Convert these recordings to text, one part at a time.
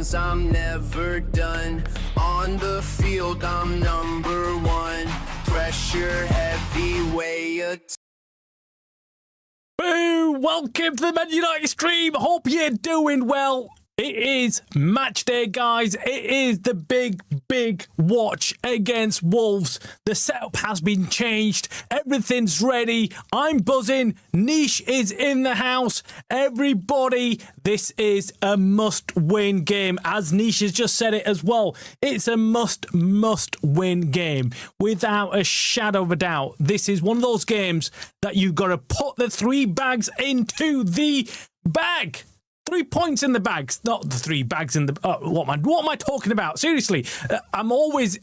'cause I'm never done. On the field, I'm number one. Pressure heavyweight. Boo! Welcome to the Man United stream. Hope you're doing well. It is match day, guys. It is the big watch against Wolves. The setup has been changed. Everything's ready. I'm buzzing. Niche is in the house. Everybody, this is a must-win game. As Niche has just said it as well. It's a must-win game. Without a shadow of a doubt. This is one of those games that you've got to put the 3 bags into the bag. 3 points in the bags, not the 3 bags in the... what am I talking about? Seriously, I'm always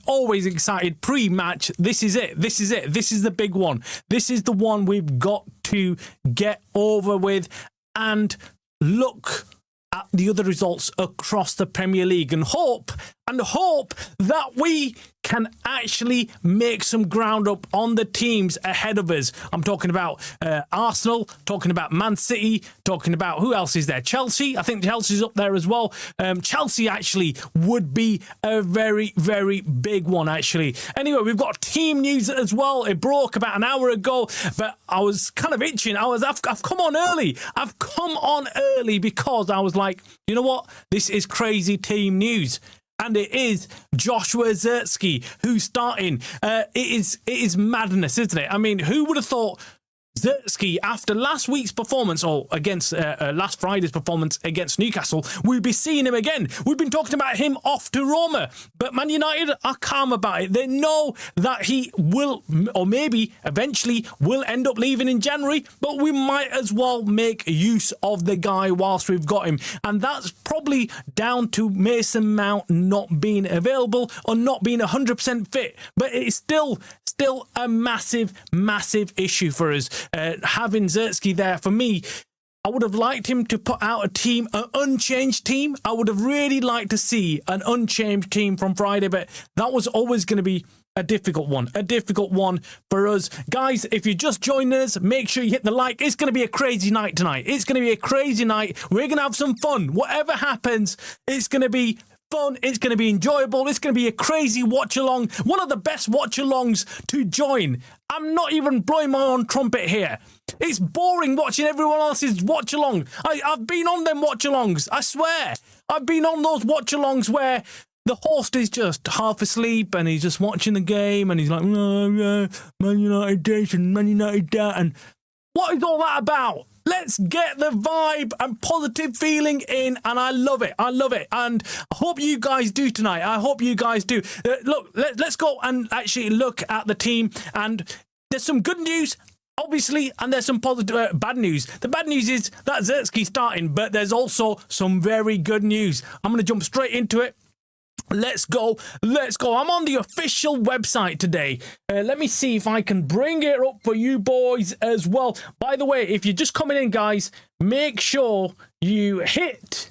excited pre-match. This is it. This is the big one. This is the one we've got to get over with and look at the other results across the Premier League and hope that we can actually make some ground up on the teams ahead of us. I'm talking about Arsenal, talking about Man City, talking about who else is there? Chelsea. I think Chelsea's up there as well. Chelsea actually would be a very big one, actually. Anyway, we've got team news as well. It broke about an hour ago, but I was kind of itching. I've come on early. I've come on early because I was like, you know what? This is crazy team news. And it is Joshua Zirkzee who's starting. It is madness, isn't it? I mean, who would have thought Zirkzee, after last week's performance, or against last Friday's performance against Newcastle, we'd be seeing him again. We've been talking about him off to Roma, but Man United are calm about it. They know that he will, or maybe eventually will end up leaving in January, but we might as well make use of the guy whilst we've got him. And that's probably down to Mason Mount not being available or not being 100% fit. But it's still a massive issue for us. Having Zirkzee there, for me, I would have liked him to put out a team, an unchanged team. I would have really liked to see an unchanged team from Friday, but that was always going to be a difficult one for us. Guys, if you just joined us, make sure you hit the like. It's going to be a crazy night tonight. It's going to be a crazy night. We're going to have some fun. Whatever happens, it's going to be fun. It's going to be enjoyable. It's going to be a crazy watch along. One of the best watch alongs to join. I'm not even blowing my own trumpet here. It's boring watching everyone else's watch along. I've been on them watch alongs. I swear. I've been on those watch alongs where the host is just half asleep and he's just watching the game and he's like, Man United this and Man United that. And what is all that about? Let's get the vibe and positive feeling in, and I love it. And I hope you guys do tonight. I hope you guys do. Look, let's go and actually look at the team. And there's some good news, obviously, and there's some positive bad news. The bad news is that Zirkzee's starting, but there's also some very good news. I'm going to jump straight into it. Let's go. I'm on the official website today. Let me see if I can bring it up for you boys as well. By the way, if you're just coming in, guys, make sure you hit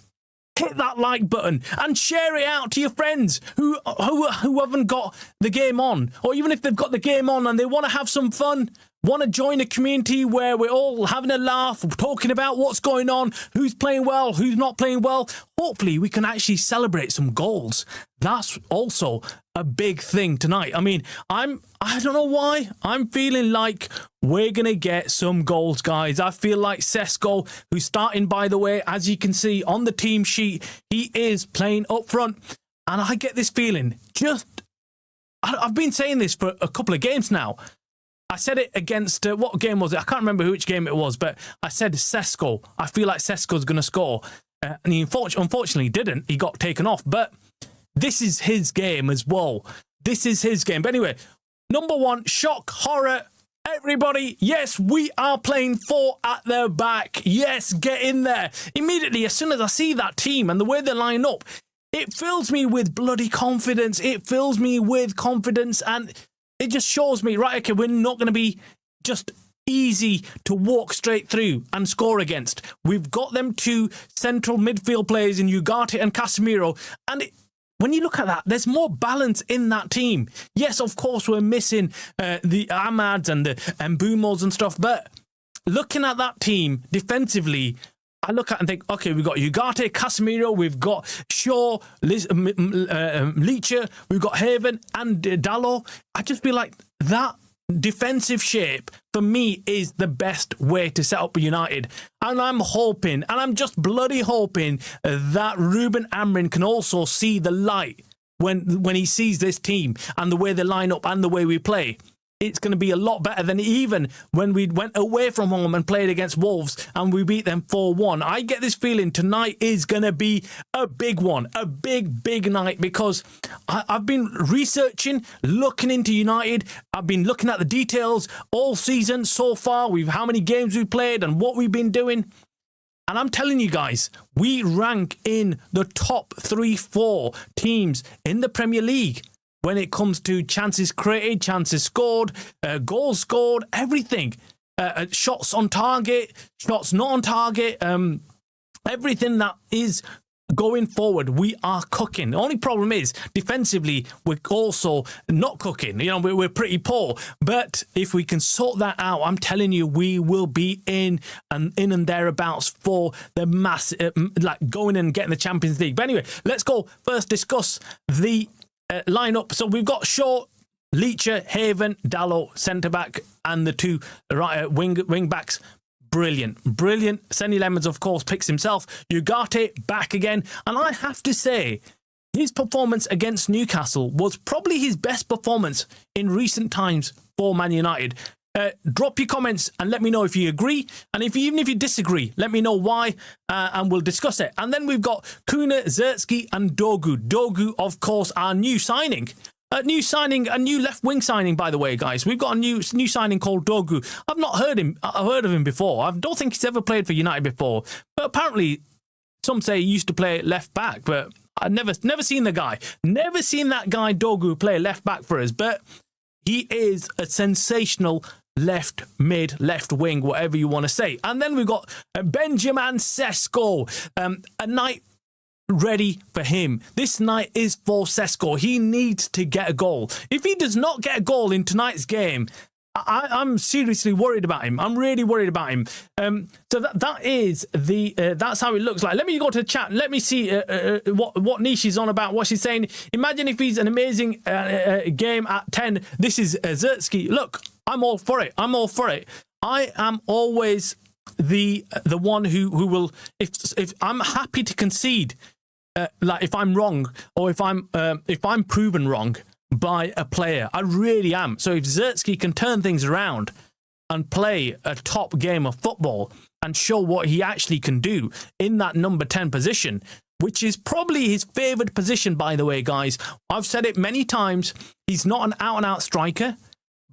that like button and share it out to your friends who haven't got the game on, or even if they've got the game on and they want to have some fun, want to join a community where we're all having a laugh, talking about what's going on, who's playing well, who's not playing well. Hopefully we can actually celebrate some goals. That's also a big thing tonight. I mean, I don't know why, I'm feeling like we're going to get some goals, guys. I feel like Sesko, who's starting, by the way, as you can see on the team sheet, he is playing up front. And I get this feeling, I've been saying this for a couple of games now. I said it against, what game was it? I can't remember which game it was, but I said Sesko. I feel like Sesko's going to score. And he unfortunately didn't. He got taken off. But this is his game as well. This is his game. But anyway, number one, shock, horror. Everybody, yes, we are playing 4 at the back. Yes, get in there. Immediately, as soon as I see that team and the way they line up, it fills me with bloody confidence. It fills me with confidence, and it just shows me, right, okay, we're not going to be just easy to walk straight through and score against. We've got them 2 central midfield players in Ugarte and Casemiro, and when you look at that, there's more balance in that team. Yes, of course, we're missing the Ahmads and the Mbumos and stuff, but looking at that team defensively, I look at and think, okay, we've got Ugarte, Casemiro, we've got Shaw, Leacher, we've got Haven and Dalot. I just feel like that defensive shape for me is the best way to set up United. And I'm hoping, and I'm just bloody hoping that Ruben Amorim can also see the light when he sees this team and the way they line up and the way we play. It's going to be a lot better than even when we went away from home and played against Wolves and we beat them 4-1. I get this feeling tonight is going to be a big one, a big night, because I've been researching, looking into United. I've been looking at the details all season so far. How many games we've played and what we've been doing. And I'm telling you guys, we rank in the top 3-4 teams in the Premier League when it comes to chances created, chances scored, goals scored, everything. Shots on target, shots not on target, everything that is going forward, we are cooking. The only problem is, defensively, we're also not cooking. You know, we're pretty poor. But if we can sort that out, I'm telling you, we will be in and thereabouts for the mass, like going and getting the Champions League. But anyway, let's go first discuss the lineup. So we've got Shaw, Leacher, Haven, Dalot, centre back, and the two wing backs. Brilliant. Senny Lemons, of course, picks himself. Ugarte back again, and I have to say, his performance against Newcastle was probably his best performance in recent times for Man United. Drop your comments and let me know if you agree, and even if you disagree, let me know why, and we'll discuss it. And then we've got Kuna, Zertsky and Dogu. Dogu, of course, our new signing. A new left wing signing, by the way, guys. We've got a new signing called Dogu. I've not heard of him before. I don't think he's ever played for United before, but apparently some say he used to play left back, but I've never seen the guy. Never seen that guy Dogu play left back for us, but he is a sensational left mid, left wing, whatever you want to say. And then we've got Benjamin Sesko. A night ready for him. This night is for Sesko. He needs to get a goal. If he does not get a goal in tonight's game, I'm seriously worried about him. I'm really worried about him. So that is that's how it looks like. Let me go to the chat. Let me see what Niche is on about. What she's saying. Imagine if he's an amazing game at 10. This is Zertsky. Look, I'm all for it. I am always the one who will, if I'm happy to concede, like if I'm wrong or if I'm proven wrong by a player, I really am. So if Zertsky can turn things around and play a top game of football and show what he actually can do in that number 10 position, which is probably his favoured position, by the way, guys. I've said it many times. He's not an out-and-out striker,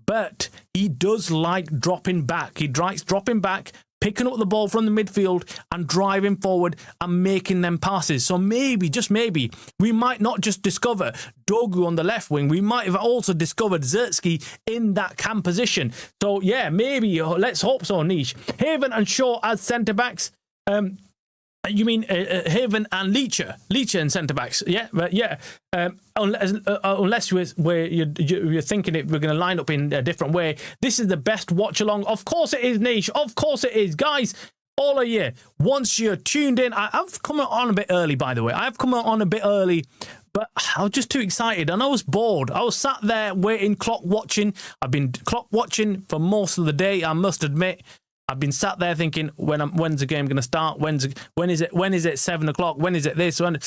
but he does like dropping back. He likes dropping back, picking up the ball from the midfield and driving forward and making them passes. So maybe, just maybe, we might not just discover Dogu on the left wing. We might have also discovered Zertsky in that cam position. So yeah, maybe, let's hope so, Niche. Haven and Shaw as centre-backs. You mean Haven and Leacher and centre-backs? Yeah, but yeah. Unless you're thinking we're going to line up in a different way. This is the best watch-along. Of course it is, Niche. Of course it is. Guys, all of you, once you're tuned in, I've come on a bit early, by the way. I've come on a bit early, but I was just too excited and I was bored. I was sat there waiting, clock watching. I've been clock watching for most of the day, I must admit. I've been sat there thinking, when's the game going to start? When is it 7 o'clock? When is it this? And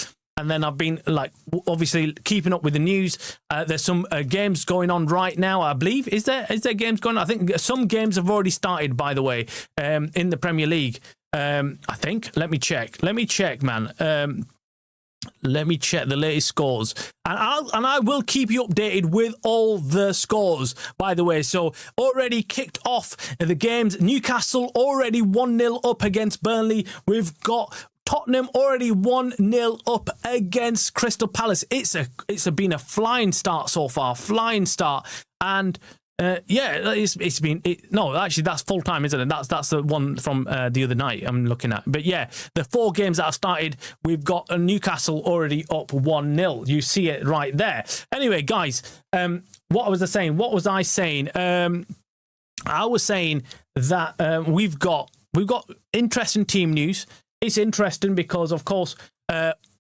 then I've been like, obviously keeping up with the news. There's some games going on right now, I believe. Is there games going on? I think some games have already started, by the way, in the Premier League. I think. Let me check, man. Let me check the latest scores, and I will keep you updated with all the scores, by the way. So already kicked off the games. Newcastle already 1-0 up against Burnley. We've got Tottenham already 1-0 up against Crystal Palace. It's been a flying start so far, and it's been no, actually that's full time, isn't it? That's the one from the other night I'm looking at. But yeah, the 4 games that have started, we've got Newcastle already up 1-0. You see it right there. Anyway, guys, what was I saying? I was saying that we've got interesting team news it's interesting because, of course,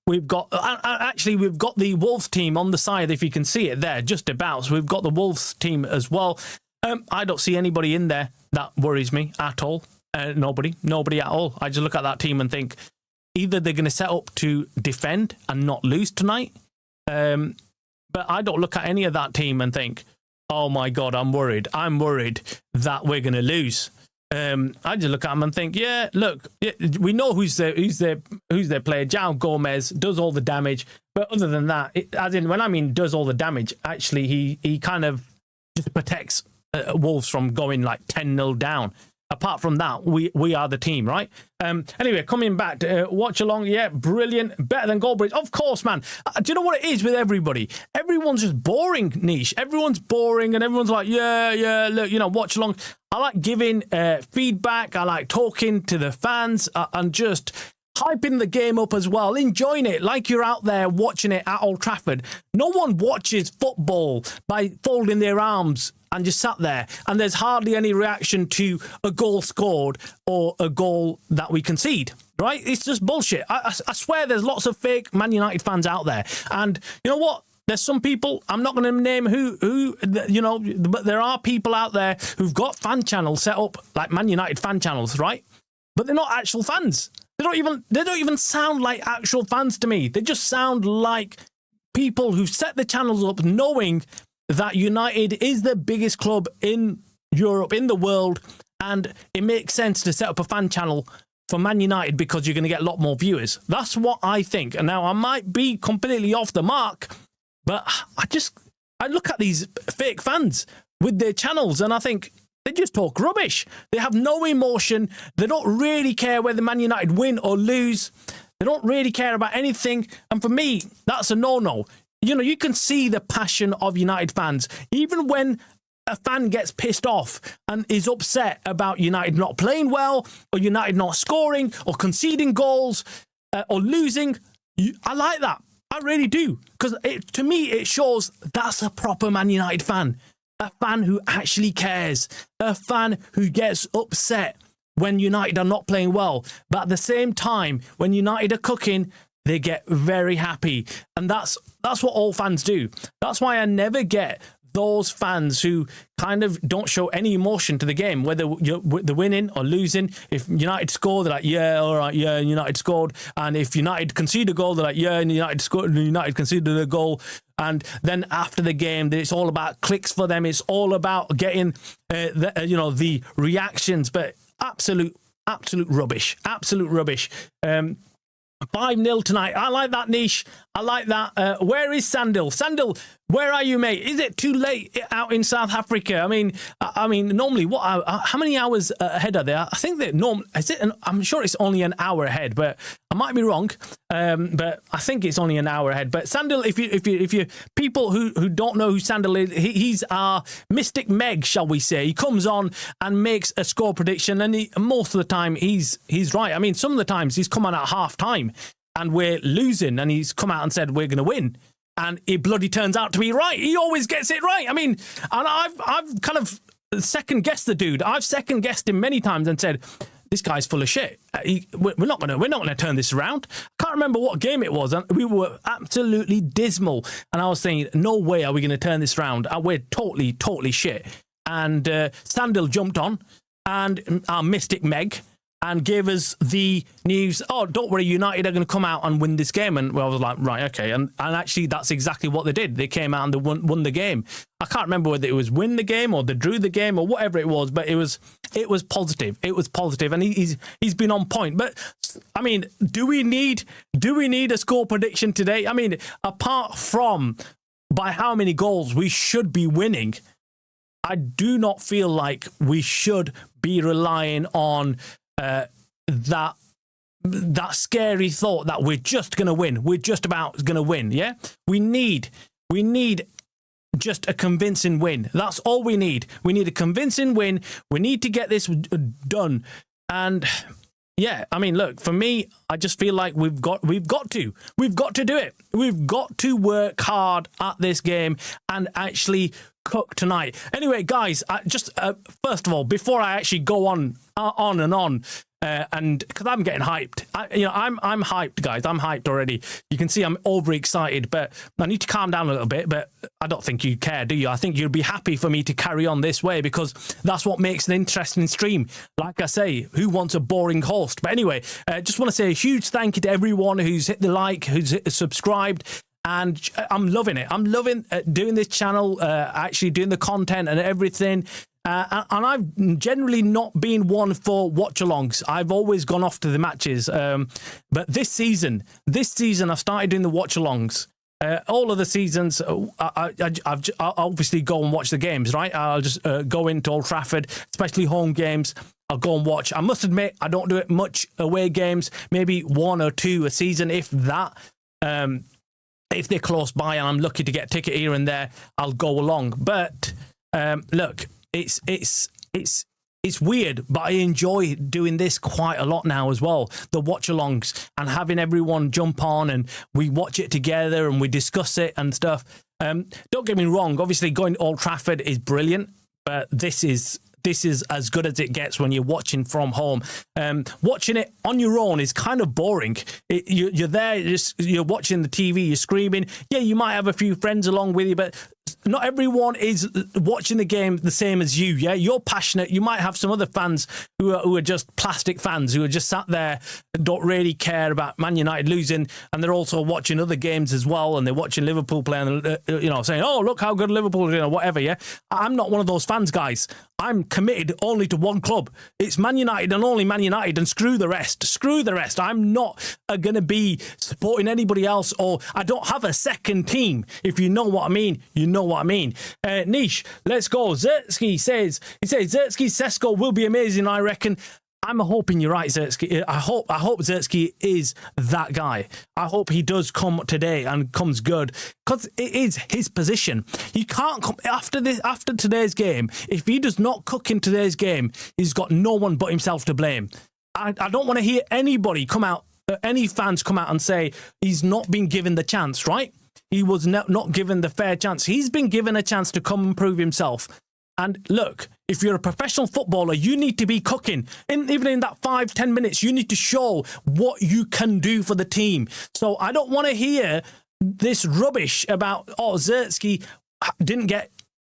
we've got the Wolves team on the side, if you can see it there, just about. So we've got the Wolves team as well. I don't see anybody in there that worries me at all. Nobody at all. I just look at that team and think either they're going to set up to defend and not lose tonight, but I don't look at any of that team and think, oh my God, I'm worried. I'm worried that we're going to lose. I just look at them and think, yeah, look, we know who's their player. João Gomez does all the damage, but other than that, as in when I mean does all the damage, actually he kind of just protects Wolves from going like 10-0 down. Apart from that, we are the team, right? Anyway, coming back to Watchalong, yeah, brilliant, better than Goldbridge. Of course, man. Do you know what it is with everybody? Everyone's just boring, Niche. Everyone's boring, and everyone's like, yeah, look, Watchalong. I like giving feedback. I like talking to the fans and just hyping the game up as well, enjoying it like you're out there watching it at Old Trafford. No one watches football by folding their arms and just sat there, and there's hardly any reaction to a goal scored or a goal that we concede, right? It's just bullshit. I swear there's lots of fake Man United fans out there. And you know what? There's some people, I'm not going to name who, but there are people out there who've got fan channels set up, like Man United fan channels, right? But they're not actual fans. They don't even sound like actual fans to me. They just sound like people who set the channels up knowing that United is the biggest club in Europe, in the world, and it makes sense to set up a fan channel for Man United because you're going to get a lot more viewers. That's what I think. And now I might be completely off the mark, but I look at these fake fans with their channels and I think they just talk rubbish. They have no emotion. They don't really care whether Man United win or lose. They don't really care about anything. And for me, that's a no-no. You can see the passion of United fans. Even when a fan gets pissed off and is upset about United not playing well or United not scoring or conceding goals or losing, I like that. I really do. Because to me, it shows that's a proper Man United fan. A fan who actually cares. A fan who gets upset when United are not playing well. But at the same time, when United are cooking, they get very happy. And that's what all fans do. That's why I never get those fans who kind of don't show any emotion to the game, whether they're winning or losing. If United score, they're like, yeah, all right, yeah, United scored. And if United concede a goal, they're like, yeah, United scored, United conceded a goal. And then after the game, it's all about clicks for them. It's all about getting, the reactions. But absolute rubbish. Absolute rubbish. 5-0 tonight. I like that, Niche. I like that. Where is Sandil? Sandil, where are you, mate? Is it too late out in South Africa? I mean, normally, how many hours ahead are they? I think that I'm sure it's only an hour ahead, but I might be wrong. But I think it's only an hour ahead. But Sandil, if you people who don't know who Sandil is, he's our Mystic Meg, shall we say? He comes on and makes a score prediction, and most of the time he's right. I mean, some of the times he's come on at half time and we're losing, and he's come out and said we're going to win. And it bloody turns out to be right. He always gets it right. I mean, and I've kind of second-guessed the dude. I've second-guessed him many times and said, this guy's full of shit. We're not gonna turn this around. I can't remember what game it was. And we were absolutely dismal. And I was saying, no way are we going to turn this around. We're totally shit. And Sandil jumped on, and our Mystic Meg, and gave us the news, oh, don't worry, United are going to come out and win this game. And I was like, right, okay. And actually, that's exactly what they did. They came out and they won the game. I can't remember whether it was win the game or they drew the game or whatever it was, but it was positive. It was positive, and he's been on point. But I mean, do we need a score prediction today? I mean, apart from by how many goals we should be winning, I do not feel like we should be relying on that scary thought that we're just going to win. We're just about going to win. Yeah, we need just a convincing win. That's all we need. We need a convincing win. We need to get this done. And yeah, I mean, look, for me, I just feel like we've got to do it. We've got to work hard at this game and actually cook tonight. Anyway, guys, first of all, before I actually go on and on, and because I'm getting hyped, I'm hyped, guys. I'm hyped already. You can see I'm overexcited, but I need to calm down a little bit. But I don't think you care, do you? I think you'd be happy for me to carry on this way because that's what makes an interesting stream. Like I say, who wants a boring host? But anyway, just want to say a huge thank you to everyone who's hit the like, who's hit the subscribed. And I'm loving it. I'm loving doing this channel, actually doing the content and everything. And I've generally not been one for watch-alongs. I've always gone off to the matches. But this season, I've started doing the watch-alongs. All of the seasons, I obviously go and watch the games, right? I'll just go into Old Trafford, especially home games. I'll go and watch. I must admit, I don't do it much away games, maybe 1 or 2 a season, if that. If they're close by and I'm lucky to get a ticket here and there, I'll go along. But look, it's weird, but I enjoy doing this quite a lot now as well. The watch-alongs and having everyone jump on and we watch it together and we discuss it and stuff. Don't get me wrong. Obviously, going to Old Trafford is brilliant, but this is as good as it gets when you're watching from home. Watching it on your own is kind of boring. You're there, you're watching the TV, you're screaming. Yeah, you might have a few friends along with you, but not everyone is watching the game the same as you. Yeah, you're passionate. You might have some other fans who are just plastic fans who are just sat there and don't really care about Man United losing, and they're also watching other games as well, and they're watching Liverpool play, and saying, "Oh, look how good Liverpool are," whatever. Yeah, I'm not one of those fans, guys. I'm committed only to one club. It's Man United and only Man United, and screw the rest. Screw the rest. I'm not going to be supporting anybody else, or I don't have a second team. If you know what I mean, you know what I mean. Niche, let's go. Zertsky says, Zertsky Sesko will be amazing, I reckon. I'm hoping you're right, Zertsky. I hope Zertsky is that guy. I hope he does come today and comes good, because it is his position. He can't come after today's game. If he does not cook in today's game, he's got no one but himself to blame. I don't want to hear anybody come out, any fans come out and say he's not been given the chance, right? He was not given the fair chance. He's been given a chance to come and prove himself. And look, if you're a professional footballer, you need to be cooking. Even in that 5-10 minutes, you need to show what you can do for the team. So I don't want to hear this rubbish about, Zertsky didn't get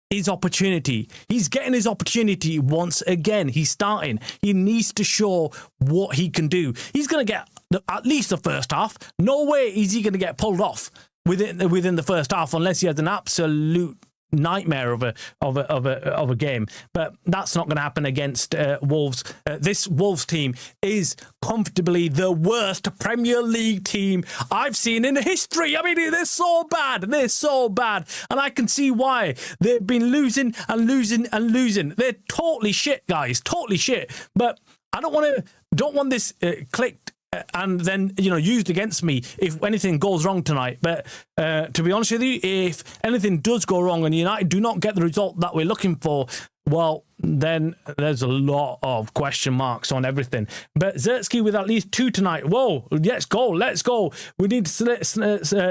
his opportunity. He's getting his opportunity once again. He's starting. He needs to show what he can do. He's going to get at least the first half. No way is he going to get pulled off within the first half unless he has an absolute nightmare of a game. But that's not going to happen against Wolves. This Wolves team is comfortably the worst Premier League team I've seen in history. I mean, they're so bad. They're so bad. And I can see why. They've been losing and losing and losing. They're totally shit, guys. Totally shit. But I don't want this clicked and then used against me if anything goes wrong tonight. But to be honest with you, if anything does go wrong and United do not get the result that we're looking for, well, then there's a lot of question marks on everything. But Zertsky with at least 2 tonight. Whoa, let's go. We need Sandil's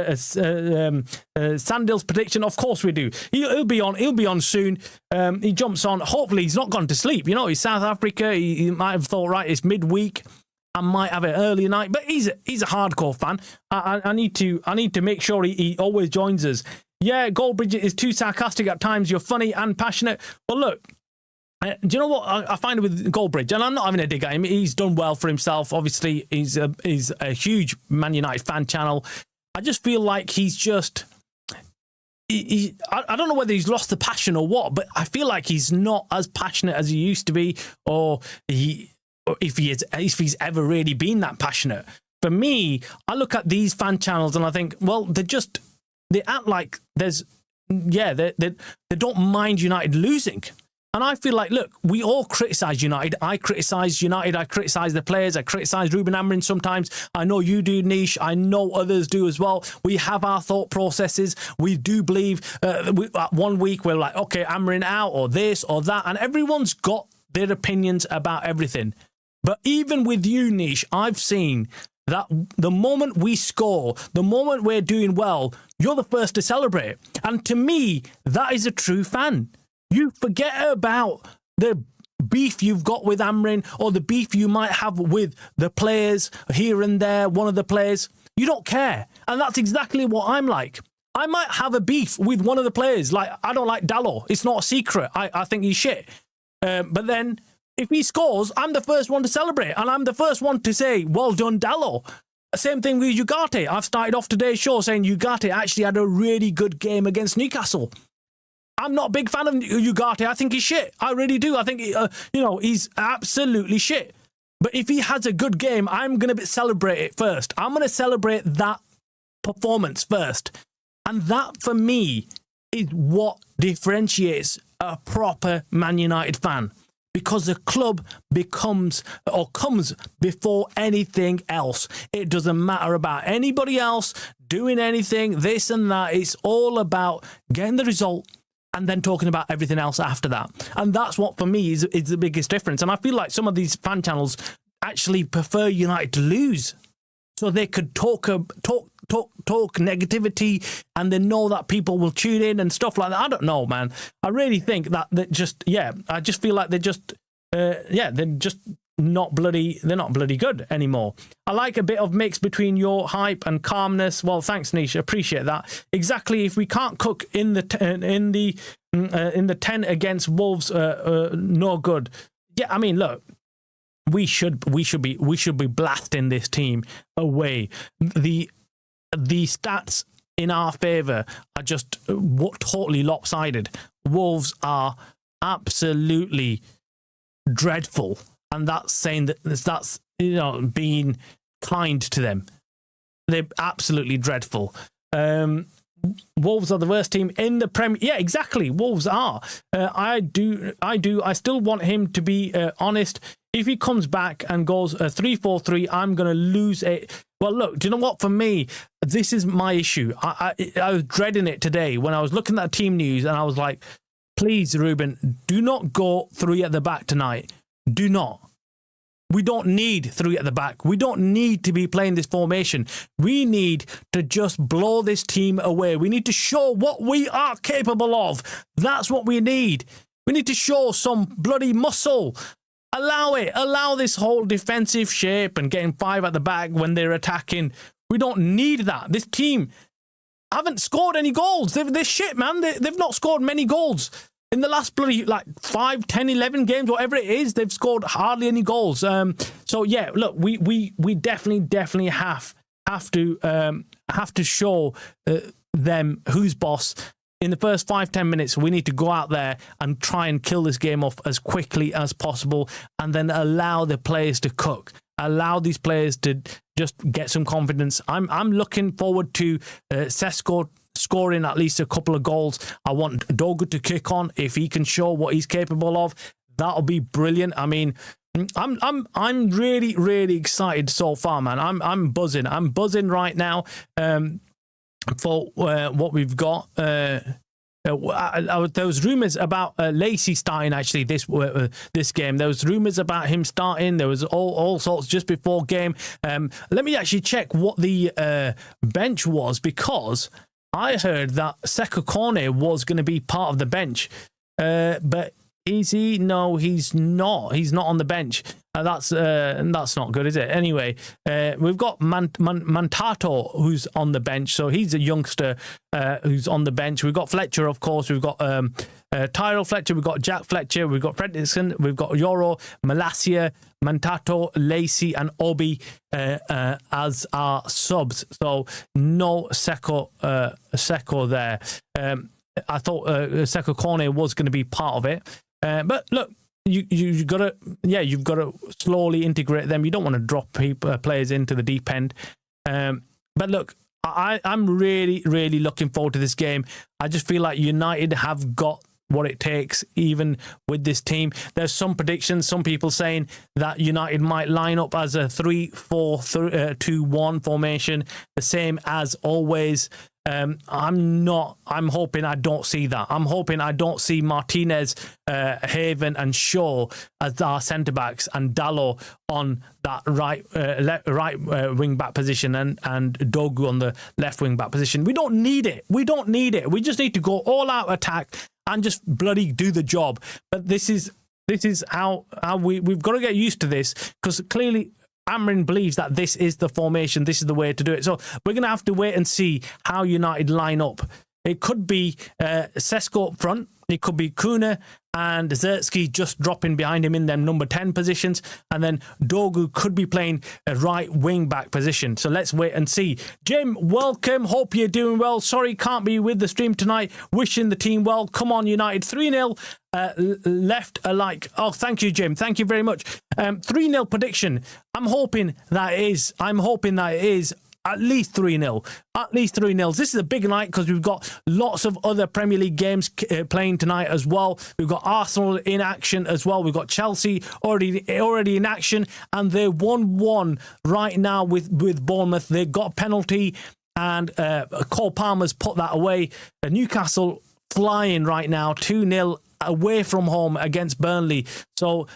prediction. Of course we do. He'll be on soon. He jumps on. Hopefully he's not gone to sleep. He's South Africa. He might have thought, right, it's midweek, I might have it early night, but he's a hardcore fan. I need to make sure he always joins us. Yeah, Goldbridge is too sarcastic at times. You're funny and passionate. But look, do you know what I find with Goldbridge? And I'm not having a dig at him. He's done well for himself. Obviously, he's a huge Man United fan channel. I just feel like he's just... I don't know whether he's lost the passion or what, but I feel like he's not as passionate as he used to be, or if he's ever really been that passionate. For me, I look at these fan channels and I think, well, they act like they don't mind United losing. And I feel like, look, we all criticise United. I criticise United. I criticise the players. I criticise Ruben Amorim sometimes. I know you do, Niche. I know others do as well. We have our thought processes. We do believe 1 week we're like, okay, Amorim out or this or that. And everyone's got their opinions about everything. But even with you, Niche, I've seen that the moment we score, the moment we're doing well, you're the first to celebrate. And to me, that is a true fan. You forget about the beef you've got with Amrin or the beef you might have with the players here and there, one of the players. You don't care. And that's exactly what I'm like. I might have a beef with one of the players. Like, I don't like Dalot. It's not a secret. I think he's shit. But then if he scores, I'm the first one to celebrate. And I'm the first one to say, well done, Dalot. Same thing with Ugarte. I've started off today's show saying Ugarte actually had a really good game against Newcastle. I'm not a big fan of Ugarte. I think he's shit. I really do. I think, he's absolutely shit. But if he has a good game, I'm going to celebrate it first. I'm going to celebrate that performance first. And that, for me, is what differentiates a proper Man United fan. Because the club comes before anything else. It doesn't matter about anybody else doing anything, this and that. It's all about getting the result and then talking about everything else after that. And that's what, for me, is the biggest difference. And I feel like some of these fan channels actually prefer United to lose so they could talk negativity and they know that people will tune in and stuff like that. I don't know, man. I really think that I just feel like they're just not bloody good anymore. I like a bit of mix between your hype and calmness. Well, thanks, Nish. Appreciate that. Exactly. If we can't cook in the 10 against Wolves, no good. Yeah, I mean, look, we should be blasting this team away. The stats in our favour are just totally lopsided. Wolves are absolutely dreadful, and that's saying that's being kind to them. They're absolutely dreadful. Wolves are the worst team in the Premier. Yeah, exactly. Wolves are. I still want him to be honest. If he comes back and goes 3-4-3, I'm going to lose it. Well, look, do you know what? For me, this is my issue. I was dreading it today when I was looking at team news and I was like, please, Ruben, do not go 3 at the back tonight. Do not. We don't need 3 at the back. We don't need to be playing this formation. We need to just blow this team away. We need to show what we are capable of. That's what we need. We need to show some bloody muscle. Allow it. Allow this whole defensive shape and getting 5 at the back when they're attacking. We don't need that. This team haven't scored any goals. They're shit, man. They've not scored many goals. In the last bloody 5, 10, 11 games, whatever it is, they've scored hardly any goals. So yeah, look, we definitely have to show them who's boss. In the first 5-10 minutes, we need to go out there and try and kill this game off as quickly as possible, and then allow the players to cook. Allow these players to just get some confidence. I'm looking forward to Sesko scoring at least a couple of goals. I want Dogu to kick on. If he can show what he's capable of, that'll be brilliant. I mean, I'm really, really excited so far, man. I'm buzzing. I'm buzzing right now for what we've got. There was rumours about Lacey starting actually this game. There was rumours about him starting. There was all sorts just before game. Let me actually check what the bench was, because I heard that Sekou Kone was going to be part of the bench. But is he? No, he's not. He's not on the bench. That's not good, is it? Anyway, we've got Mantato, who's on the bench. So he's a youngster who's on the bench. We've got Fletcher, of course. We've got Tyrell Fletcher. We've got Jack Fletcher. We've got Fredrickson. We've got Yoro, Malacia, Mantato, Lacey, and Obi as our subs. So no Sekou there. I thought Sekou Kone was going to be part of it. But look, you've got to slowly integrate them. You don't want to drop players into the deep end. But look, I'm really, really looking forward to this game. I just feel like United have got what it takes, even with this team. There's some predictions, some people saying that United might line up as a 3-4-2-1 formation, the same as always. I'm hoping I don't see that. I'm hoping I don't see Martinez, Haven and Shaw as our centre-backs and Dalot on that right wing-back position and Dogu on the left wing-back position. We don't need it. We don't need it. We just need to go all-out attack and just bloody do the job. But this is how we've got to get used to this, because clearly Amrin believes that this is the formation, this is the way to do it. So we're going to have to wait and see how United line up. It could be Sesko up front. It could be Kuna and Zertsky just dropping behind him in them number 10 positions. And then Dogu could be playing a right wing back position. So let's wait and see. Jim, welcome. Hope you're doing well. Sorry, can't be with the stream tonight. Wishing the team well. Come on, United. 3-0 left alike. Oh, thank you, Jim. Thank you very much. 3-0 prediction. I'm hoping that it is at least 3-0. At least 3-0. This is a big night because we've got lots of other Premier League games playing tonight as well. We've got Arsenal in action as well. We've got Chelsea already in action, and they're 1-1 right now with Bournemouth. They got a penalty, and Cole Palmer's put that away. Newcastle flying right now, 2-0 away from home against Burnley. So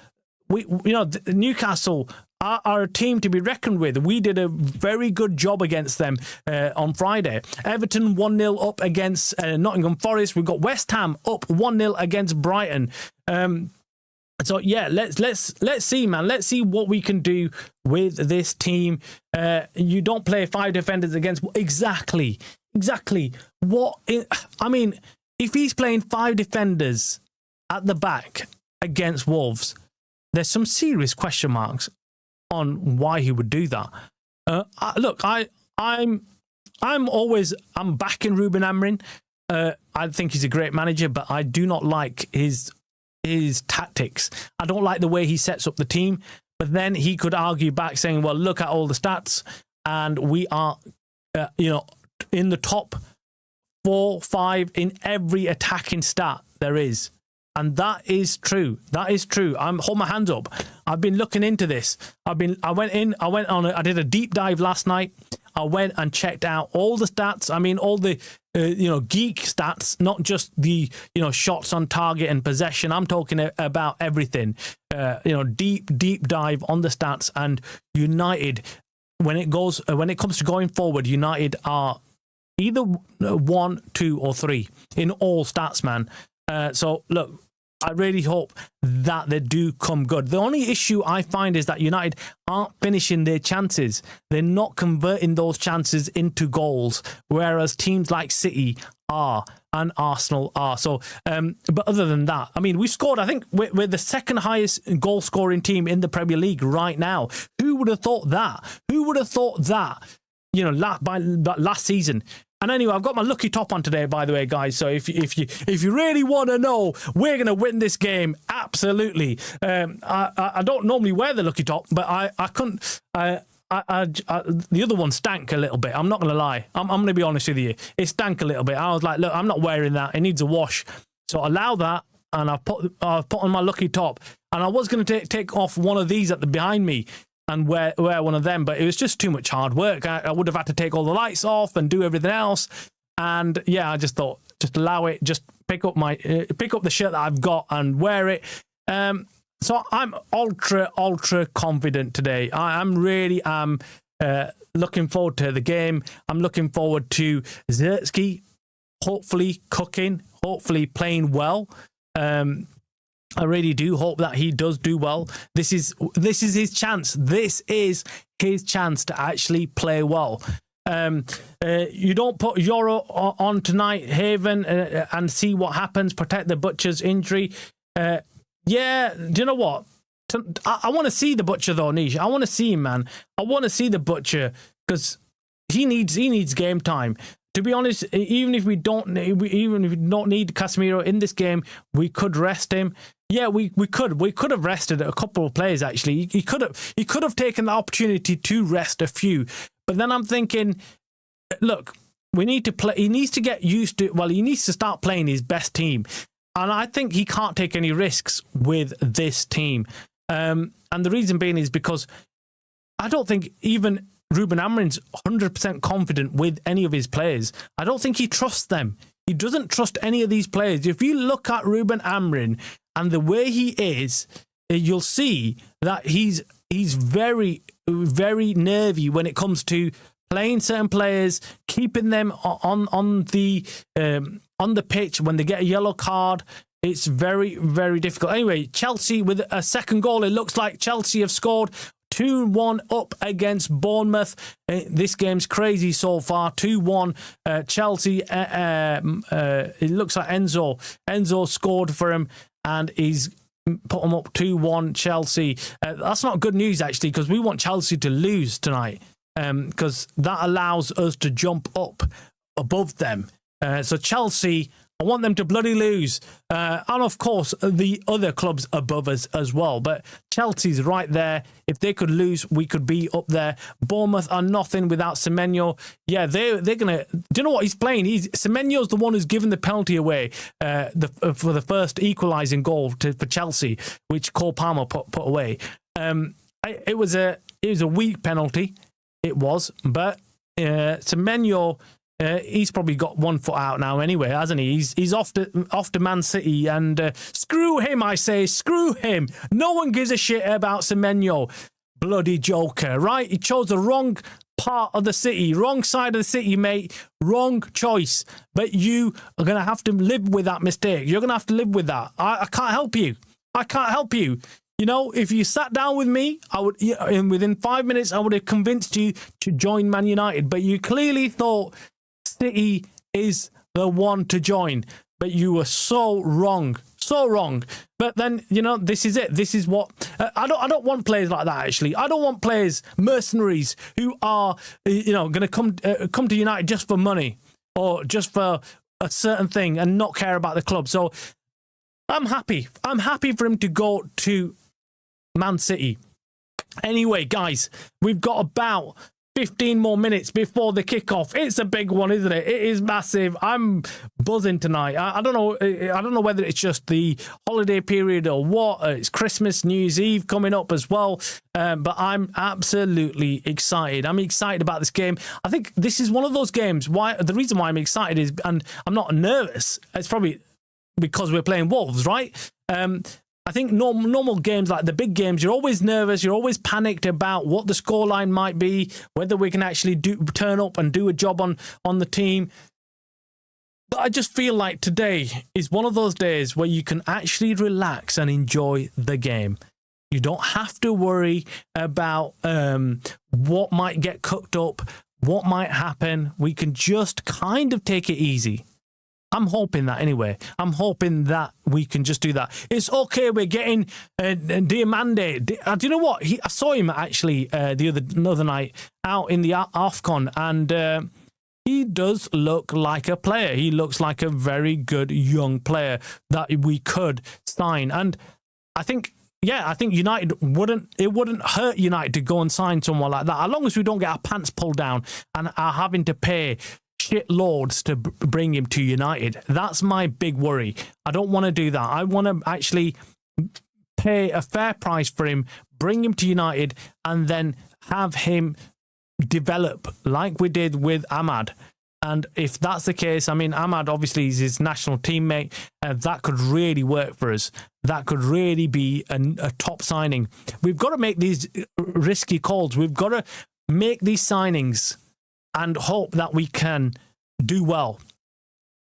Newcastle are a team to be reckoned with. We did a very good job against them on Friday. Everton 1-0 up against Nottingham Forest. We've got West Ham up 1-0 against Brighton. So yeah, let's see, man. Let's see what we can do with this team. You don't play 5 defenders against exactly. If he's playing 5 defenders at the back against Wolves, there's some serious question marks on why he would do that. Look, I'm backing Ruben Amorim. I think he's a great manager, but I do not like his tactics. I don't like the way he sets up the team. But then he could argue back saying, well, look at all the stats, and we are in the top 4, 5 in every attacking stat there is. And that is true. That is true. I'm hold my hands up. I've been looking into this. I did a deep dive last night. I went and checked out all the stats. I mean, all the geek stats, not just the shots on target and possession. I'm talking about everything. Deep dive on the stats. And United, when it comes to going forward, United are either 1, 2, or 3 in all stats, man. So look, I really hope that they do come good. The only issue I find is that United aren't finishing their chances. They're not converting those chances into goals, whereas teams like City are and Arsenal are. So, but other than that, I mean, we scored, I think we're the second highest goal scoring team in the Premier League right now. Who would have thought that? Who would have thought that, by last season? And anyway, I've got my lucky top on today, by the way, guys. So if you really want to know, we're going to win this game. Absolutely. I don't normally wear the lucky top, but I couldn't. The other one stank a little bit. I'm not going to lie. I'm going to be honest with you. It stank a little bit. I was like, look, I'm not wearing that. It needs a wash. So allow that, and I've put on my lucky top. And I was going to take off one of these behind me and wear one of them, but it was just too much hard work. I would have had to take all the lights off and do everything else. And yeah, I just thought, just allow it, just pick up the shirt that I've got and wear it. So I'm ultra confident today. I'm really looking forward to the game. I'm looking forward to Zertsky hopefully cooking, hopefully playing well. I really do hope that he does do well. This is his chance. This is his chance to actually play well. You don't put Euro on tonight, Haven, and see what happens. Protect the Butcher's injury. Yeah, do you know what? I want to see the Butcher though, Nish. I want to see him, man. I want to see the Butcher because he needs game time. To be honest, even if we don't need Casemiro in this game, we could rest him. Yeah, we could have rested a couple of players actually. He could have taken the opportunity to rest a few. But then I'm thinking, look, we need to play. He needs to get used to. Well, he needs to start playing his best team, and I think he can't take any risks with this team. And the reason being is because I don't think even Ruben Amorim's 100% confident with any of his players. I don't think he trusts them. He doesn't trust any of these players. If you look at Ruben Amorim and the way he is, you'll see that he's very, very nervy when it comes to playing certain players, keeping them on the pitch when they get a yellow card. It's very, very difficult. Anyway, Chelsea with a second goal. It looks like Chelsea have scored 2-1 up against Bournemouth. This game's crazy so far. 2-1 Chelsea. It looks like Enzo scored for him, and he's put them up 2-1 Chelsea. That's not good news, actually, because we want Chelsea to lose tonight, because that allows us to jump up above them. So Chelsea, I want them to bloody lose. And of course, the other clubs above us as well. But Chelsea's right there. If they could lose, we could be up there. Bournemouth are nothing without Semenyo. Yeah, they're going to... Do you know what he's playing? Semenyo's the one who's given the penalty away for the first equalising goal for Chelsea, which Cole Palmer put away. It was a weak penalty. It was. But Semenyo... he's probably got one foot out now anyway, hasn't he? He's off to Man City, and screw him, I say, screw him. No one gives a shit about Semenyo. Bloody joker, right? He chose the wrong part of the city, wrong side of the city, mate. Wrong choice. But you are going to have to live with that mistake. You're going to have to live with that. I can't help you. I can't help you. You know, if you sat down with me, I would, and within 5 minutes, I would have convinced you to join Man United. But you clearly thought City is the one to join, but you were so wrong. But then, you know, this is it. This is what I don't want players like that. Actually, I don't want players, mercenaries who are, you know, going to come to United just for money or just for a certain thing and not care about the club. So I'm happy for him to go to Man City. Anyway, guys, we've got about 15 more minutes before the kickoff. It's a big one, isn't it? It is massive. I'm buzzing tonight. I don't know whether it's just the holiday period or what. It's Christmas, New Year's Eve coming up as well. But I'm absolutely excited. I'm excited about this game. I think this is one of those games. The reason why I'm excited is, and I'm not nervous, it's probably because we're playing Wolves, right? I think normal games, like the big games, you're always nervous. You're always panicked about what the scoreline might be, whether we can actually turn up and do a job on the team. But I just feel like today is one of those days where you can actually relax and enjoy the game. You don't have to worry about what might get cooked up, what might happen. We can just kind of take it easy. I'm hoping that anyway. I'm hoping that we can just do that. It's okay. We're getting Diamande. Do you know what? I saw him actually the other night out in the AFCON, and he does look like a player. He looks like a very good young player that we could sign. And I think United wouldn't hurt United to go and sign someone like that, as long as we don't get our pants pulled down and are having to pay shitloads to bring him to United. That's my big worry. I don't want to do that. I want to actually pay a fair price for him, bring him to United, and then have him develop like we did with Ahmad. And if that's the case, I mean, Ahmad obviously is his national teammate. That could really work for us. That could really be a top signing. We've got to make these risky calls. We've got to make these signings and hope that we can do well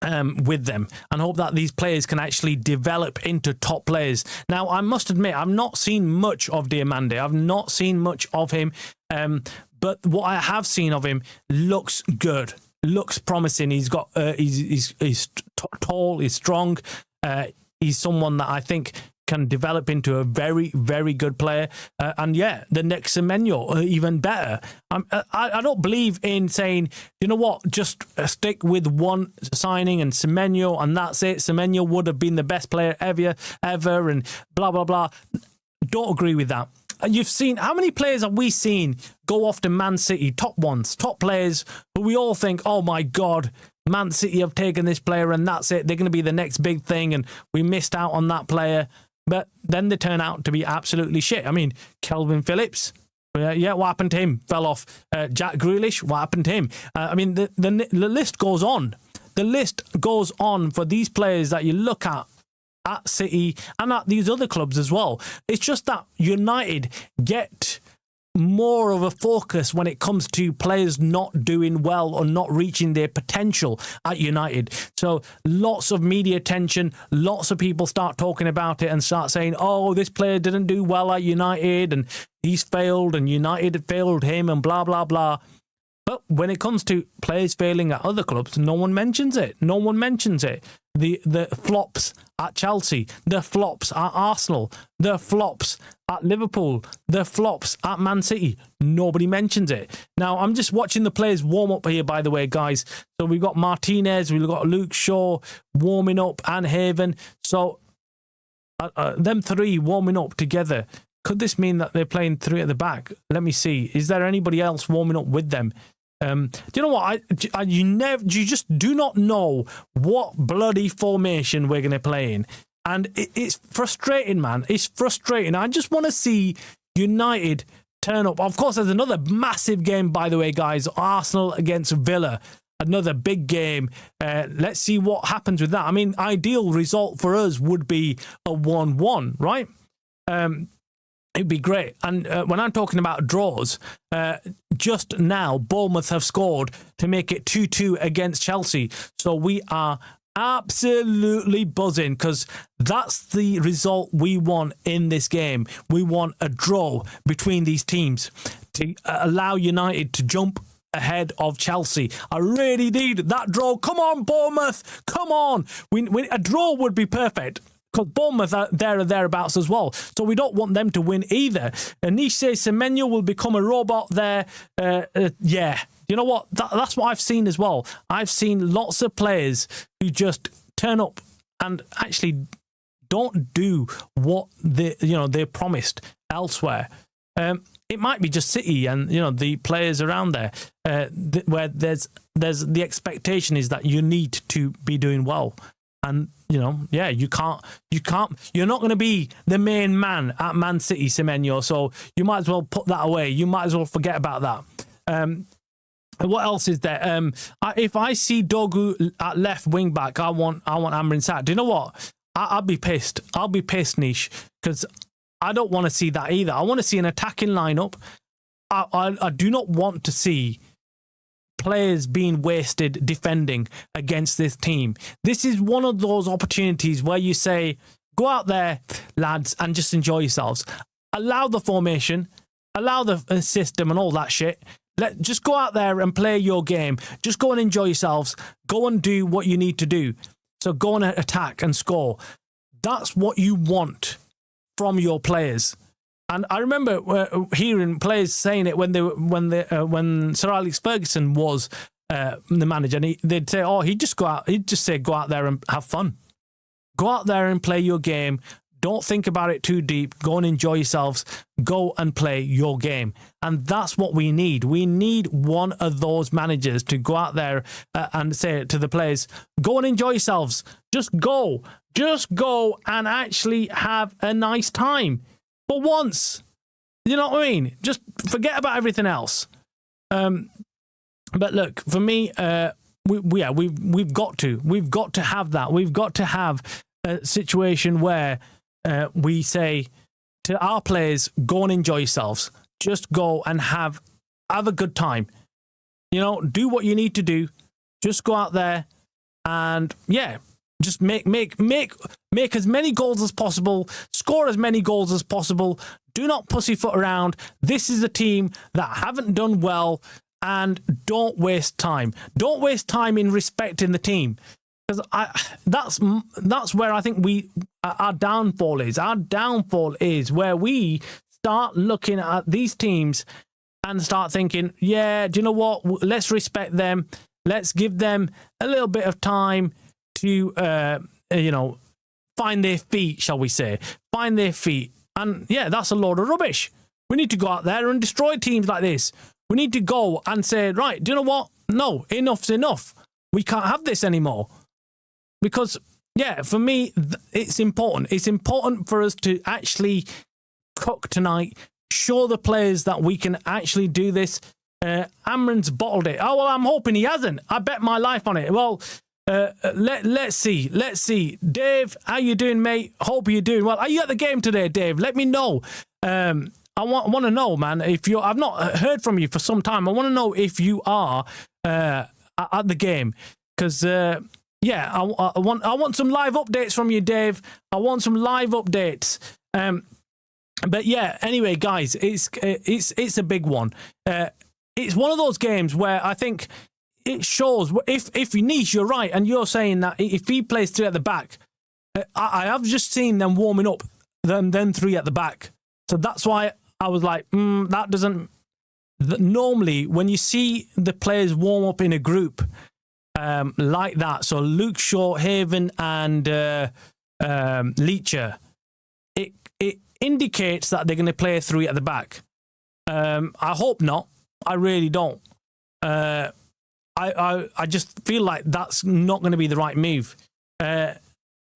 with them, and hope that these players can actually develop into top players. Now, I must admit, I've not seen much of Diamande. I've not seen much of him, but what I have seen of him looks good, looks promising. He's got he's tall, he's strong. He's someone that I think can develop into a very, very good player. And yeah, the next Semenyo, even better. I don't believe in saying, you know what, just stick with one signing and Semenyo, and that's it. Semenyo would have been the best player ever, and blah, blah, blah. Don't agree with that. You've seen, how many players have we seen go off to Man City, top ones, top players, who we all think, oh my God, Man City have taken this player and that's it. They're going to be the next big thing, and we missed out on that player. But then they turn out to be absolutely shit. I mean, Kelvin Phillips, Yeah, what happened to him? Fell off. Jack Grealish, what happened to him? I mean, the list goes on. The list goes on for these players that you look at City and at these other clubs as well. It's just that United get more of a focus when it comes to players not doing well or not reaching their potential at United. So lots of media attention, lots of people start talking about it and start saying, oh, this player didn't do well at United and he's failed and United failed him and blah, blah, blah. But when it comes to players failing at other clubs, no one mentions it. No one mentions it. The flops at Chelsea, the flops at Arsenal, the flops at Liverpool, the flops at Man City. Nobody mentions it. Now, I'm just watching the players warm up here, by the way, guys. So we've got Martinez, we've got Luke Shaw warming up and Haven. So them three warming up together. Could this mean that they're playing three at the back? Let me see. Is there anybody else warming up with them? Do you know what? You just do not know what bloody formation we're going to play in. And it's frustrating, man. It's frustrating. I just want to see United turn up. Of course, there's another massive game, by the way, guys. Arsenal against Villa. Another big game. Let's see what happens with that. I mean, ideal result for us would be a 1-1, right? It'd be great. And when I'm talking about draws, just now, Bournemouth have scored to make it 2-2 against Chelsea. So we are absolutely buzzing because that's the result we want in this game. We want a draw between these teams to allow United to jump ahead of Chelsea. I really need that draw. Come on, Bournemouth. Come on. A draw would be perfect. Because Bournemouth are there or thereabouts as well. So we don't want them to win either. Anise Semenyo will become a robot there. Yeah. You know what? That's what I've seen as well. I've seen lots of players who just turn up and actually don't do what they're promised elsewhere. It might be just City and the players around there where there's the expectation is that you need to be doing well. And, yeah, you're not going to be the main man at Man City, Semenyo, so you might as well put that away. You might as well forget about that. What else is there? If I see Dogu at left wing back, I want Amrin Sarr. Do you know what? I'll be pissed. I'll be pissed, Nish, because I don't want to see that either. I want to see an attacking lineup. I do not want to see players being wasted defending against this team. This is one of those opportunities where you say, go out there, lads, and just enjoy yourselves. Allow the formation, allow the system and all that shit. Just go out there and play your game. Just go and enjoy yourselves. Go and do what you need to do. So go and attack and score. That's what you want from your players. And I remember hearing players saying it when Sir Alex Ferguson was the manager, and they'd say, "Oh, he'd just say, go out there and have fun, go out there and play your game. Don't think about it too deep. Go and enjoy yourselves. Go and play your game." And that's what we need. We need one of those managers to go out there and say to the players, "Go and enjoy yourselves. Just go and actually have a nice time." For once, you know what I mean? Just forget about everything else. But look, for me, we've got to have that. We've got to have a situation where we say to our players, "Go and enjoy yourselves. Just go and have a good time. Do what you need to do. Just go out there and just make as many goals as possible, score as many goals as possible. Do not pussyfoot around. This is a team that haven't done well, and don't waste time. Don't waste time in respecting the team, because that's where I think our downfall is. Our downfall is where we start looking at these teams and start thinking, yeah, do you know what? Let's respect them. Let's give them a little bit of time to, find their feet, shall we say. Find their feet. And, yeah, that's a load of rubbish. We need to go out there and destroy teams like this. We need to go and say, right, do you know what? No, enough's enough. We can't have this anymore. Because, yeah, for me, it's important. It's important for us to actually cook tonight, show the players that we can actually do this. Amran's bottled it. Oh, well, I'm hoping he hasn't. I bet my life on it. Well, let's see. Let's see. Dave, how you doing, mate? Hope you're doing well. Are you at the game today, Dave? Let me know. I want to know, man. I've not heard from you for some time. I want to know if you are at the game, because I want some live updates from you, Dave. I want some live updates. But yeah, anyway, guys, it's a big one. It's one of those games where I think it shows if Niche, you're right, and you're saying that if he plays three at the back, I have just seen them warming up, them three at the back. So that's why I was like, that doesn't. Normally, when you see the players warm up in a group like that, so Luke Shaw, Haven, and Leacher, it indicates that they're going to play three at the back. I hope not. I really don't. I just feel like that's not going to be the right move.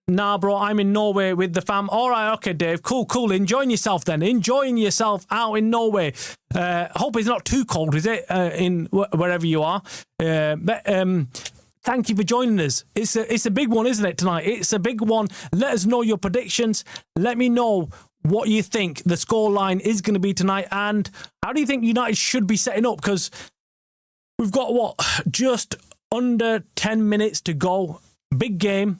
Nah, bro, I'm in Norway with the fam. All right, okay, Dave. Cool. Enjoying yourself then. Enjoying yourself out in Norway. Hope it's not too cold, is it? In wherever you are. But thank you for joining us. It's a big one, isn't it, tonight? It's a big one. Let us know your predictions. Let me know what you think the scoreline is going to be tonight, and how do you think United should be setting up? Because we've got, just under 10 minutes to go. Big game,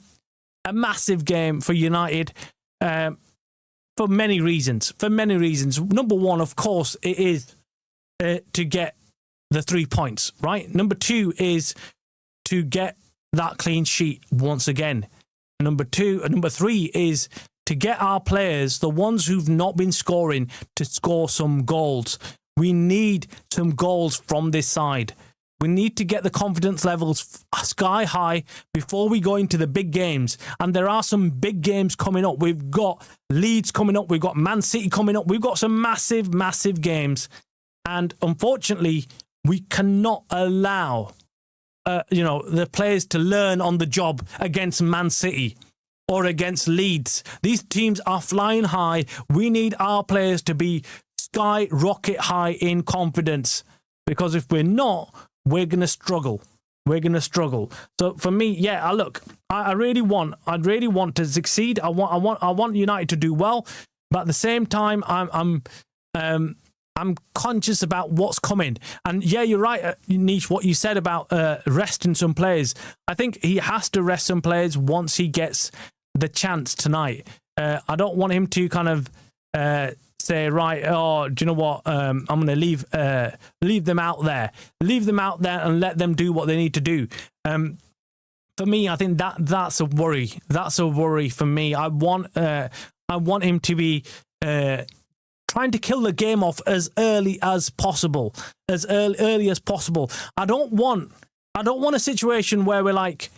a massive game for United, for many reasons. Number one, of course, it is to get the 3 points, right? Number two is to get that clean sheet once again. Number three is to get our players, the ones who've not been scoring, to score some goals. We need some goals from this side. We need to get the confidence levels sky high before we go into the big games. And there are some big games coming up. We've got Leeds coming up. We've got Man City coming up. We've got some massive, massive games. And unfortunately, we cannot allow the players to learn on the job against Man City or against Leeds. These teams are flying high. We need our players to be skyrocket high in confidence, because if we're not, we're going to struggle. So for me, I really want to succeed. I want United to do well, but at the same time, I'm conscious about what's coming. And yeah, you're right, Niche, what you said about resting some players. I think he has to rest some players once he gets the chance tonight. I don't want him to kind of say, right, oh, do you know what? I'm going to leave them out there. Leave them out there and let them do what they need to do. For me, I think that's a worry. That's a worry for me. I want him to be trying to kill the game off as early as possible. Early as possible. I don't want a situation where we're like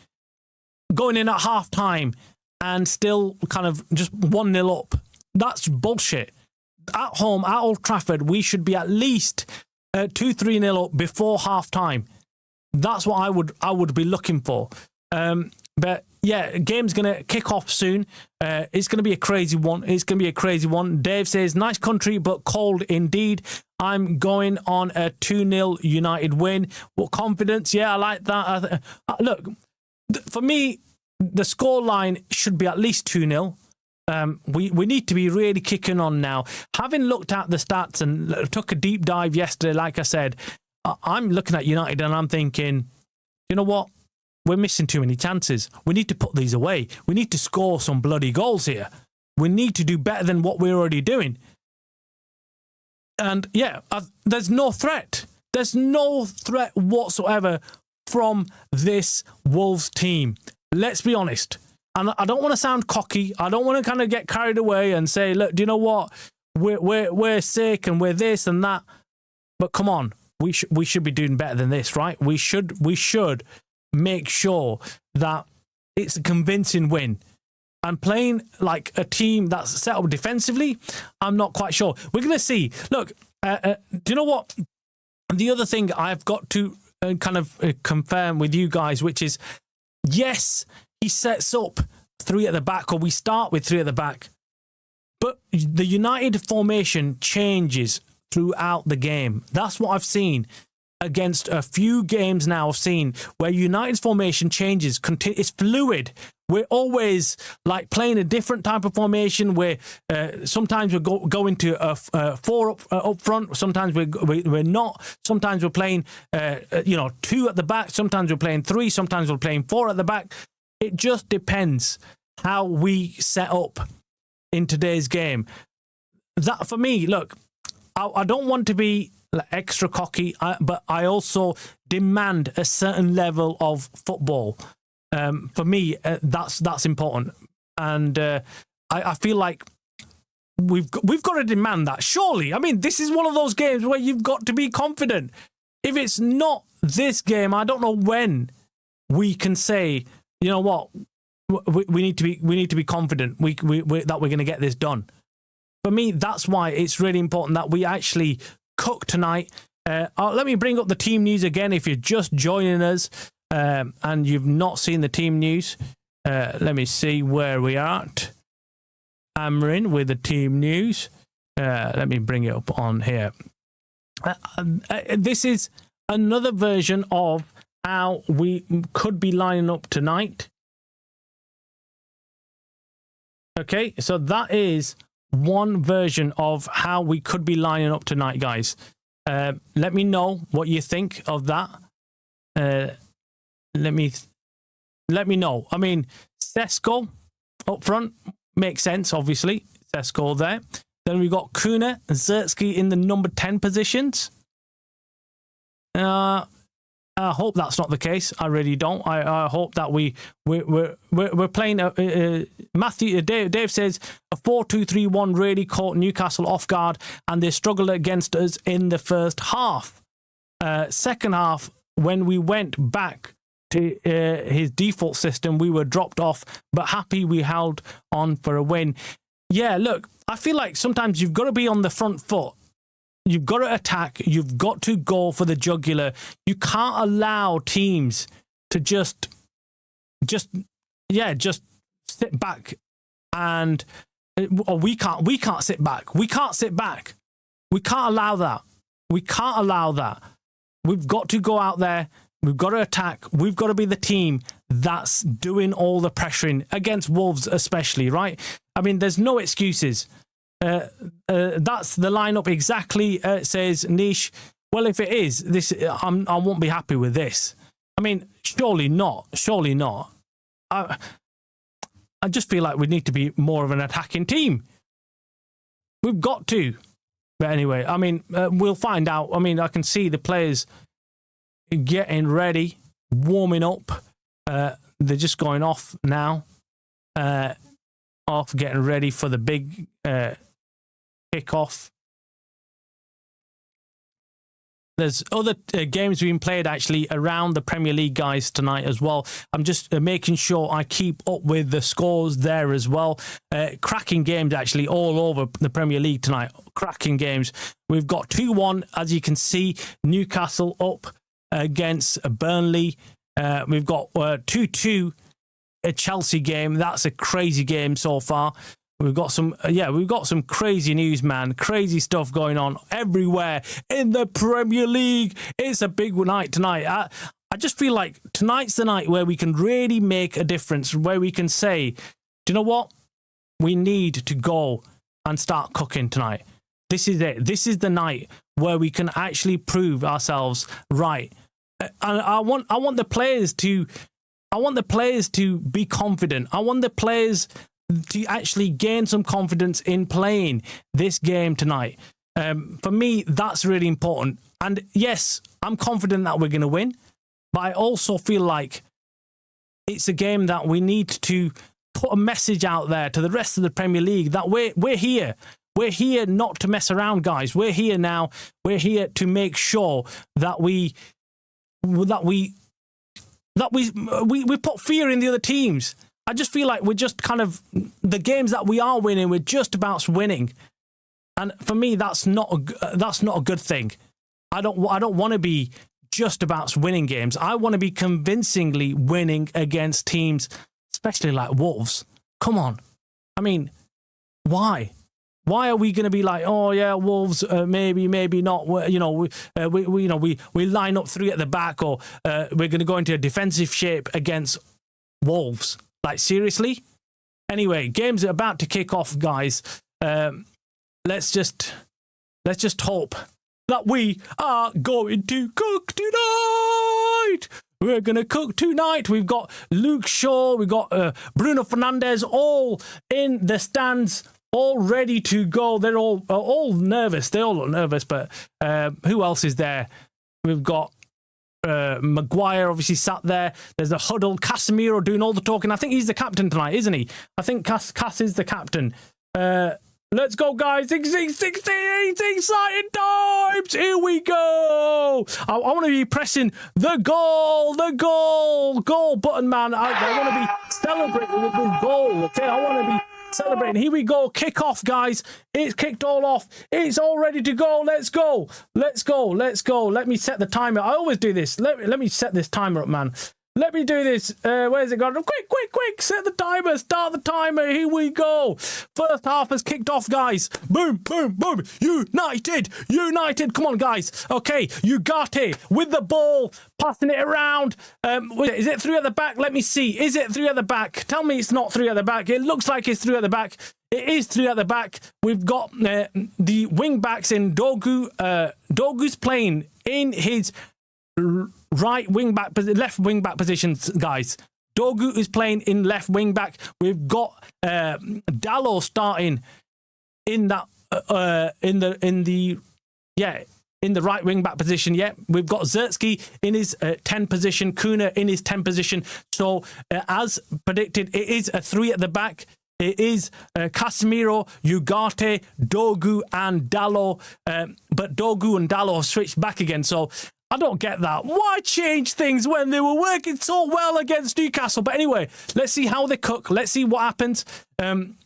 going in at half time and still kind of just 1-0 up. That's bullshit. At home, at Old Trafford, we should be at least 2-3-0 up before half time. That's what I would be looking for. But yeah, game's going to kick off soon. It's going to be a crazy one. Dave says, nice country, but cold indeed. I'm going on a 2-0 United win. What confidence? Yeah, I like that. Look, for me, the scoreline should be at least 2-0. We need to be really kicking on now. Having looked at the stats and took a deep dive yesterday, like I said, I'm looking at United and I'm thinking, you know what? We're missing too many chances. We need to put these away. We need to score some bloody goals here. We need to do better than what we're already doing. And yeah, there's no threat. There's no threat whatsoever from this Wolves team. Let's be honest. And I don't want to sound cocky. I don't want to kind of get carried away and say, look, do you know what? We're sick and we're this and that. But come on, we should be doing better than this, right? We should make sure that it's a convincing win. And playing like a team that's set up defensively, I'm not quite sure. We're going to see. Look, do you know what? The other thing I've got to kind of confirm with you guys, which is, yes, he sets up three at the back, or we start with three at the back. But the United formation changes throughout the game. That's what I've seen against a few games now. I've seen where United's formation changes. It's fluid. We're always like playing a different type of formation where sometimes we go into a four up front. Sometimes we're not. Sometimes we're playing, two at the back. Sometimes we're playing three. Sometimes we're playing four at the back. It just depends how we set up in today's game. That for me, look, I don't want to be extra cocky, but I also demand a certain level of football. For me, that's important, and I feel like we've got to demand that. Surely, I mean, this is one of those games where you've got to be confident. If it's not this game, I don't know when we can say, you know what, we need to be confident. That we're going to get this done. For me, that's why it's really important that we actually cook tonight. Let me bring up the team news again. If you're just joining us. And you've not seen the team news, let me see where we are at. Amrin with the team news. Let me bring it up on here. This is another version of how we could be lining up tonight. Okay, so that is one version of how we could be lining up tonight, guys. Let me know what you think of that. Let me know. I mean, Sesko up front makes sense, obviously. Sesko there. Then we've got Kuna and Zertsky in the number 10 positions. I hope that's not the case. I really don't. I hope that we're playing. Matthew Dave says a 4-2-3-1 really caught Newcastle off guard, and they struggled against us in the first half. Second half, when we went back to his default system, we were dropped off, but happy we held on for a win. Yeah, look, I feel like sometimes you've got to be on the front foot. You've got to attack. You've got to go for the jugular. You can't allow teams to just sit back and or we can't sit back. We can't sit back. We can't allow that. We can't allow that. We've got to go out there. We've got to attack. We've got to be the team that's doing all the pressuring against Wolves, especially, right? I mean, there's no excuses. That's the lineup exactly, says Niche. Well, if it is, I won't be happy with this. I mean, surely not. Surely not. I just feel like we need to be more of an attacking team. We've got to. But anyway, I mean, we'll find out. I mean, I can see the players getting ready, warming up. They're just going off now. Off, getting ready for the big kickoff. There's other games being played actually around the Premier League, guys, tonight as well. I'm just making sure I keep up with the scores there as well. Cracking games actually all over the Premier League tonight. Cracking games. We've got 2-1, as you can see. Newcastle up against Burnley. We've got 2-2, a Chelsea game. That's a crazy game so far. We've got some crazy news, man. Crazy stuff going on everywhere in the Premier League. It's a big night tonight. I just feel like tonight's the night where we can really make a difference, where we can say, do you know what? We need to go and start cooking tonight. This is it. This is the night where we can actually prove ourselves right. And I want the players to be confident. I want the players to actually gain some confidence in playing this game tonight. For me, that's really important. And yes, I'm confident that we're going to win, but I also feel like it's a game that we need to put a message out there to the rest of the Premier League that we're here. We're here not to mess around, guys. We're here now. We're here to make sure that we put fear in the other teams. I just feel like we're just kind of, the games that we are winning, we're just about winning. And for me, that's not a good thing. I don't want to be just about winning games. I want to be convincingly winning against teams, especially like Wolves. Come on. I mean, why? Why are we going to be like, oh yeah, Wolves, maybe not? You know, we line up 3 at the back, or we're going to go into a defensive shape against Wolves. Like, seriously? Anyway, game's about to kick off, guys. Let's just hope that we are going to cook tonight. We're going to cook tonight. We've got Luke Shaw, we've got Bruno Fernandes, all in the stands, all ready to go. They're all nervous. They all look nervous, but who else is there? We've got Maguire obviously sat there. There's a huddle. Casemiro doing all the talking. I think he's the captain tonight, isn't he? I think Cass is the captain. Let's go, guys. It's exciting times. Here we go. I want to be pressing the goal button, man. I want to be celebrating with this goal, okay? I want to be celebrating. Here we go. Kick off, guys. It's kicked all off. It's all ready to go. Let's go. Let me set the timer. I always do this. Let me set this timer up, man. Let me do this. Where's it gone? Quick. Set the timer. Start the timer. Here we go. First half has kicked off, guys. Boom. United. Come on, guys. Okay. Ugarte with the ball. Passing it around. Is it 3 at the back? Let me see. Is it 3 at the back? Tell me it's not 3 at the back. It looks like it's 3 at the back. It is 3 at the back. We've got the wing backs in Dogu. Dogu's playing in his left wing back positions, guys. Dogu is playing in left wing back. We've got Dalot starting in that in the right wing back position. Yeah, we've got Zertsky in his 10 position, Kuna in his 10 position. So as predicted, it is a 3 at the back. It is Casemiro, Ugarte, Dogu, and Dalot. But Dogu and Dalot have switched back again. So I don't get that. Why change things when they were working so well against Newcastle? But anyway, let's see how they cook. Let's see what happens.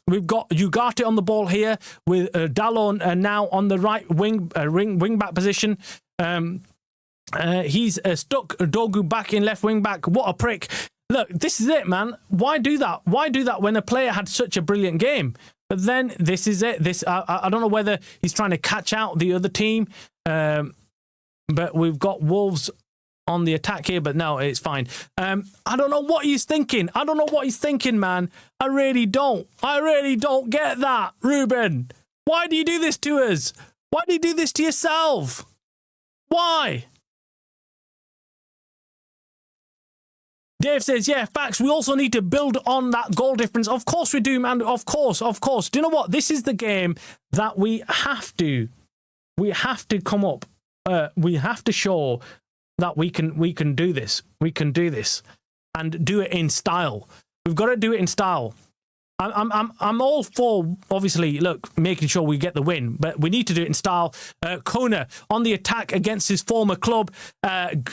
We've got Ugarte on the ball here with Dalot now on the right wing back position. He's stuck Dogu back in left wing back. What a prick. Look, this is it, man. Why do that? Why do that when a player had such a brilliant game? But then this is it. I don't know whether he's trying to catch out the other team. But we've got Wolves on the attack here, but no, it's fine. I don't know what he's thinking. Man. I really don't get that, Ruben. Why do you do this to us? Why do you do this to yourself? Why? Dave says, yeah, facts. We also need to build on that goal difference. Of course we do, man. Of course. Do you know what? This is the game that we have to come up. We have to show that we can do this. We can do this and do it in style. We've got to do it in style. I'm all for, obviously, look, making sure we get the win, but we need to do it in style. Kona on the attack against his former club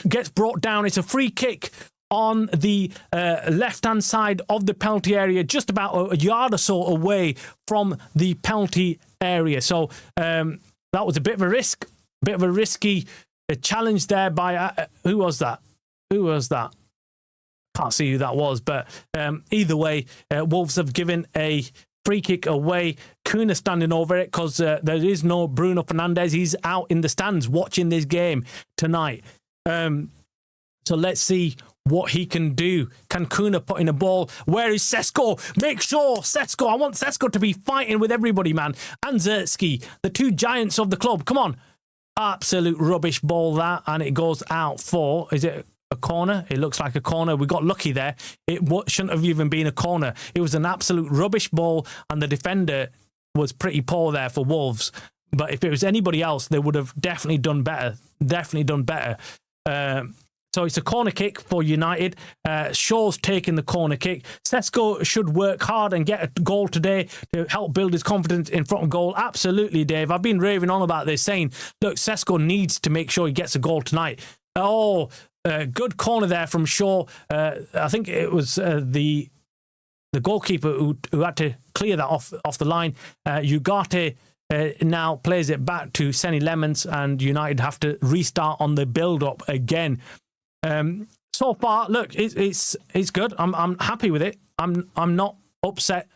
gets brought down. It's a free kick on the left-hand side of the penalty area, just about a yard or so away from the penalty area. So that was a bit of a risk. Bit of a risky challenge there by who was that? Can't see who that was, but either way, Wolves have given a free kick away. Kuna standing over it because there is no Bruno Fernandes. He's out in the stands watching this game tonight. So let's see what he can do. Can Kuna put in a ball? Where is Sesko? Make sure Sesko. I want Sesko to be fighting with everybody, man. And Zertsky, the 2 giants of the club. Come on. Absolute rubbish ball that, and it goes out for, is it a corner? It looks like a corner. We got lucky there. It shouldn't have even been a corner. It was an absolute rubbish ball, and the defender was pretty poor there for Wolves. But if it was anybody else, they would have definitely done better. So it's a corner kick for United. Shaw's taking the corner kick. Sesko should work hard and get a goal today to help build his confidence in front of goal. Absolutely, Dave. I've been raving on about this, saying, look, Sesko needs to make sure he gets a goal tonight. Oh, good corner there from Shaw. I think it was the goalkeeper who had to clear that off the line. Ugarte now plays it back to Senny Lemons, and United have to restart on the build-up again. So far, look, it's good. I'm happy with it. I'm not upset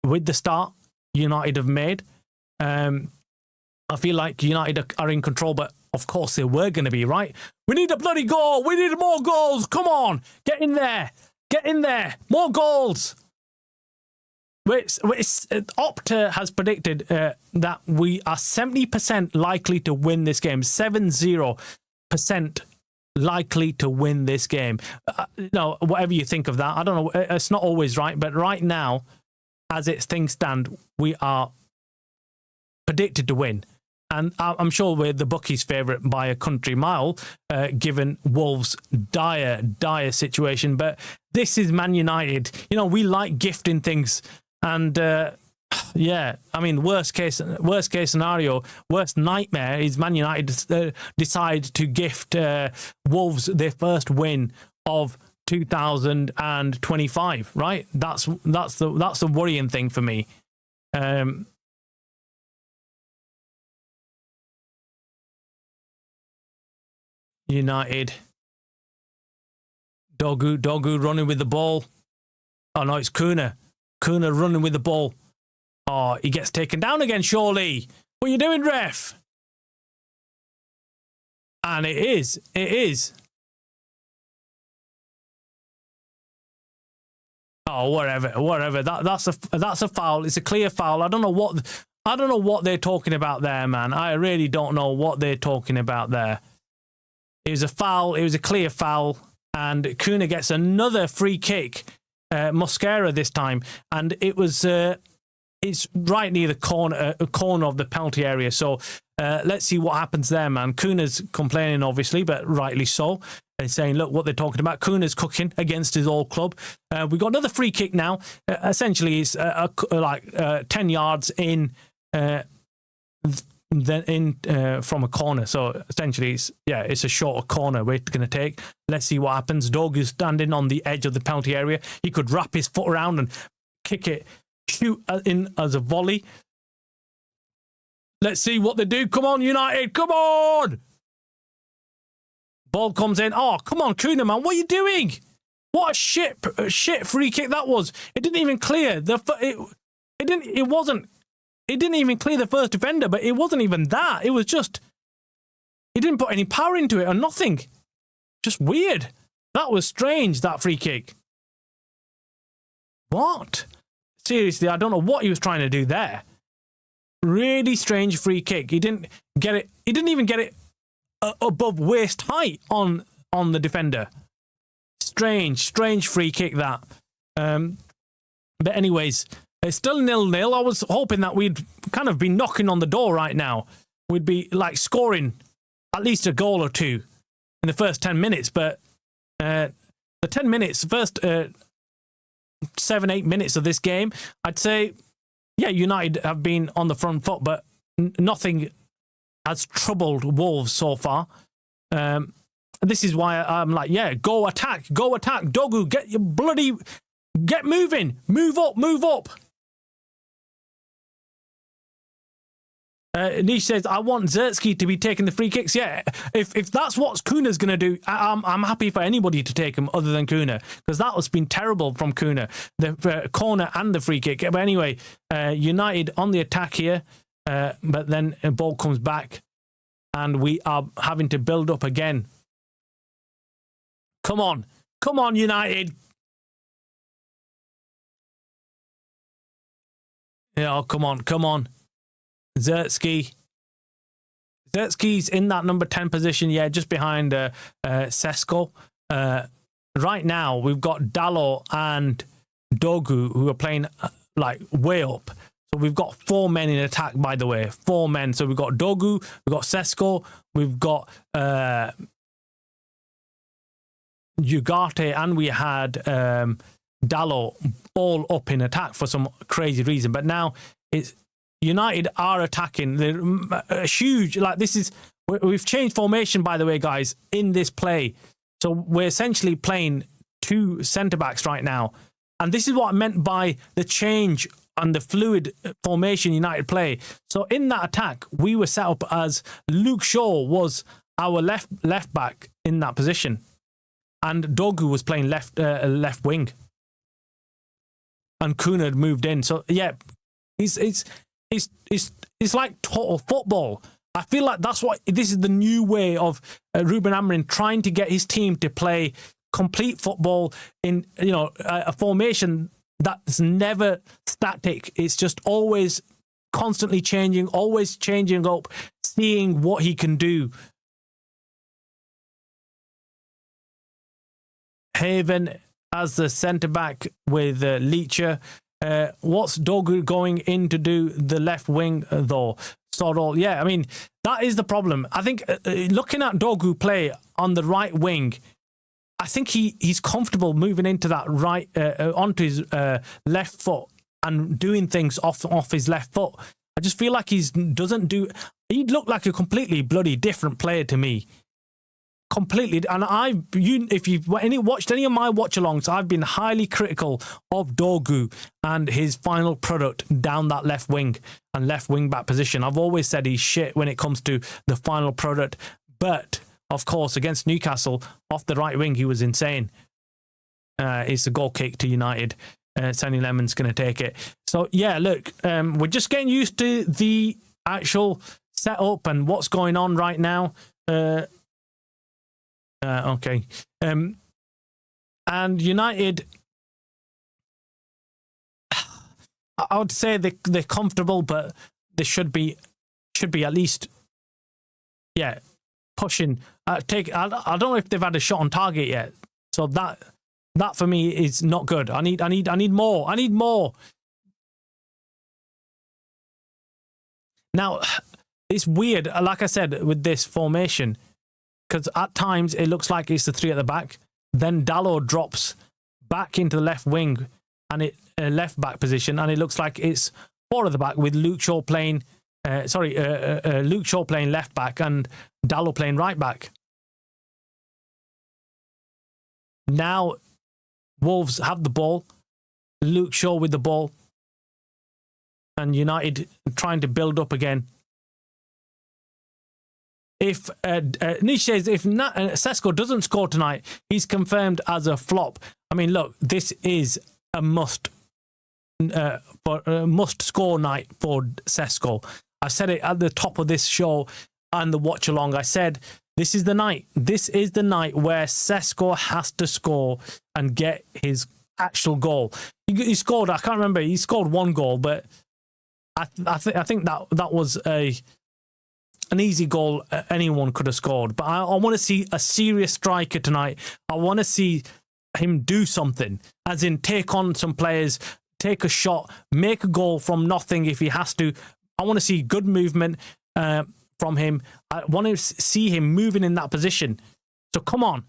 with the start. United have made. I feel like United are in control, but of course they were going to be, right? We need a bloody goal. We need more goals. Come on. Get in there. Get in there. More goals. Opta has predicted that we are 70% likely to win this game. 70% likely to win this game. Whatever you think of that, I don't know. It's not always right, but right now, as things stand, we are predicted to win. And I'm sure we're the bookies' favourite by a country mile, given Wolves' dire situation. But this is Man United. We like gifting things. And, worst case scenario, worst nightmare is Man United decide to gift Wolves their first win of 2025, right? That's the worrying thing for me. United. Dogu running with the ball. Oh no, it's Kuna. Kuna running with the ball. Oh, he gets taken down again, surely. What are you doing, ref? And it is. Oh, whatever. That's a foul. It's a clear foul. I don't know what they're talking about there, man. I really don't know what they're talking about there. It was a foul. It was a clear foul. And Kuna gets another free kick. Mosquera this time. And it was... it's right near the corner of the penalty area. So let's see what happens there, man. Kuna's complaining, obviously, but rightly so. They're saying, look, what they're talking about. Kuna's cooking against his old club. We've got another free kick now. Essentially, it's 10 yards in... from a corner. So essentially it's a shorter corner we're going to take. Let's see what happens. Dogu's standing on the edge of the penalty area. He could wrap his foot around and kick it, shoot in as a volley. Let's see what they do. Come on, United, come on. Ball comes in. Oh, come on, Kuna, man, what are you doing? What a shit free kick that was. It didn't even clear It didn't even clear the first defender, but it wasn't even that. It was just... He didn't put any power into it or nothing. Just weird. That was strange, that free kick. What? Seriously, I don't know what he was trying to do there. Really strange free kick. He didn't get it. He didn't even get it above waist height on the defender. Strange free kick, that. But anyways... It's still 0-0. I was hoping that we'd kind of be knocking on the door right now. We'd be scoring at least a goal or two in the first 10 minutes. But the 10 minutes, first 7-8 minutes of this game, I'd say, United have been on the front foot, but nothing has troubled Wolves so far. This is why I'm go attack. Dogu, get moving. Move up. Nish says, I want Zertsky to be taking the free kicks. Yeah, if that's what Kuna's going to do, I'm happy for anybody to take him other than Kuna, because that has been terrible from Kuna, the corner and the free kick. But anyway, United on the attack here, but then a ball comes back and we are having to build up again. Come on, United. Yeah, come on. Zertsky's in that number 10 position, just behind Sesko. Right now, we've got Dalot and Dogu, who are playing way up. So we've got 4 men in attack, by the way. 4 men. So we've got Dogu, we've got Sesko, we've got Ugarte, and we had Dalot all up in attack for some crazy reason. But now it's United are attacking. They're huge. We've changed formation, by the way, guys, in this play. So we're essentially playing 2 centre-backs right now. And this is what I meant by the change and the fluid formation United play. So in that attack, we were set up as Luke Shaw was our left back in that position. And Dogu was playing left wing. And Kuna had moved in. So, It's like total football. I feel like this is the new way of Ruben Amorim trying to get his team to play complete football in a formation that's never static. It's just always constantly changing, always changing up, seeing what he can do. Haven as the centre-back with Leacher. What's Dogu going in to do the left wing, though? Yeah, I mean, that is the problem. I think looking at Dogu play on the right wing, I think he's comfortable moving into that right, onto his left foot and doing things off his left foot. I just feel like he'd look like a completely bloody different player to me. Completely. And if you've watched any of my watch-alongs, I've been highly critical of Dogu and his final product down that left wing and left wing back position. I've always said he's shit when it comes to the final product. But, of course, against Newcastle, off the right wing, he was insane. It's a goal kick to United. Sonny Lemon's going to take it. So, yeah, look, we're just getting used to the actual setup and what's going on right now. Okay. And United, I would say they're comfortable, but they should be at least, pushing. I don't know if they've had a shot on target yet. So that for me is not good. I need more. I need more. Now, it's weird, like I said, with this formation, because at times it looks like it's the three at the back. Then Dalot drops back into the left wing and left back position, and it looks like it's four at the back with Luke Shaw playing. Luke Shaw playing left back and Dalot playing right back. Now Wolves have the ball, Luke Shaw with the ball, and United trying to build up again. If Nish says if Sesko doesn't score tonight, he's confirmed as a flop. I mean, look, this is a must score night for Sesko. I said it at the top of this show and the watch along. I said this is the night. This is the night where Sesko has to score and get his actual goal. He scored. I can't remember. He scored one goal, but I think that was an easy goal anyone could have scored. But I want to see a serious striker tonight. I want to see him do something, as in take on some players, take a shot, make a goal from nothing if he has to. I want to see good movement from him. I want to see him moving in that position. So come on,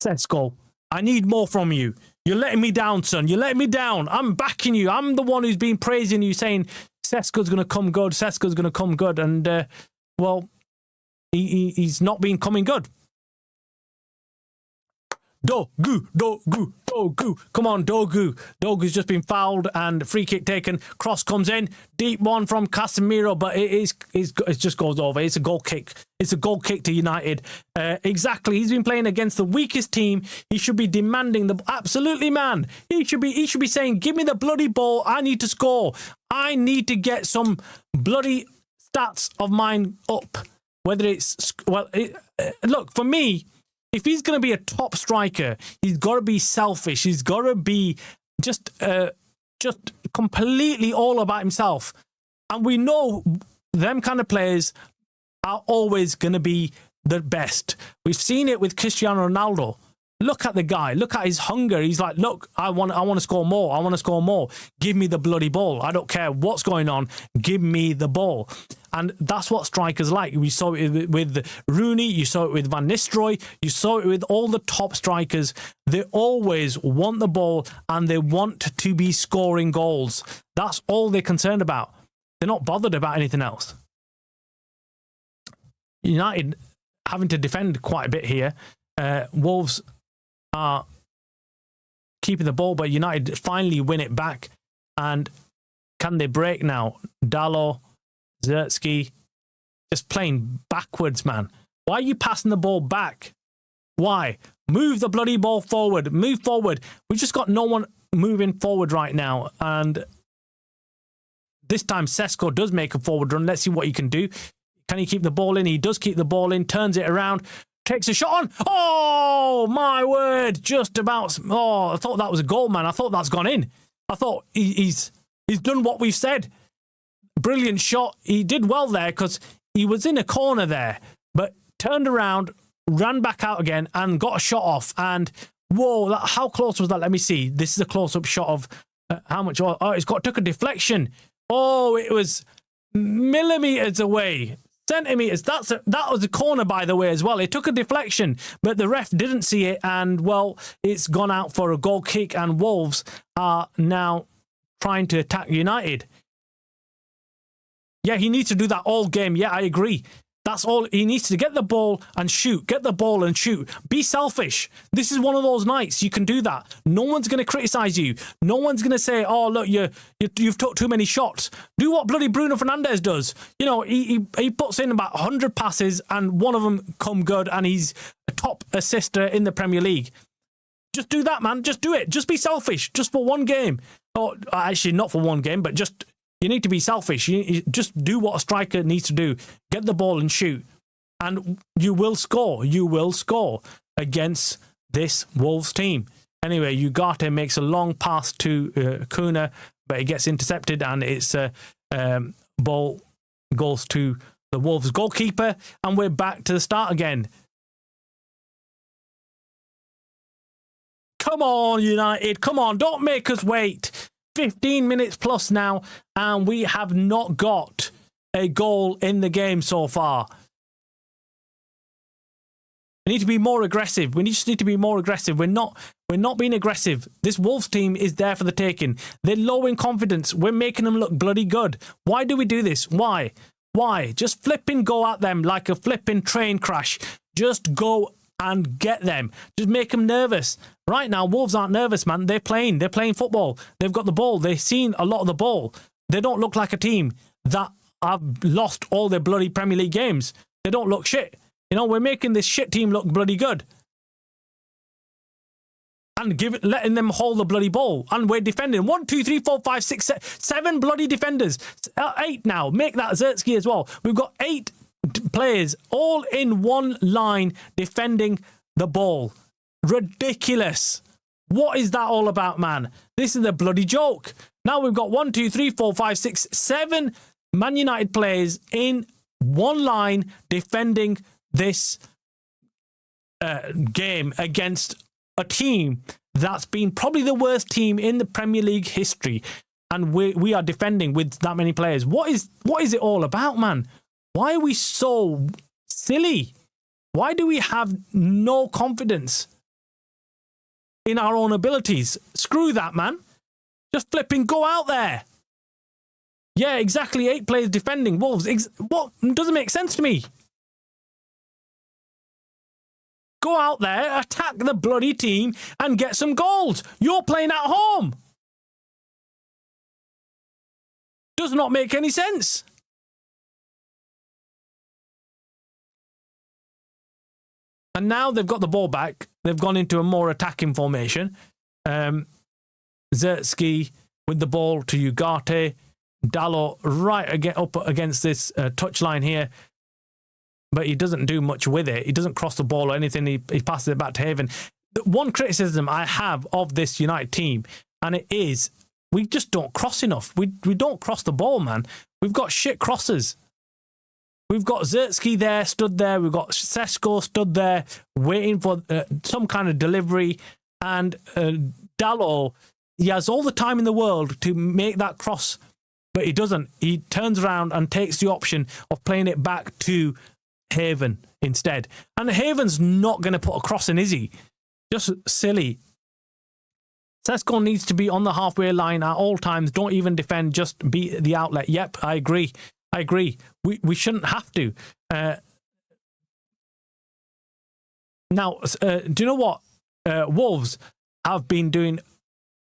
Sesko, I need more from you. You're letting me down, son. You're letting me down. I'm backing you. I'm the one who's been praising you, saying Sesko's going to come good. Sesko's going to come good. And, well, he's not been coming good. Dogu. Come on, Dogu. Dogu's just been fouled and free kick taken. Cross comes in. Deep one from Casemiro, but it just goes over. It's a goal kick. It's a goal kick to United. Exactly. He's been playing against the weakest team. He should be demanding absolutely, man. He should be saying, give me the bloody ball. I need to score. I need to get some bloody stats of mine up. Whether it's, look, for me, if he's going to be a top striker, he's got to be selfish. He's got to be just completely all about himself. And we know them kind of players are always going to be the best. We've seen it with Cristiano Ronaldo. Look at the guy. Look at his hunger. He's like, look, I want to score more. I want to score more. Give me the bloody ball. I don't care what's going on. Give me the ball. And that's what strikers like. We saw it with Rooney. You saw it with Van Nistelrooy. You saw it with all the top strikers. They always want the ball and they want to be scoring goals. That's all they're concerned about. They're not bothered about anything else. United having to defend quite a bit here. Wolves are keeping the ball, but United finally win it back. And can they break now? Dalot, Zertsky, just playing backwards, man. Why are you passing the ball back? Why? Move the bloody ball forward. Move forward. We've just got no one moving forward right now. And this time Sesko does make a forward run. Let's see what he can do. Can he keep the ball in? He does keep the ball in, turns it around, takes a shot on. Oh, my word. Just about. Oh, I thought that was a goal, man. I thought that's gone in. I thought he's done what we've said. Brilliant shot. He did well there because he was in a corner there, but turned around, ran back out again and got a shot off. And whoa, how close was that? Let me see. This is a close-up shot of how much. Oh, took a deflection. Oh, it was millimeters away. Centimeters. That was a corner, by the way, as well. It took a deflection, but the ref didn't see it, and well, it's gone out for a goal kick, and Wolves are now trying to attack United. Yeah, he needs to do that all game. Yeah, I agree. That's all. He needs to get the ball and shoot. Get the ball and shoot. Be selfish. This is one of those nights you can do that. No one's going to criticize you. No one's going to say, "Oh, look, you've took too many shots." Do what bloody Bruno Fernandes does. You know, he puts in about 100 passes and one of them come good, and he's a top assister in the Premier League. Just do that, man. Just do it. Just be selfish. Just for one game. Or actually, not for one game, but just. You need to be selfish. You just do what a striker needs to do. Get the ball and shoot. And you will score. You will score against this Wolves team. Anyway, Ugarte makes a long pass to Kuna, but it gets intercepted, and it's ball goes to the Wolves goalkeeper, and we're back to the start again. Come on, United. Come on. Don't make us wait. 15 minutes plus now, and we have not got a goal in the game so far. We need to be more aggressive. We just need to be more aggressive. We're not being aggressive. This Wolves team is there for the taking. They're low in confidence. We're making them look bloody good. Why do we do this? Why? Just flipping go at them like a flipping train crash. Just go and get them. Just make them nervous. Right now, Wolves aren't nervous, man. They're playing football. They've got the ball. They've seen a lot of the ball. They don't look like a team that have lost all their bloody Premier League games. They don't look shit. You know, we're making this shit team look bloody good. And letting them hold the bloody ball. And we're defending. 1, 2, 3, 4, 5, 6, 7 bloody defenders. 8 now. Make that Zertsky as well. We've got 8 players all in one line defending the ball. Ridiculous. What is that all about, man? This is a bloody joke. Now we've got 1, 2, 3, 4, 5, 6, 7 Man United players in one line defending this game against a team that's been probably the worst team in the Premier League history, and we are defending with that many players. What is it all about, man? Why are we so silly? Why do we have no confidence in our own abilities? Screw that, man. Just flipping go out there. Yeah, exactly. 8 players defending Wolves. What? Doesn't make sense to me. Go out there, attack the bloody team, and get some goals. You're playing at home. Does not make any sense. And now they've got the ball back. They've gone into a more attacking formation. Zertsky with the ball to Ugarte. Dalot right up against this touchline here. But he doesn't do much with it. He doesn't cross the ball or anything. He passes it back to Haven. The one criticism I have of this United team, and it is, we just don't cross enough. We don't cross the ball, man. We've got shit crossers. We've got Zertsky there, stood there. We've got Sesko stood there, waiting for some kind of delivery. And Dalot, he has all the time in the world to make that cross, but he doesn't. He turns around and takes the option of playing it back to Haven instead. And Haven's not going to put a cross in, is he? Just silly. Sesko needs to be on the halfway line at all times. Don't even defend, just be the outlet. Yep, I agree. We shouldn't have to. Now, do you know what? Wolves have been doing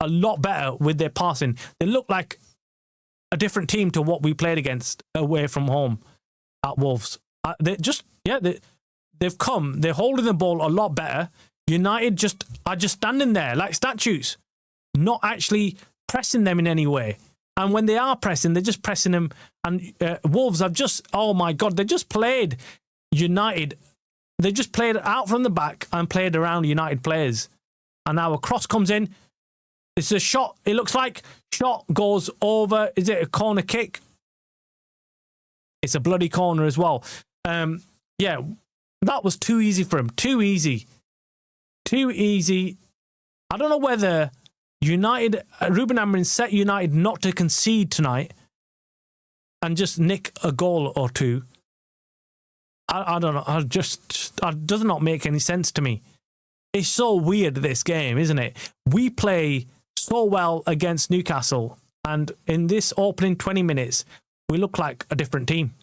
a lot better with their passing. They look like a different team to what we played against away from home at Wolves. They've come. They're holding the ball a lot better. United are just standing there like statues, not actually pressing them in any way. And when they are pressing, they're just pressing them. And Wolves have just, oh my God, they just played United. They just played out from the back and played around United players. And now a cross comes in. It's a shot. It looks like shot goes over. Is it a corner kick? It's a bloody corner as well. Yeah, that was too easy for him. Too easy. Too easy. I don't know whether United, Ruben Amorim set United not to concede tonight and just nick a goal or two. I don't know. It does not make any sense to me. It's so weird, this game, isn't it? We play so well against Newcastle, and in this opening 20 minutes, we look like a different team.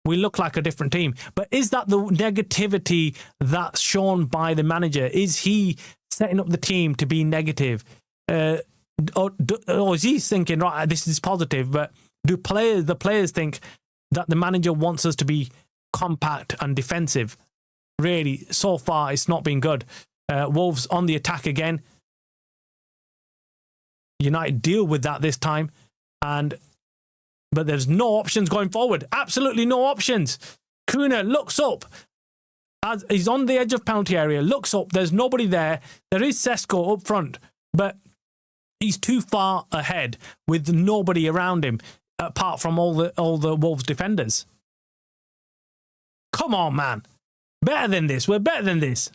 We look like a different team. But is that the negativity that's shown by the manager? Is he setting up the team to be negative? Or is he thinking, right, this is positive, but do the players think that the manager wants us to be compact and defensive? Really, so far, it's not been good. Wolves on the attack again. United deal with that this time, but there's no options going forward. Absolutely no options. Kuna looks up as he's on the edge of penalty area. Looks up. There's nobody there. There is Sesko up front, but he's too far ahead with nobody around him apart from all the Wolves defenders. Come on, man. Better than this. We're better than this.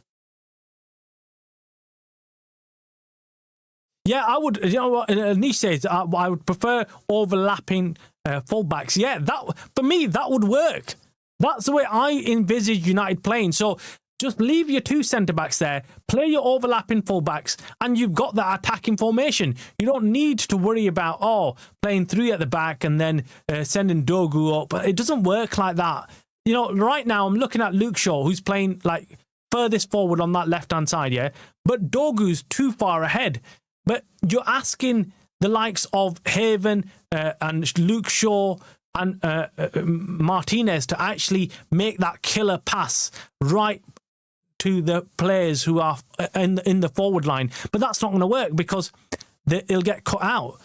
Yeah, I would. You know what Nish says? I would prefer overlapping fullbacks. Yeah, that for me that would work. That's the way I envisage United playing. So just leave your two centre backs there, play your overlapping fullbacks, and you've got that attacking formation. You don't need to worry about playing three at the back and then sending Dogu up. It doesn't work like that. You know, right now I'm looking at Luke Shaw, who's playing like furthest forward on that left-hand side, yeah? But Dogu's too far ahead. But you're asking the likes of Haven and Luke Shaw and Martinez to actually make that killer pass right to the players who are in the forward line. But that's not going to work because it'll get cut out.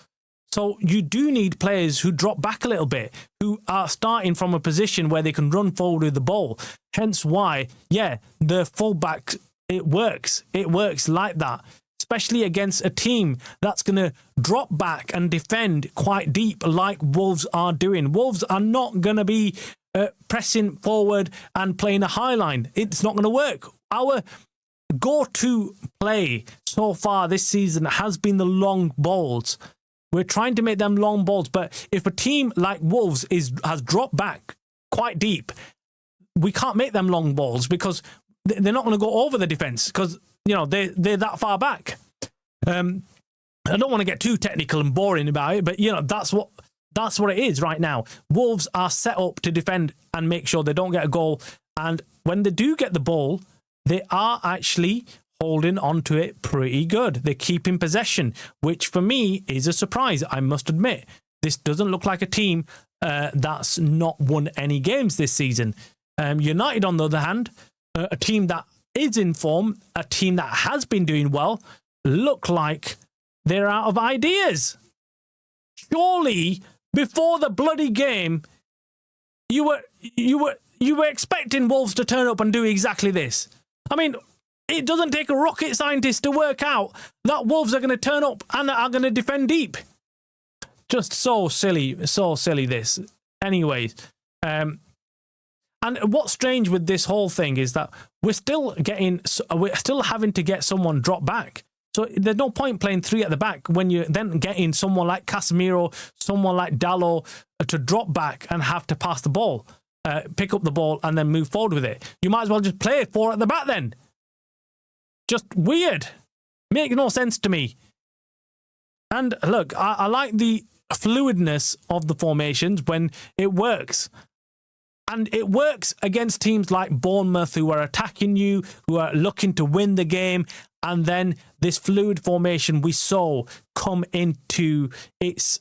So you do need players who drop back a little bit, who are starting from a position where they can run forward with the ball. Hence why, yeah, the fullback, it works. It works like that, especially against a team that's going to drop back and defend quite deep like Wolves are doing. Wolves are not going to be pressing forward and playing a high line. It's not going to work. Our go-to play so far this season has been the long balls. We're trying to make them long balls, but if a team like Wolves has dropped back quite deep, we can't make them long balls because they're not going to go over the defence because, you know, they're that far back. I don't want to get too technical and boring about it, but, you know, that's what it is right now. Wolves are set up to defend and make sure they don't get a goal. And when they do get the ball, they are actually holding on to it pretty good. They're keeping possession, which for me is a surprise, I must admit. This doesn't look like a team that's not won any games this season. United, on the other hand, a team that is in form, a team that has been doing well, look like they're out of ideas. Surely, before the bloody game, you were expecting Wolves to turn up and do exactly this. I mean, it doesn't take a rocket scientist to work out that Wolves are going to turn up and are going to defend deep. Just so silly this. Anyways, and what's strange with this whole thing is that we're still having to get someone drop back. So there's no point playing three at the back when you're then getting someone like Casemiro, someone like Dalot to drop back and have to pass the ball, pick up the ball and then move forward with it. You might as well just play four at the back then. Just weird. Makes no sense to me. And look, I like the fluidness of the formations when it works. And it works against teams like Bournemouth who are attacking you, who are looking to win the game. And then this fluid formation we saw come into its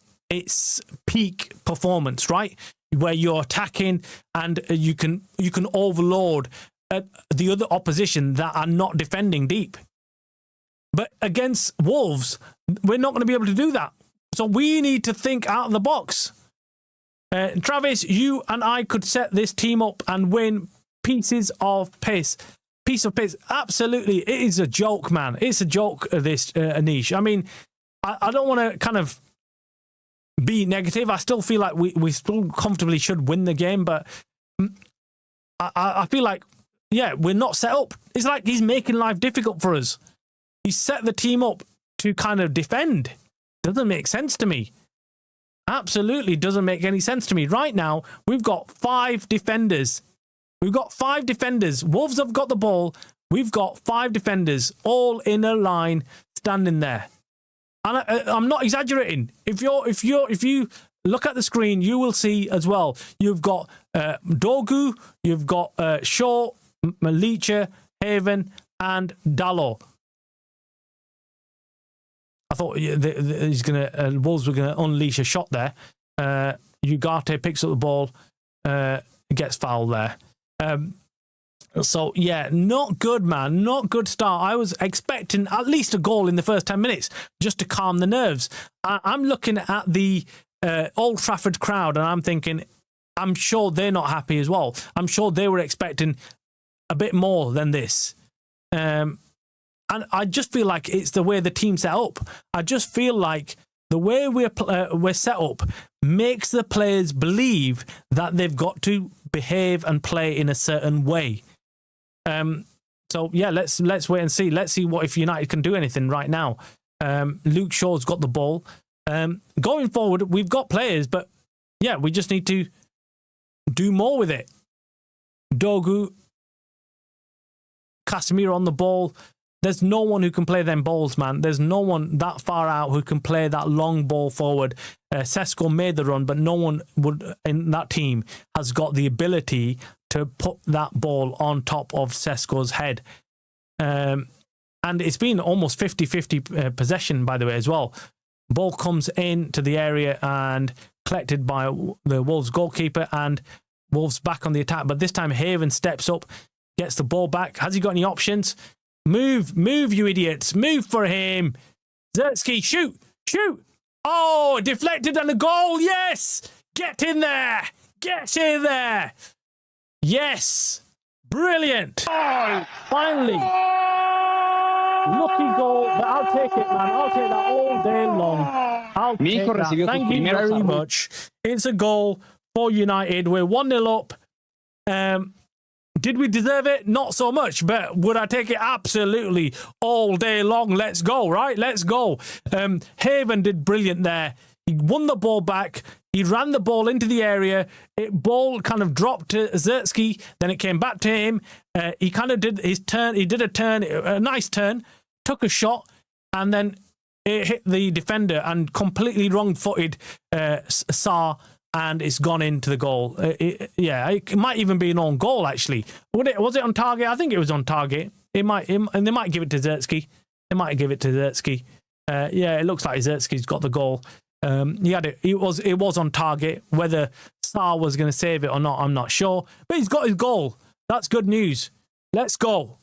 peak performance, right? Where you're attacking and you can overload the other opposition that are not defending deep. But against Wolves, we're not going to be able to do that. So we need to think out of the box. Travis, you and I could set this team up and win pieces of piss. Piece of piss. Absolutely. It is a joke, man. It's a joke, this Anish. I mean, I don't want to kind of be negative. I still feel like we still comfortably should win the game, but I feel like, yeah, we're not set up. It's like he's making life difficult for us. He set the team up to kind of defend. Doesn't make sense to me. Absolutely doesn't make any sense to me. Right now, we've got 5 defenders. We've got 5 defenders. Wolves have got the ball. We've got 5 defenders all in a line standing there. And I'm not exaggerating. If you look at the screen, you will see as well. You've got Dogu, you've got Shaw, Malicha, Haven, and Dalot. I thought Wolves were gonna unleash a shot there. Ugarte picks up the ball, gets fouled there. So yeah, not good, man. Not good start. I was expecting at least a goal in the first 10 minutes just to calm the nerves. I'm looking at the Old Trafford crowd and I'm thinking, I'm sure they're not happy as well. I'm sure they were expecting a bit more than this. And I just feel like it's the way the team's set up. I just feel like the way we're set up makes the players believe that they've got to behave and play in a certain way. So yeah, let's wait and see. Let's see what if United can do anything right now. Luke Shaw's got the ball. Going forward, we've got players, but yeah, we just need to do more with it. Dogu, Casemiro on the ball. There's no one who can play them balls, man. There's no one that far out who can play that long ball forward. Sesko made the run, but no one in that team has got the ability to put that ball on top of Sesko's head. And it's been almost 50-50 possession, by the way, as well. Ball comes into the area and collected by the Wolves goalkeeper, and Wolves back on the attack. But this time Haven steps up, gets the ball back. Has he got any options? Move, you idiots. Move for him. Zertsky, shoot. Oh, deflected and a goal. Yes. Get in there. Yes. Brilliant. Finally. Lucky goal, but I'll take it, man. I'll take that all day long. I'll take that. Thank you very much. It's a goal for United. We're 1-0 up. Did we deserve it? Not so much, but would I take it? Absolutely. All day long. Let's go, right? Let's go. Haven did brilliant there. He won the ball back. He ran the ball into the area. Ball kind of dropped to Zertsky. Then it came back to him. He kind of did his turn. He did a nice turn, took a shot, and then it hit the defender and completely wrong-footed Sarr. And it's gone into the goal. It might even be an own goal, actually. Was it on target? I think it was on target. And they might give it to Zertsky. It looks like Zertsky's got the goal. He had it. It was on target. Whether Sarr was going to save it or not, I'm not sure. But he's got his goal. That's good news. Let's go.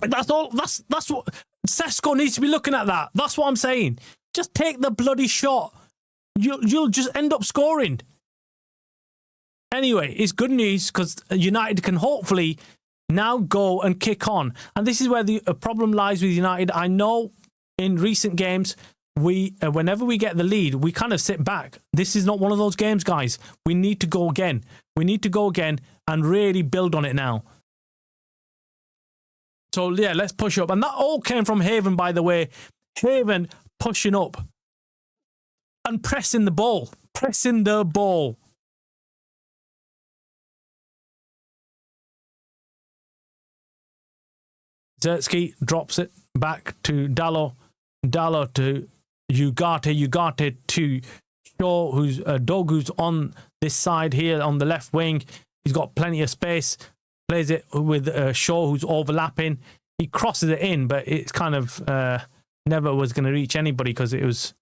That's all. That's what Sesko needs to be looking at. That's what I'm saying. Just take the bloody shot. You'll just end up scoring. Anyway, it's good news because United can hopefully now go and kick on. And this is where the problem lies with United. I know in recent games, whenever we get the lead, we kind of sit back. This is not one of those games, guys. We need to go again. We need to go again and really build on it now. So, yeah, let's push up. And that all came from Haven, by the way. Haven pushing up. And pressing the ball. Zertsky drops it back to Dalot. Dalot to Ugarte. Ugarte to Shaw, who's Dogu's on this side here on the left wing. He's got plenty of space. Plays it with Shaw, who's overlapping. He crosses it in, but it's kind of never was going to reach anybody because it was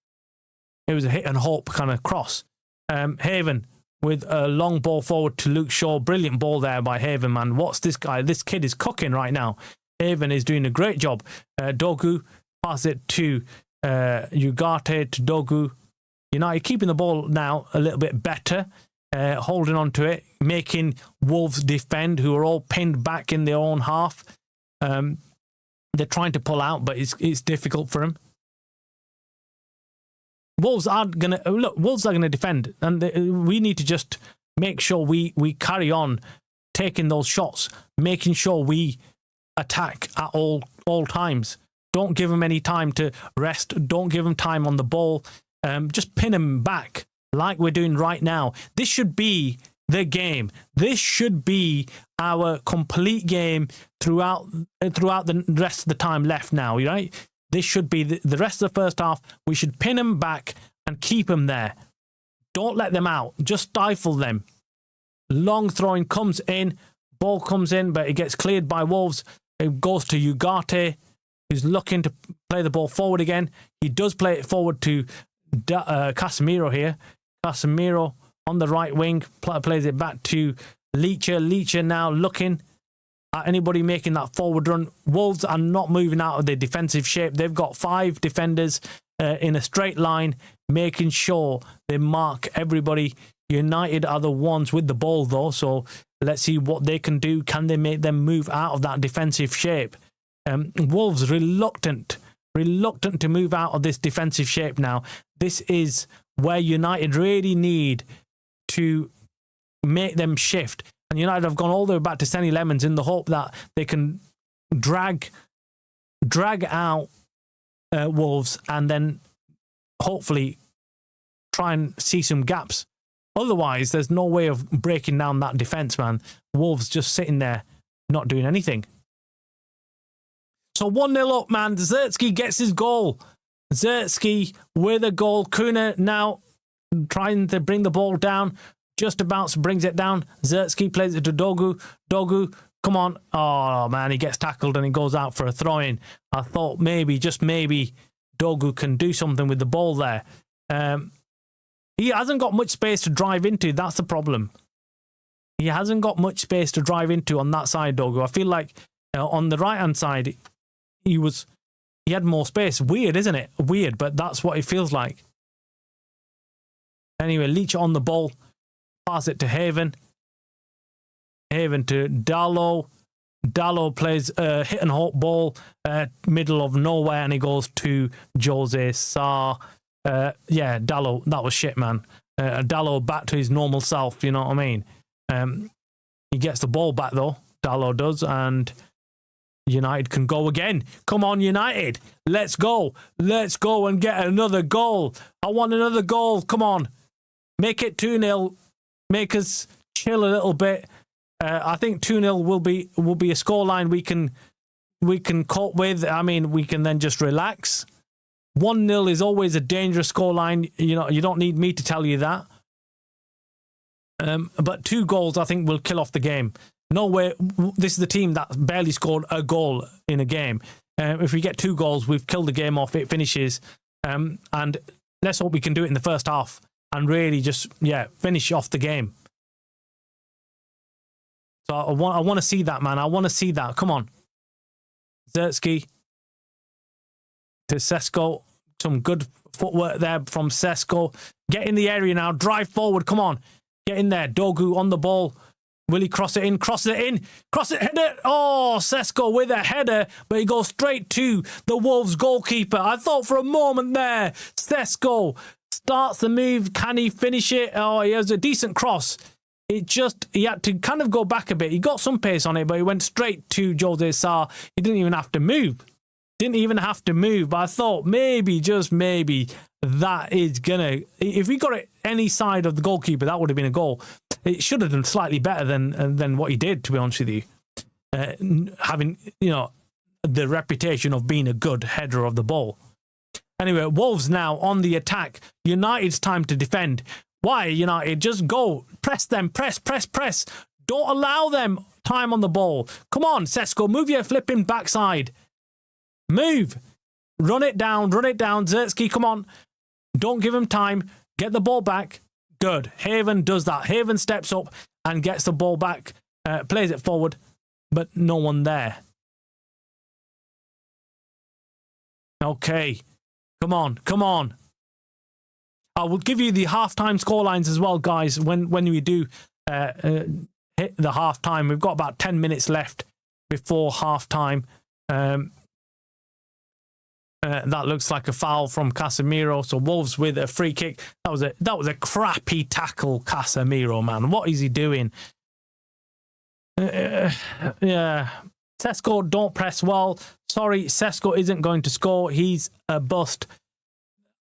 a hit and hope kind of cross. Haven with a long ball forward to Luke Shaw. Brilliant ball there by Haven, man. What's this guy? This kid is cooking right now. Haven is doing a great job. Dogu passes it to Ugarte to Dogu. United keeping the ball now a little bit better, holding on to it, making Wolves defend, who are all pinned back in their own half. They're trying to pull out, but it's difficult for them. Wolves are gonna defend, and we need to just make sure we carry on taking those shots, making sure we attack at all times. Don't give them any time to rest. Don't give them time on the ball. Just pin them back like we're doing right now. This should be the game. This should be our complete game throughout the rest of the time left now, right? This should be the rest of the first half. We should pin them back and keep them there. Don't let them out. Just stifle them. Long throwing comes in. Ball comes in, but it gets cleared by Wolves. It goes to Ugarte, who's looking to play the ball forward again. He does play it forward to Casemiro here. Casemiro on the right wing plays it back to Leacher. Leacher now looking at anybody making that forward run. Wolves are not moving out of their defensive shape. They've got 5 defenders in a straight line, making sure they mark everybody. United are the ones with the ball though, so let's see what they can do. Can they make them move out of that defensive shape? Wolves reluctant to move out of this defensive shape now. This is where United really need to make them shift. And United have gone all the way back to Senny Lemons in the hope that they can drag out Wolves and then hopefully try and see some gaps. Otherwise, there's no way of breaking down that defence, man. Wolves just sitting there, not doing anything. So 1-0 up, man. Zertsky gets his goal. Zertsky with a goal. Kuna now trying to bring the ball down. Just about brings it down. Zertsky plays it to Dogu. Dogu, come on. Oh, man, he gets tackled and he goes out for a throw-in. I thought maybe, just maybe, Dogu can do something with the ball there. He hasn't got much space to drive into. That's the problem. He hasn't got much space to drive into on that side, Dogu. I feel like on the right-hand side, he had more space. Weird, isn't it? Weird, but that's what it feels like. Anyway, Leach on the ball. Pass it to Haven. Haven to Dallo. Dallo plays a hit and hope ball, middle of nowhere, and he goes to Jose Sarr. Yeah, Dallo, that was shit, man. Dallo back to his normal self, you know what I mean? He gets the ball back, though. Dallo does, and United can go again. Come on, United. Let's go. Let's go and get another goal. I want another goal. Come on. Make it 2-0. Make us chill a little bit. I think 2-0 will be a scoreline we can cope with. I mean, we can then just relax. 1-0 is always a dangerous scoreline. You know, you don't need me to tell you that. But 2 goals, I think, will kill off the game. No way. This is the team that barely scored a goal in a game. If we get 2 goals, we've killed the game off. It finishes. And let's hope we can do it in the first half and really just, finish off the game. So I want to see that, man. I want to see that. Come on. Zertsky to Sesko. Some good footwork there from Sesko. Get in the area now. Drive forward. Come on. Get in there. Dogu on the ball. Will he cross it in? Cross it in. Cross it. Header. Oh, Sesko with a header, but he goes straight to the Wolves goalkeeper. I thought for a moment there, Sesko starts the move. Can he finish it? Oh, he has a decent cross. He had to kind of go back a bit. He got some pace on it, but he went straight to Jose Sarr. He didn't even have to move. But I thought maybe, just maybe, that is gonna, if we got it any side of the goalkeeper, that would have been a goal. It should have done slightly better than what he did, to be honest with you. Having, the reputation of being a good header of the ball. Anyway, Wolves now on the attack. United's time to defend. Why, United? Just go. Press them. Press. Don't allow them time on the ball. Come on, Sesko. Move your flipping backside. Move. Run it down. Zertsky, come on. Don't give him time. Get the ball back. Good. Haven does that. Haven steps up and gets the ball back. Plays it forward, but no one there. Okay. Come on, come on. I will give you the halftime scorelines as well, guys, when we do hit the halftime. We've got about 10 minutes left before halftime. That looks like a foul from Casemiro. So Wolves with a free kick. That was a crappy tackle, Casemiro, man. What is he doing? Yeah. Sesko, don't press well. Sorry, Sesko isn't going to score. He's a bust.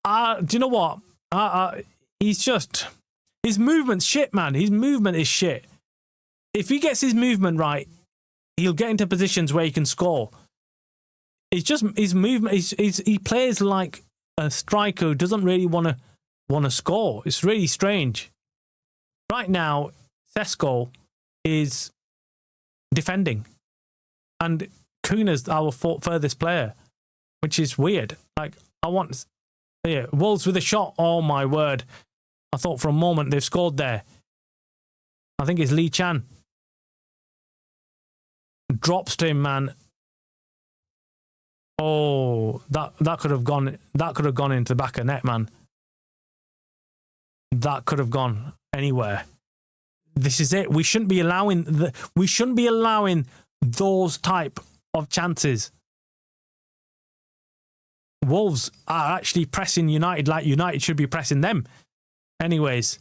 Do you know what? He's just... His movement's shit, man. His movement is shit. If he gets his movement right, he'll get into positions where he can score. It's just his movement. He plays like a striker who doesn't really want to score. It's really strange. Right now, Sesko is defending, and Kuna's our furthest player, which is weird. Like Wolves with a shot. Oh my word! I thought for a moment they've scored there. I think it's Lee Chan. Drops to him, man. Oh, that could have gone. That could have gone into the back of net, man. That could have gone anywhere. This is it. We shouldn't be allowing those type of chances. Wolves are actually pressing United like United should be pressing them. Anyways,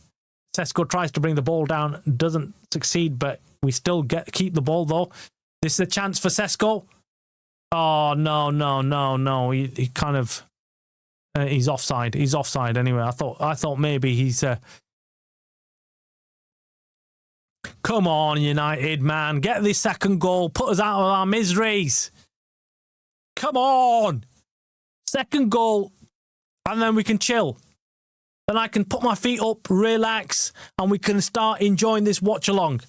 Sesko tries to bring the ball down, doesn't succeed, but we still keep the ball though. This is a chance for Sesko. Oh, no. He kind of... he's offside. He's offside anyway. I thought maybe he's... Come on, United, man. Get this second goal. Put us out of our miseries. Come on. Second goal. And then we can chill. Then I can put my feet up, relax, and we can start enjoying this watch-along.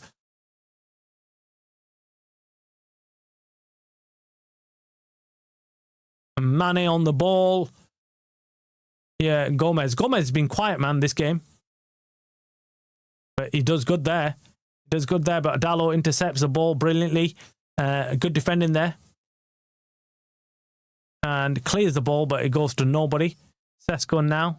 Mane on the ball. Yeah, Gomez. Gomez has been quiet, man, this game. But he does good there. But Dalot intercepts the ball brilliantly. Good defending there. And clears the ball, but it goes to nobody. Sesko now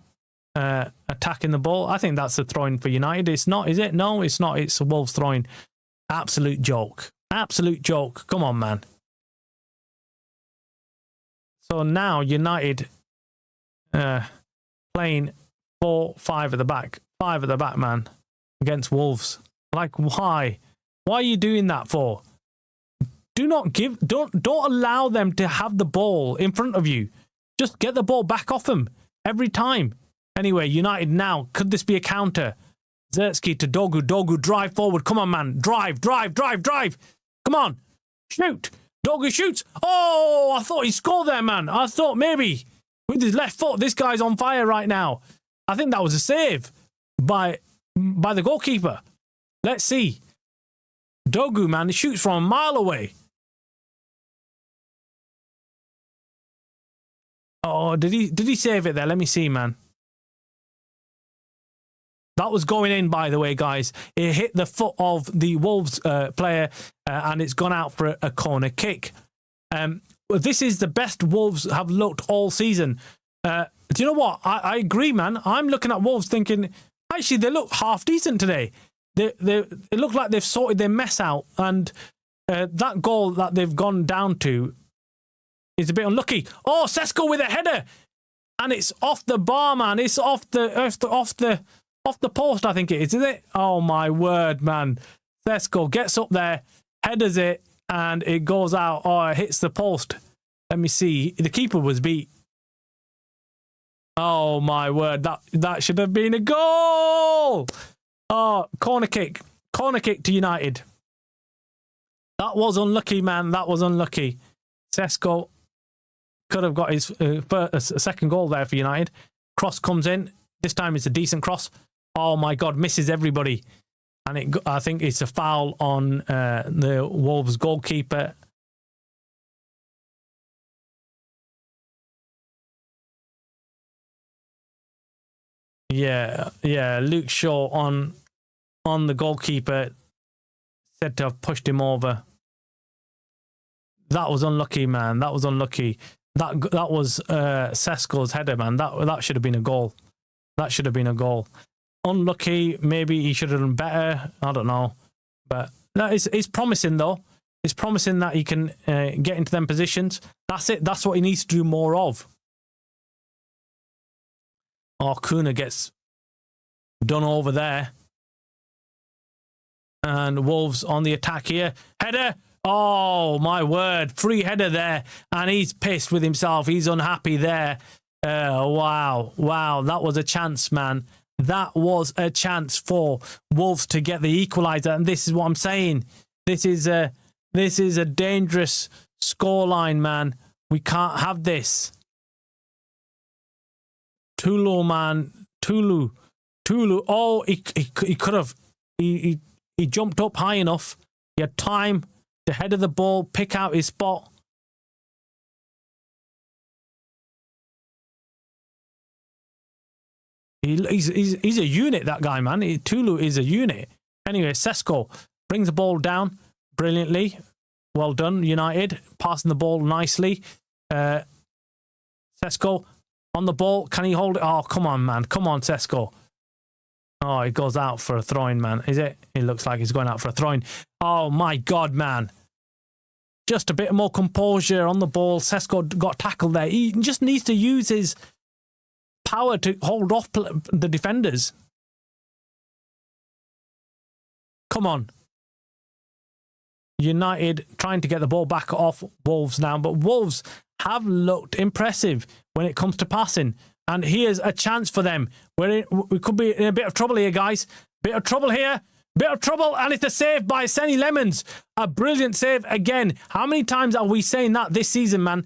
attacking the ball. I think that's a throw-in for United. It's not, is it? No, it's not. It's a Wolves throw-in. Absolute joke. Absolute joke. Come on, man. So now United playing 4-5 at the back. 5 at the back, man, against Wolves. Like, why? Why are you doing that for? Don't allow them to have the ball in front of you. Just get the ball back off them every time. Anyway, United now. Could this be a counter? Zertsky to Dogu. Dogu, drive forward. Come on, man. Drive. Come on. Shoot. Dogu shoots. Oh, I thought he scored there, man. I thought maybe with his left foot, this guy's on fire right now. I think that was a save by the goalkeeper. Let's see. Dogu, man, he shoots from a mile away. Oh, did he save it there? Let me see, man. That was going in, by the way, guys. It hit the foot of the Wolves player, and it's gone out for a corner kick. This is the best Wolves have looked all season. Do you know what? I agree, man. I'm looking at Wolves thinking, actually, they look half decent today. It looked like they've sorted their mess out, and that goal that they've gone down to is a bit unlucky. Oh, Sesko with a header, and it's off the bar, man. It's off the post, I think it is it? Oh my word, man. Sesko gets up there, headers it, and it goes out. Oh, it hits the post. Let me see. The keeper was beat. Oh my word, that should have been a goal. Oh, corner kick to United. That was unlucky, man. That was unlucky. Sesko could have got his second goal there for United. Cross comes in. This time it's a decent cross. Oh my God, misses everybody. And I think it's a foul on the Wolves goalkeeper. Yeah, Luke Shaw on the goalkeeper, said to have pushed him over. That was unlucky, man. That was unlucky. That was Sesko's header, man. That should have been a goal. That should have been a goal. Unlucky. Maybe he should have done better. I don't know. But it's promising, though. It's promising that he can get into them positions. That's it. That's what he needs to do more of. Oh, Kuna gets done over there. And Wolves on the attack here. Header. Oh, my word. Free header there. And he's pissed with himself. He's unhappy there. Wow. Wow. That was a chance, man. That was a chance for Wolves to get the equaliser. And this is what I'm saying. This is a dangerous scoreline, man. We can't have this. Tulu, man. Tulu. Oh, he could have. He jumped up high enough. He had time to head of the ball, pick out his spot. He's a unit, that guy, man. Tulu is a unit. Anyway, Sesko brings the ball down brilliantly. Well done, United. Passing the ball nicely. Sesko on the ball. Can he hold it? Oh, come on, man. Come on, Sesko. Oh, he goes out for a throw-in, man. Is it? It looks like he's going out for a throw-in. Oh, my God, man. Just a bit more composure on the ball. Sesko got tackled there. He just needs to use his power to hold off the defenders. Come on. United trying to get the ball back off Wolves now, but Wolves have looked impressive when it comes to passing. And here's a chance for them. We could be in a bit of trouble here, guys. Bit of trouble here. Bit of trouble. And it's a save by Senny Lemons. A brilliant save again. How many times are we saying that this season, man?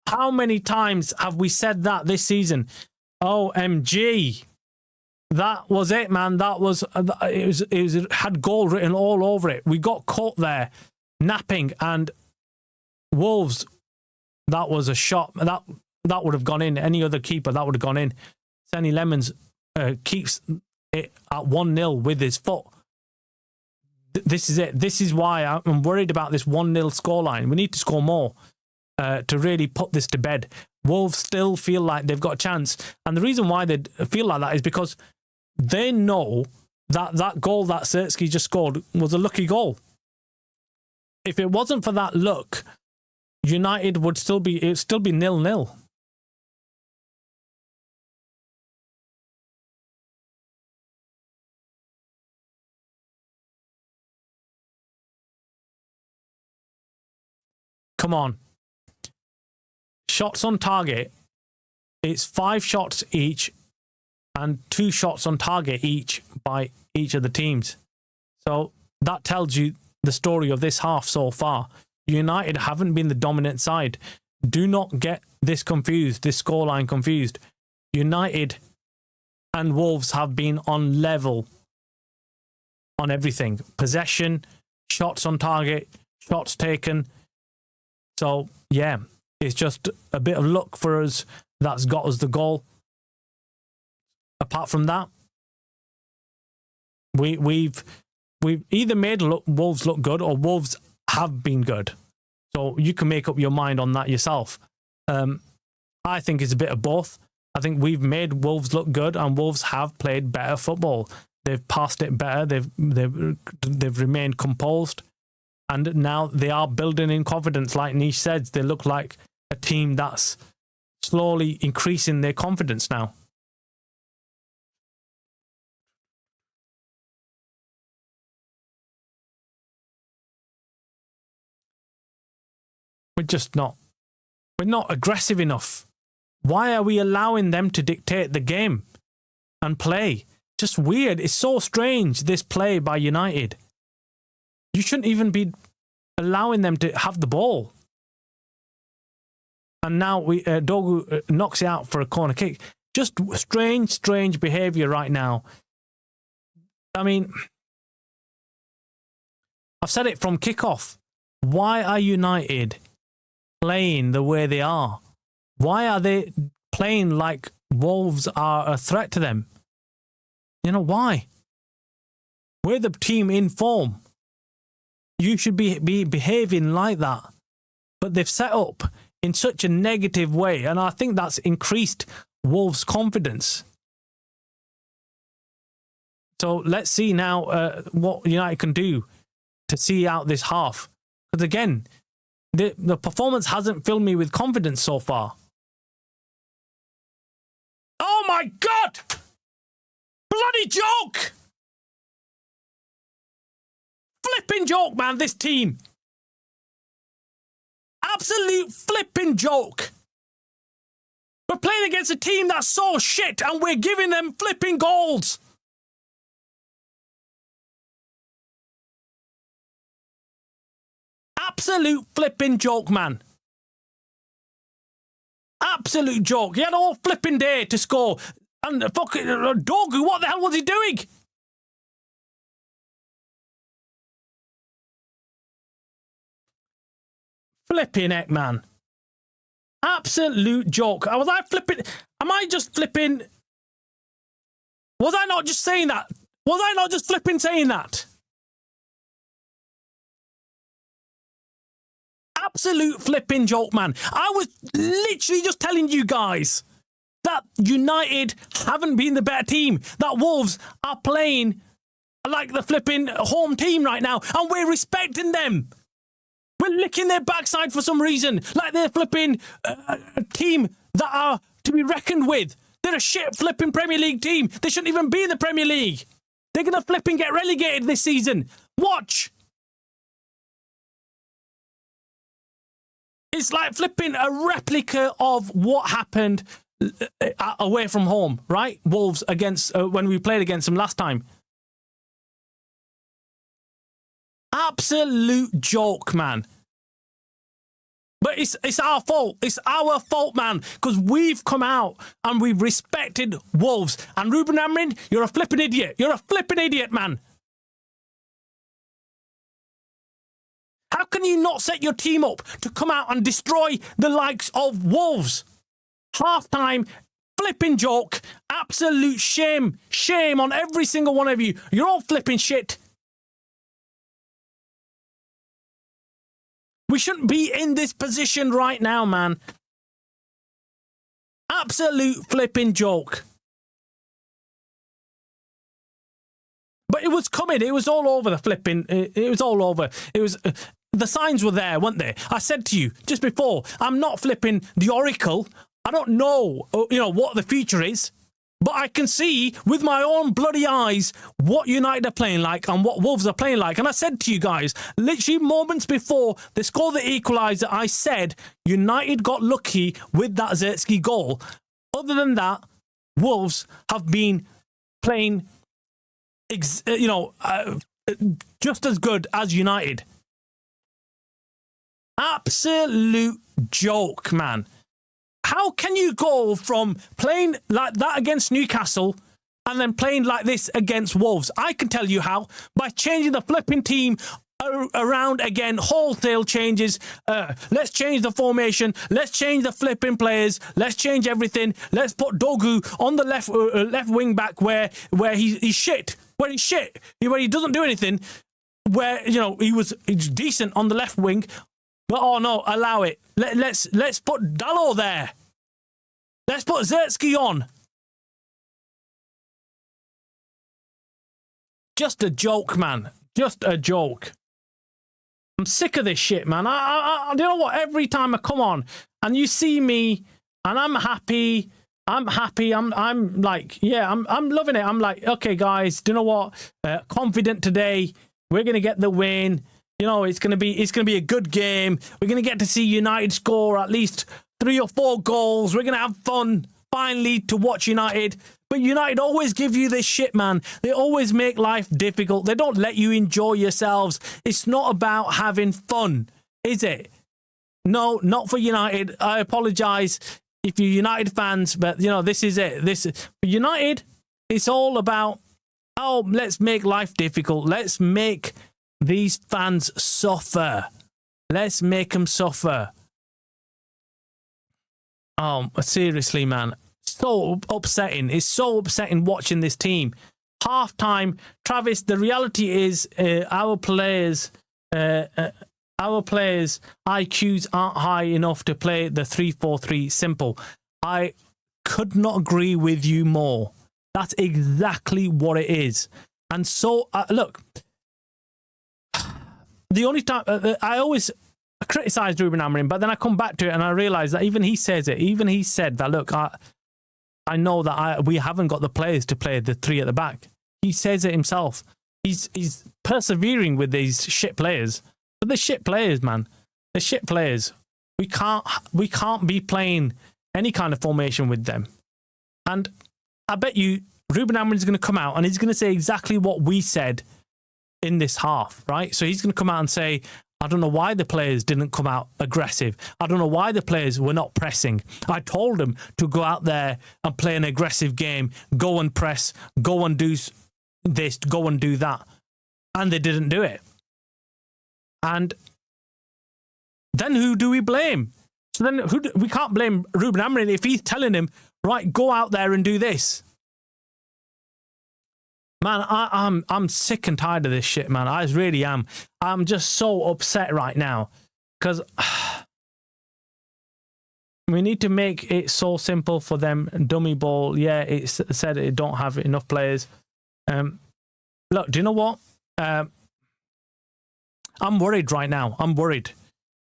How many times have we said that this season? OMG. That was it, man. That was it had goal written all over it. We got caught there napping, and Wolves, that was a shot. That would have gone in. Any other keeper, that would have gone in. Senny Lemons keeps it at 1-0 with his foot. This is it. This is why I'm worried about this 1-0 scoreline. We need to score more to really put this to bed. Wolves still feel like they've got a chance. And the reason why they feel like that is because they know that goal that Sirtsky just scored was a lucky goal. If it wasn't for that luck, United would still be 0-0. Come on. Shots on target. It's 5 shots each and 2 shots on target each by each of the teams. So that tells you the story of this half so far. United haven't been the dominant side. Do not get this confused, this scoreline confused. United and Wolves have been on level on everything. Possession, shots on target, shots taken. So, yeah, it's just a bit of luck for us that's got us the goal. Apart from that, we've either made Wolves look good or Wolves have been good. So you can make up your mind on that yourself. I think it's a bit of both. I think we've made Wolves look good, and Wolves have played better football. They've passed it better. They've remained composed. And now they are building in confidence. Like Nish said, they look like a team that's slowly increasing their confidence now. We're not aggressive enough. Why are we allowing them to dictate the game and play? Just weird. It's so strange, this play by United. You shouldn't even be allowing them to have the ball. And now Dogu knocks it out for a corner kick. Just strange behaviour right now. I mean, I've said it from kickoff. Why are United playing the way they are? Why are they playing like Wolves are a threat to them? You know, why? We're the team in form. You should be behaving like that. But they've set up in such a negative way. And I think that's increased Wolves' confidence. So let's see now what United can do to see out this half. Because again, the performance hasn't filled me with confidence so far. Oh my God! Bloody joke! Flipping joke, man, this team. Absolute flipping joke. We're playing against a team that's so shit and we're giving them flipping goals. Absolute flipping joke, man. Absolute joke. He had all flipping day to score. And fucking Dogu, what the hell was he doing? Flipping heck, man. Absolute joke. Was I flipping? Am I just flipping? Was I not just saying that? Was I not just flipping saying that? Absolute flipping joke, man. I was literally just telling you guys that United haven't been the better team. That Wolves are playing like the flipping home team right now. And we're respecting them. We're licking their backside for some reason. Like they're flipping a team that are to be reckoned with. They're a shit flipping Premier League team. They shouldn't even be in the Premier League. They're going to flipping get relegated this season. Watch. It's like flipping a replica of what happened away from home, right? Wolves against when we played against them last time. Absolute joke, man. But it's our fault. It's our fault, man, because we've come out and we've respected Wolves. And Ruben Amorim, you're a flipping idiot. You're a flipping idiot, man. How can you not set your team up to come out and destroy the likes of Wolves? Half-time, flipping joke, absolute shame. Shame on every single one of you. You're all flipping shit. We shouldn't be in this position right now, man. Absolute flipping joke. But it was coming. It was all over the flipping. It was all over. It was... the signs were there, weren't they? I said to you just before, I'm not flipping the oracle. I don't know, what the future is. But I can see with my own bloody eyes what United are playing like and what Wolves are playing like. And I said to you guys, literally moments before they scored the equaliser, I said United got lucky with that Zertsky goal. Other than that, Wolves have been playing, just as good as United. Absolute joke, man. How can you go from playing like that against Newcastle and then playing like this against Wolves? I can tell you how. By changing the flipping team around again, wholesale changes. Let's change the formation. Let's change the flipping players. Let's change everything. Let's put Dogu on the left wing back where he's shit. Where he's shit. Where he doesn't do anything. Where, he's decent on the left wing. But oh no, allow it. Let's put Dalot there. Let's put Zertsky on. Just a joke, man. Just a joke. I'm sick of this shit, man. I you know what? Every time I come on and you see me and I'm happy. I'm like, yeah, I'm loving it. I'm like, okay, guys, do you know what? Confident today. We're gonna get the win. It's gonna be a good game. We're gonna get to see United score at least 3 or 4 goals. We're gonna have fun finally to watch United. But United always give you this shit, man. They always make life difficult. They don't let you enjoy yourselves. It's not about having fun, is it? No, not for United. I apologise if you're United fans, but this is it. For United, it's all about, let's make life difficult. Let's make these fans suffer. Let's make them suffer. Seriously, man. So upsetting. It's so upsetting watching this team. Half time, Travis, the reality is our players our players' IQs aren't high enough to play the 3-4-3 simple. I could not agree with you more. That's exactly what it is. And so, look, the only time I always criticize Ruben Amorim, but then I come back to it and I realize that even he says it. Even he said that, look, I know that we haven't got the players to play the three at the back. He says it himself. He's persevering with these shit players. But they're shit players, man. They're shit players. We can't be playing any kind of formation with them. And I bet you Ruben Amorim is going to come out and he's going to say exactly what we said in this half, right? So he's going to come out and say, I don't know why the players didn't come out aggressive. I don't know why the players were not pressing. I told them to go out there and play an aggressive game, go and press, go and do this, go and do that. And they didn't do it. And then who do we blame? So then we can't blame Ruben Amorim if he's telling him, right, go out there and do this. Man, I'm sick and tired of this shit, man. I really am. I'm just so upset right now because we need to make it so simple for them. Dummy ball, yeah, it said it don't have enough players. Look, do you know what? I'm worried right now. I'm worried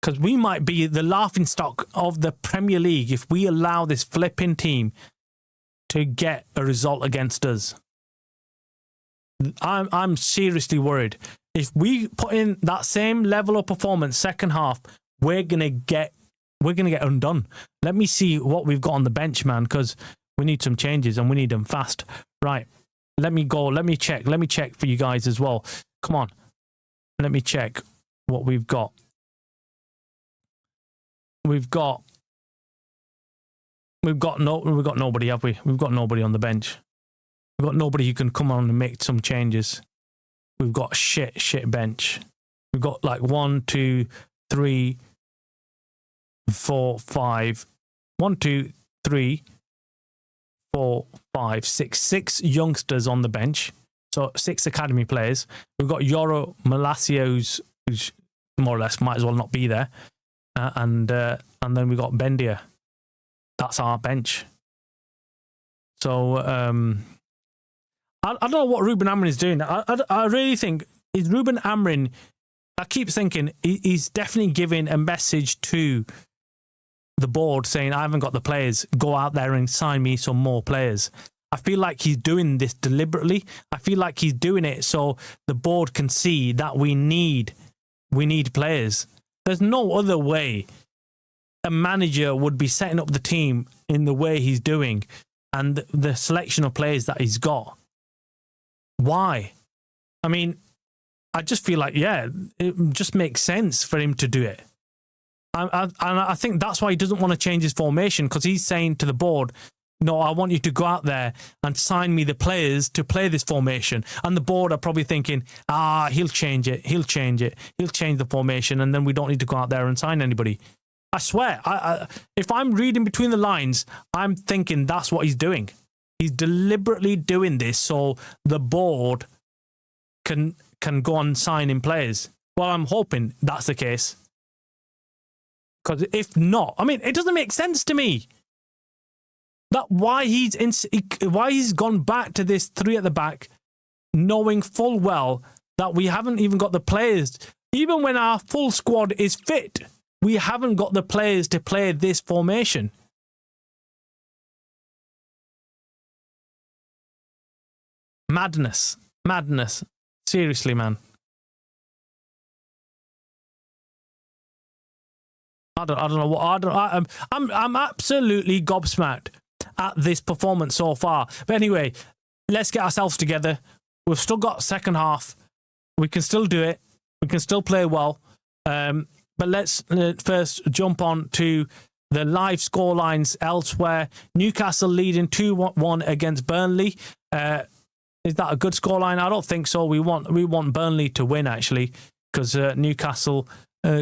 because we might be the laughingstock of the Premier League if we allow this flipping team to get a result against us. I'm seriously worried. If we put in that same level of performance second half, we're gonna get undone. Let me see what we've got on the bench, man, because we need some changes and we need them fast. Right. Let me go. Let me check for you guys as well. Come on. Let me check what we've got. We've got nobody, have we? We've got nobody on the bench. We've got nobody who can come on and make some changes. We've got shit bench. We've got like 1, 2, 3, 4, 5. 1, 2, 3, 4, 5, 6. 6 youngsters on the bench. So 6 academy players. We've got Yoro Malacio, who's more or less might as well not be there. And then we've got Bendia. That's our bench. So I don't know what Ruben Amorim is doing. I really think is Ruben Amorim. I keep thinking he's definitely giving a message to the board saying, I haven't got the players. Go out there and sign me some more players. I feel like he's doing this deliberately. I feel like he's doing it so the board can see that we need players. There's no other way a manager would be setting up the team in the way he's doing and the selection of players that he's got. Why? I mean, I just feel like, yeah, it just makes sense for him to do it. And I think that's why he doesn't want to change his formation, because he's saying to the board, no, I want you to go out there and sign me the players to play this formation. And the board are probably thinking, he'll change it. He'll change the formation, and then we don't need to go out there and sign anybody. I swear, if I'm reading between the lines, I'm thinking that's what he's doing. He's deliberately doing this so the board can go on signing players. Well, I'm hoping that's the case. Because if not, I mean, it doesn't make sense to me. That why he's gone back to this 3 at the back, knowing full well that we haven't even got the players. Even when our full squad is fit, we haven't got the players to play this formation. Madness. Seriously, man. I don't know what I'm absolutely gobsmacked at this performance so far. But anyway, let's get ourselves together. We've still got second half. We can still do it. We can still play well. But let's first jump on to the live scorelines elsewhere. Newcastle leading 2-1 against Burnley. Is that a good scoreline? I don't think so. We want Burnley to win, actually, because Newcastle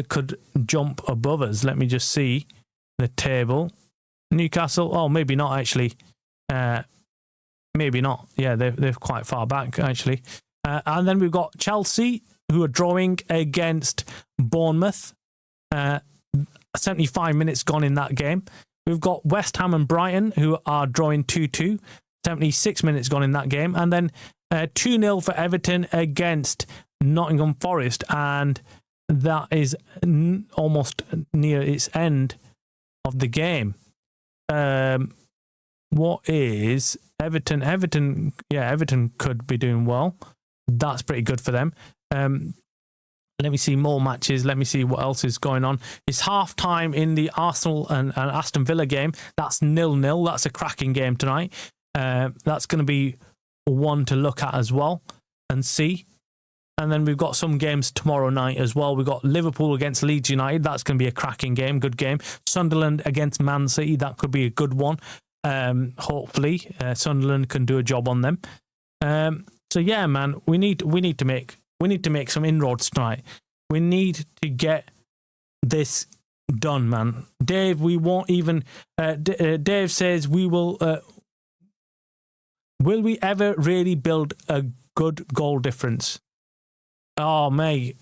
could jump above us. Let me just see the table. Newcastle, maybe not, actually. Maybe not. Yeah, they're quite far back, actually. And then we've got Chelsea who are drawing against Bournemouth. 75 minutes gone in that game. We've got West Ham and Brighton who are drawing 2-2. 76 minutes gone in that game. And then 2-0 for Everton against Nottingham Forest. And that is almost near its end of the game. What is Everton? Everton could be doing well. That's pretty good for them. Let me see more matches. Let me see what else is going on. It's half time in the Arsenal and Aston Villa game. That's 0-0. That's a cracking game tonight. That's going to be one to look at as well and see. And then we've got some games tomorrow night as well. We've got Liverpool against Leeds United. That's going to be a cracking game, good game. Sunderland against Man City. That could be a good one. Hopefully, Sunderland can do a job on them. So yeah, man, we need to make some inroads tonight. We need to get this done, man. Dave, we won't even. Dave says we will. Will we ever really build a good goal difference? Oh, mate,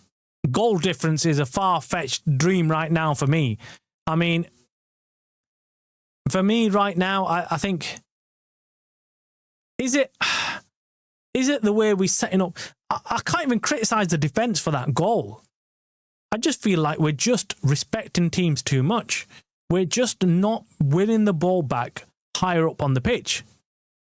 goal difference is a far-fetched dream right now for me. I mean, for me right now, I think, is it the way we're setting up? I can't even criticise the defence for that goal. I just feel like we're just respecting teams too much. We're just not winning the ball back higher up on the pitch.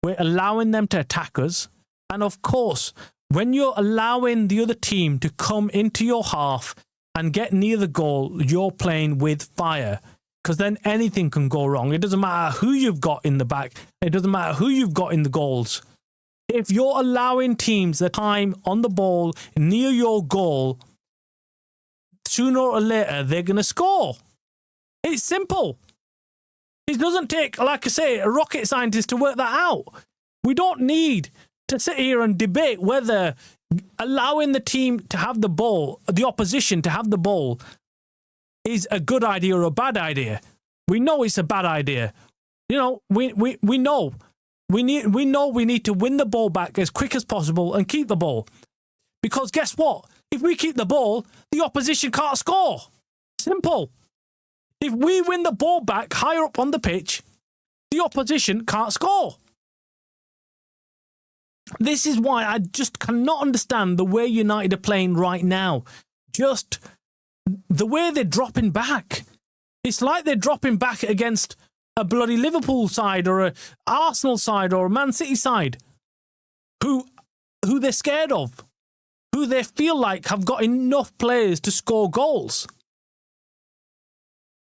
We're allowing them to attack us. And of course, when you're allowing the other team to come into your half and get near the goal, you're playing with fire. Because then anything can go wrong. It doesn't matter who you've got in the back. It doesn't matter who you've got in the goals. If you're allowing teams the time on the ball near your goal, sooner or later, they're going to score. It's simple. It doesn't take, like I say, a rocket scientist to work that out. We don't need to sit here and debate whether allowing the team to have the ball, the opposition to have the ball, is a good idea or a bad idea. We know it's a bad idea. You know, we know. We need to win the ball back as quick as possible and keep the ball. Because guess what? If we keep the ball, the opposition can't score. Simple. If we win the ball back higher up on the pitch, the opposition can't score. This is why I just cannot understand the way United are playing right now. Just the way they're dropping back. It's like they're dropping back against a bloody Liverpool side or a Arsenal side or a Man City side who they're scared of, who they feel like have got enough players to score goals.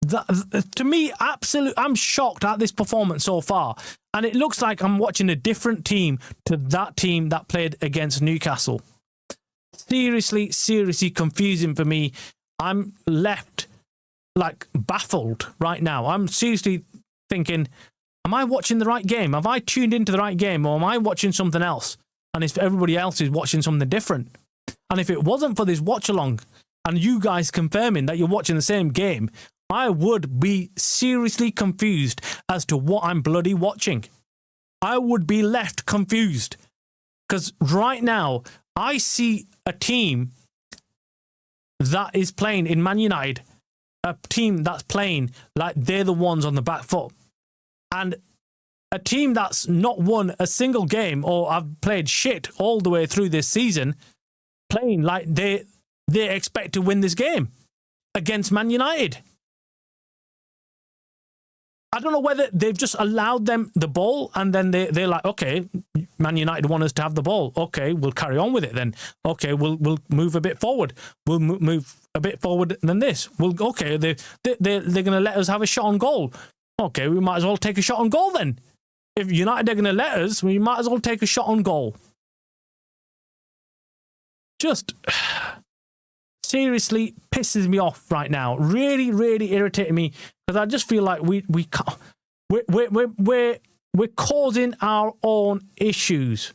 That, to me, I'm shocked at this performance so far. And it looks like I'm watching a different team to that team that played against Newcastle. Seriously confusing for me. I'm left like baffled right now. I'm seriously thinking, am I watching the right game? Have I tuned into the right game, or am I watching something else? And if everybody else is watching something different. And if it wasn't for this watch along and you guys confirming that you're watching the same game, I would be seriously confused as to what I'm bloody watching. I would be left confused. Because right now, I see a team that is playing in Man United, a team that's playing like they're the ones on the back foot. And a team that's not won a single game or have played shit all the way through this season, playing like they expect to win this game against Man United. I don't know whether they've just allowed them the ball and then they're like, okay, Man United want us to have the ball. Okay, we'll carry on with it then. Okay, we'll move a bit forward. We'll move a bit forward than this. Okay, they're going to let us have a shot on goal. Okay, we might as well take a shot on goal then. If United are going to let us, we might as well take a shot on goal. Just seriously pisses me off right now. Really irritating me, because I just feel like we can't. We're causing our own issues.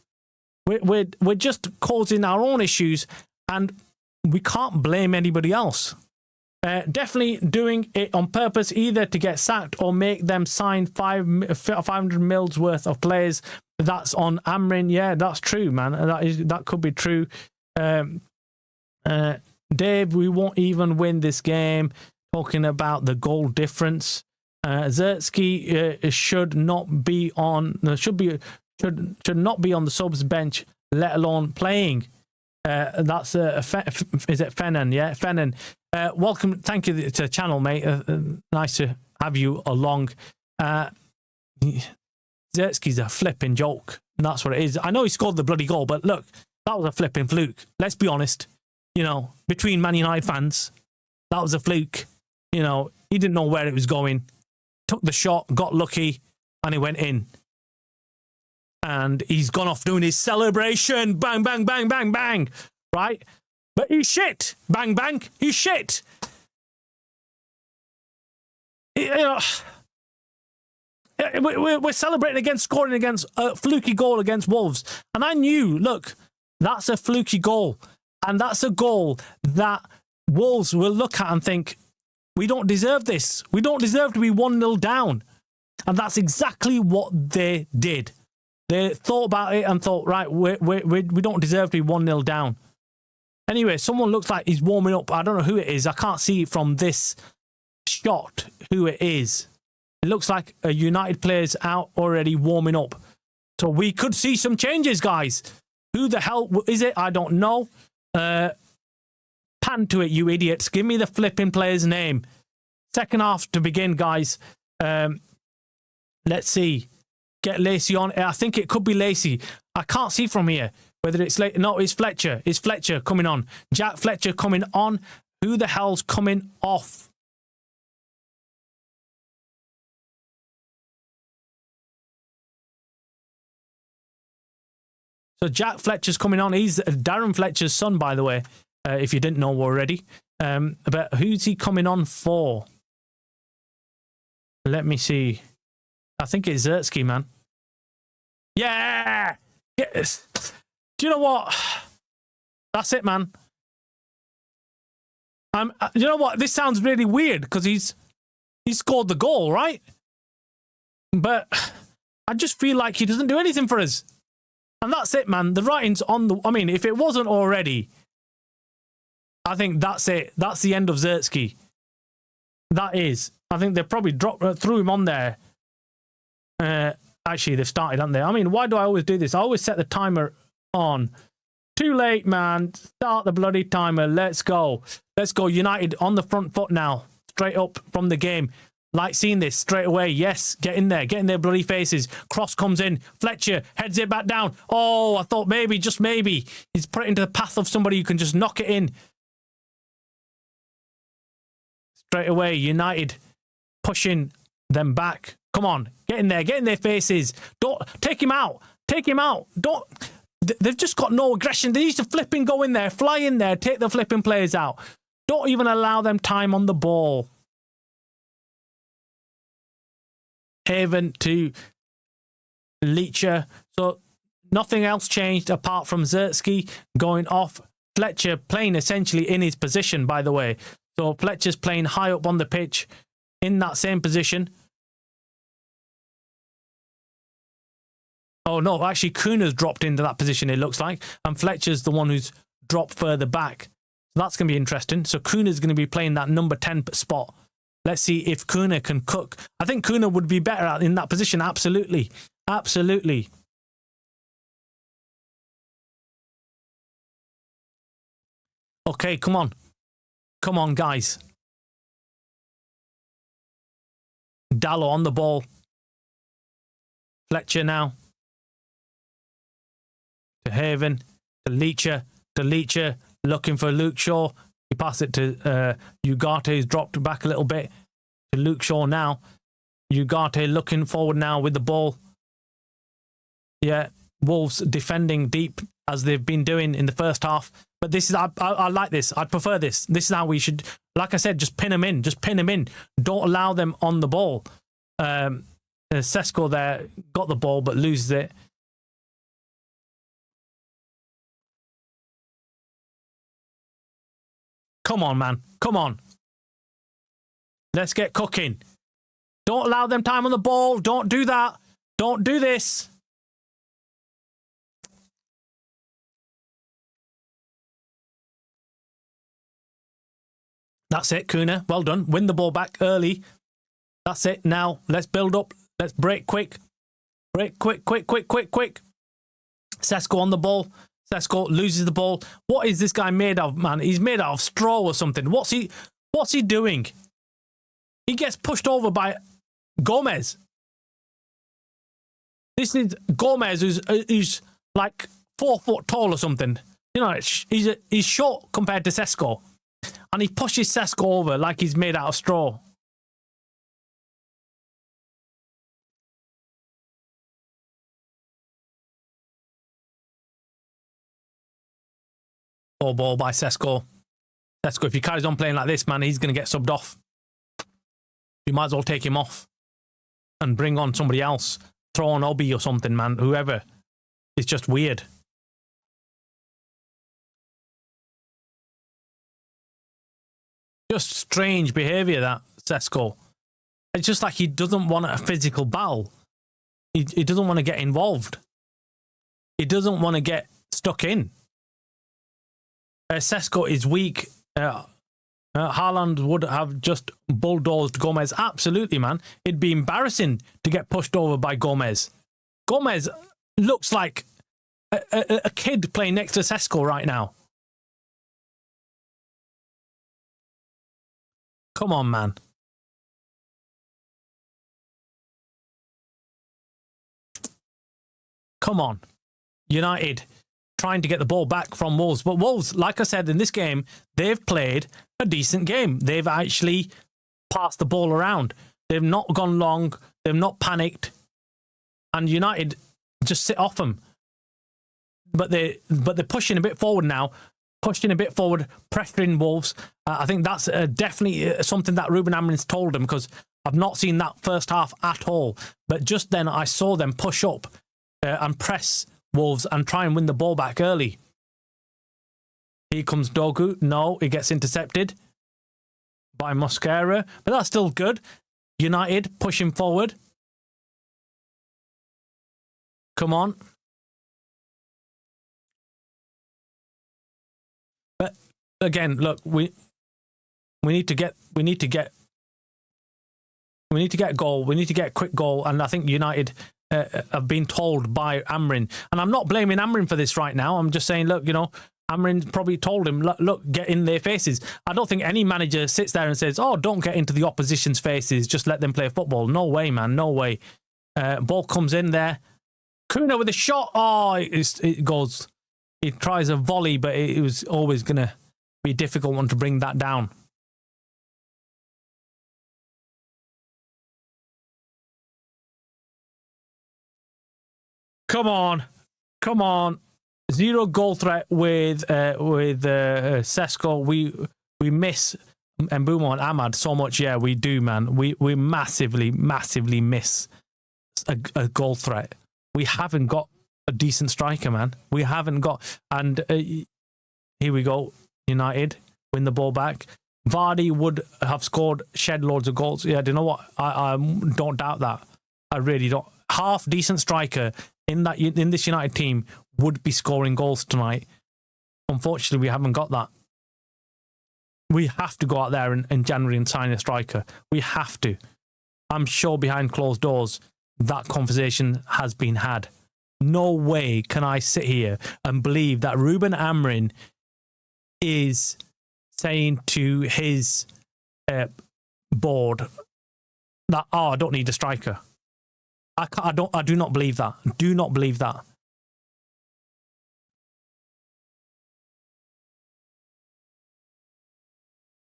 We're just causing our own issues, and we can't blame anybody else. Definitely doing it on purpose, either to get sacked or make them sign 500 mils worth of players. That's on Amrin. Yeah, that's true, man. That could be true. Dave, we won't even win this game. Talking about the goal difference. Zertsky should not be on should not be on the subs bench, let alone playing. That's is it Fennan? Yeah, Fennan. Welcome, thank you to the channel, mate. Nice to have you along. Zertsky's a flipping joke. And that's what it is. I know he scored the bloody goal, but look, that was a flipping fluke. Let's be honest. You know, between Man United fans, that was a fluke. You know, he didn't know where it was going. Took the shot, got lucky, and he went in. And he's gone off doing his celebration. Bang, bang, bang, bang, bang. Right? But he's shit. Bang, bang. He's shit. You know, we're celebrating against scoring against a fluky goal against Wolves. And I knew, look, that's a fluky goal. And that's a goal that Wolves will look at and think, we don't deserve this. We don't deserve to be 1-0 down. And that's exactly what they did. They thought about it and thought, right, we don't deserve to be 1-0 down. Anyway, someone looks like he's warming up. I don't know who it is. I can't see from this shot who it is. It looks like a United player's out already warming up. So we could see some changes, guys. Who the hell is it? I don't know. Pan to it, you idiots. Give me the flipping player's name. Second half to begin, guys. Let's see. Get Lacey on. I think it could be Lacey. I can't see from here whether it's no, it's Fletcher. It's Fletcher coming on. Jack Fletcher coming on. Who the hell's coming off? So Jack Fletcher's coming on. He's Darren Fletcher's son, by the way, if you didn't know already. But who's he coming on for? Let me see. I think it's Zertsky, man. Yeah! Yes! Do you know what? That's it, man. You know what? This sounds really weird because he scored the goal, right? But I just feel like he doesn't do anything for us. And that's it, man. The writing's on the... I mean, if it wasn't already, I think that's it. That's the end of Zertsky. That is. I think they probably threw him on there. Actually, they've started, haven't they? I mean, why do I always do this? I always set the timer on. Too late, man. Start the bloody timer. Let's go. Let's go. United on the front foot now. Straight up from the game. Like seeing this straight away. Yes, get in there. Get in their bloody faces. Cross comes in. Fletcher heads it back down. Oh, I thought maybe, just maybe, he's put it into the path of somebody who can just knock it in. Straight away, United pushing them back. Come on, get in there. Get in their faces. Don't take him out. Take him out. Don't. They've just got no aggression. They need to flipping go in there, fly in there, take the flipping players out. Don't even allow them time on the ball. Haven to Leacher. So nothing else changed apart from Zertsky going off. Fletcher playing essentially in his position, by the way. So Fletcher's playing high up on the pitch in that same position. Oh, no, actually, Kuna's dropped into that position, it looks like. And Fletcher's the one who's dropped further back. So that's going to be interesting. So Kuna's going to be playing that number 10 spot. Let's see if Kuna can cook. I think Kuna would be better in that position. Absolutely. Absolutely. Okay, come on. Come on, guys. Dallo on the ball. Fletcher now. To Haven. To Leacher. Looking for Luke Shaw. He passed it to Ugarte, who's dropped back a little bit. To Luke Shaw now. Ugarte looking forward now with the ball. Yeah, Wolves defending deep as they've been doing in the first half. But this is, I like this. I prefer this. This is how we should, like I said, just pin them in. Just pin them in. Don't allow them on the ball. Sesko there got the ball but loses it. Come on, man. Come on. Let's get cooking. Don't allow them time on the ball. Don't do that. Don't do this. That's it, Kuna. Well done. Win the ball back early. That's it. Now, let's build up. Let's break quick. Break quick. Sesko on the ball. Sesko loses the ball. What is this guy made of, man? He's made out of straw or something. What's he doing? He gets pushed over by Gomez. This is Gomez, who's like 4 foot tall or something. You know, he's short compared to Sesko. And he pushes Sesko over like he's made out of straw. Poor ball by Sesko. Sesko, if he carries on playing like this, man, he's going to get subbed off. You might as well take him off and bring on somebody else. Throw on Obi or something, man. Whoever. It's just weird. Just strange behaviour, that Sesko. It's just like he doesn't want a physical battle. He doesn't want to get involved. He doesn't want to get stuck in. Sesko is weak. Haaland would have just bulldozed Gomez. Absolutely, man. It'd be embarrassing to get pushed over by Gomez. Gomez looks like a kid playing next to Sesko right now. Come on, man. Come on. United trying to get the ball back from Wolves. But Wolves, like I said, in this game, they've played a decent game. They've actually passed the ball around. They've not gone long. They've not panicked. And United just sit off them. But they're pushing a bit forward now. Pushing a bit forward, pressuring Wolves. I think that's definitely something that Ruben Amorim's told them, because I've not seen that first half at all. But just then I saw them push up and press Wolves and try and win the ball back early. Here comes Dogu. No, he gets intercepted by Mosquera. But that's still good. United pushing forward. Come on. But again, look, we need to get a goal. We need to get a quick goal. And I think United have been told by Amorim. And I'm not blaming Amorim for this right now. I'm just saying, look, you know, Amorim probably told him, look, get in their faces. I don't think any manager sits there and says, oh, don't get into the opposition's faces. Just let them play football. No way, man. No way. Ball comes in there. Kuna with a shot. Oh, it goes. He tries a volley, but it was always going to be a difficult one to bring that down. Come on. Come on. 0 goal threat with Sesko. We miss Mbeumo and Ahmad so much. Yeah, we do, man. We massively miss a goal threat. We haven't got a decent striker, man. We haven't got. And here we go. United win the ball back. Vardy would have shed loads of goals. Yeah, do you know what? I don't doubt that. I really don't. Half decent striker in this United team would be scoring goals tonight. Unfortunately, we haven't got that. We have to go out there in January and sign a striker. We have to. I'm sure behind closed doors that conversation has been had. No way can I sit here and believe that Ruben Amorim is saying to his board that, oh, I don't need a striker. I do not believe that. Do not believe that.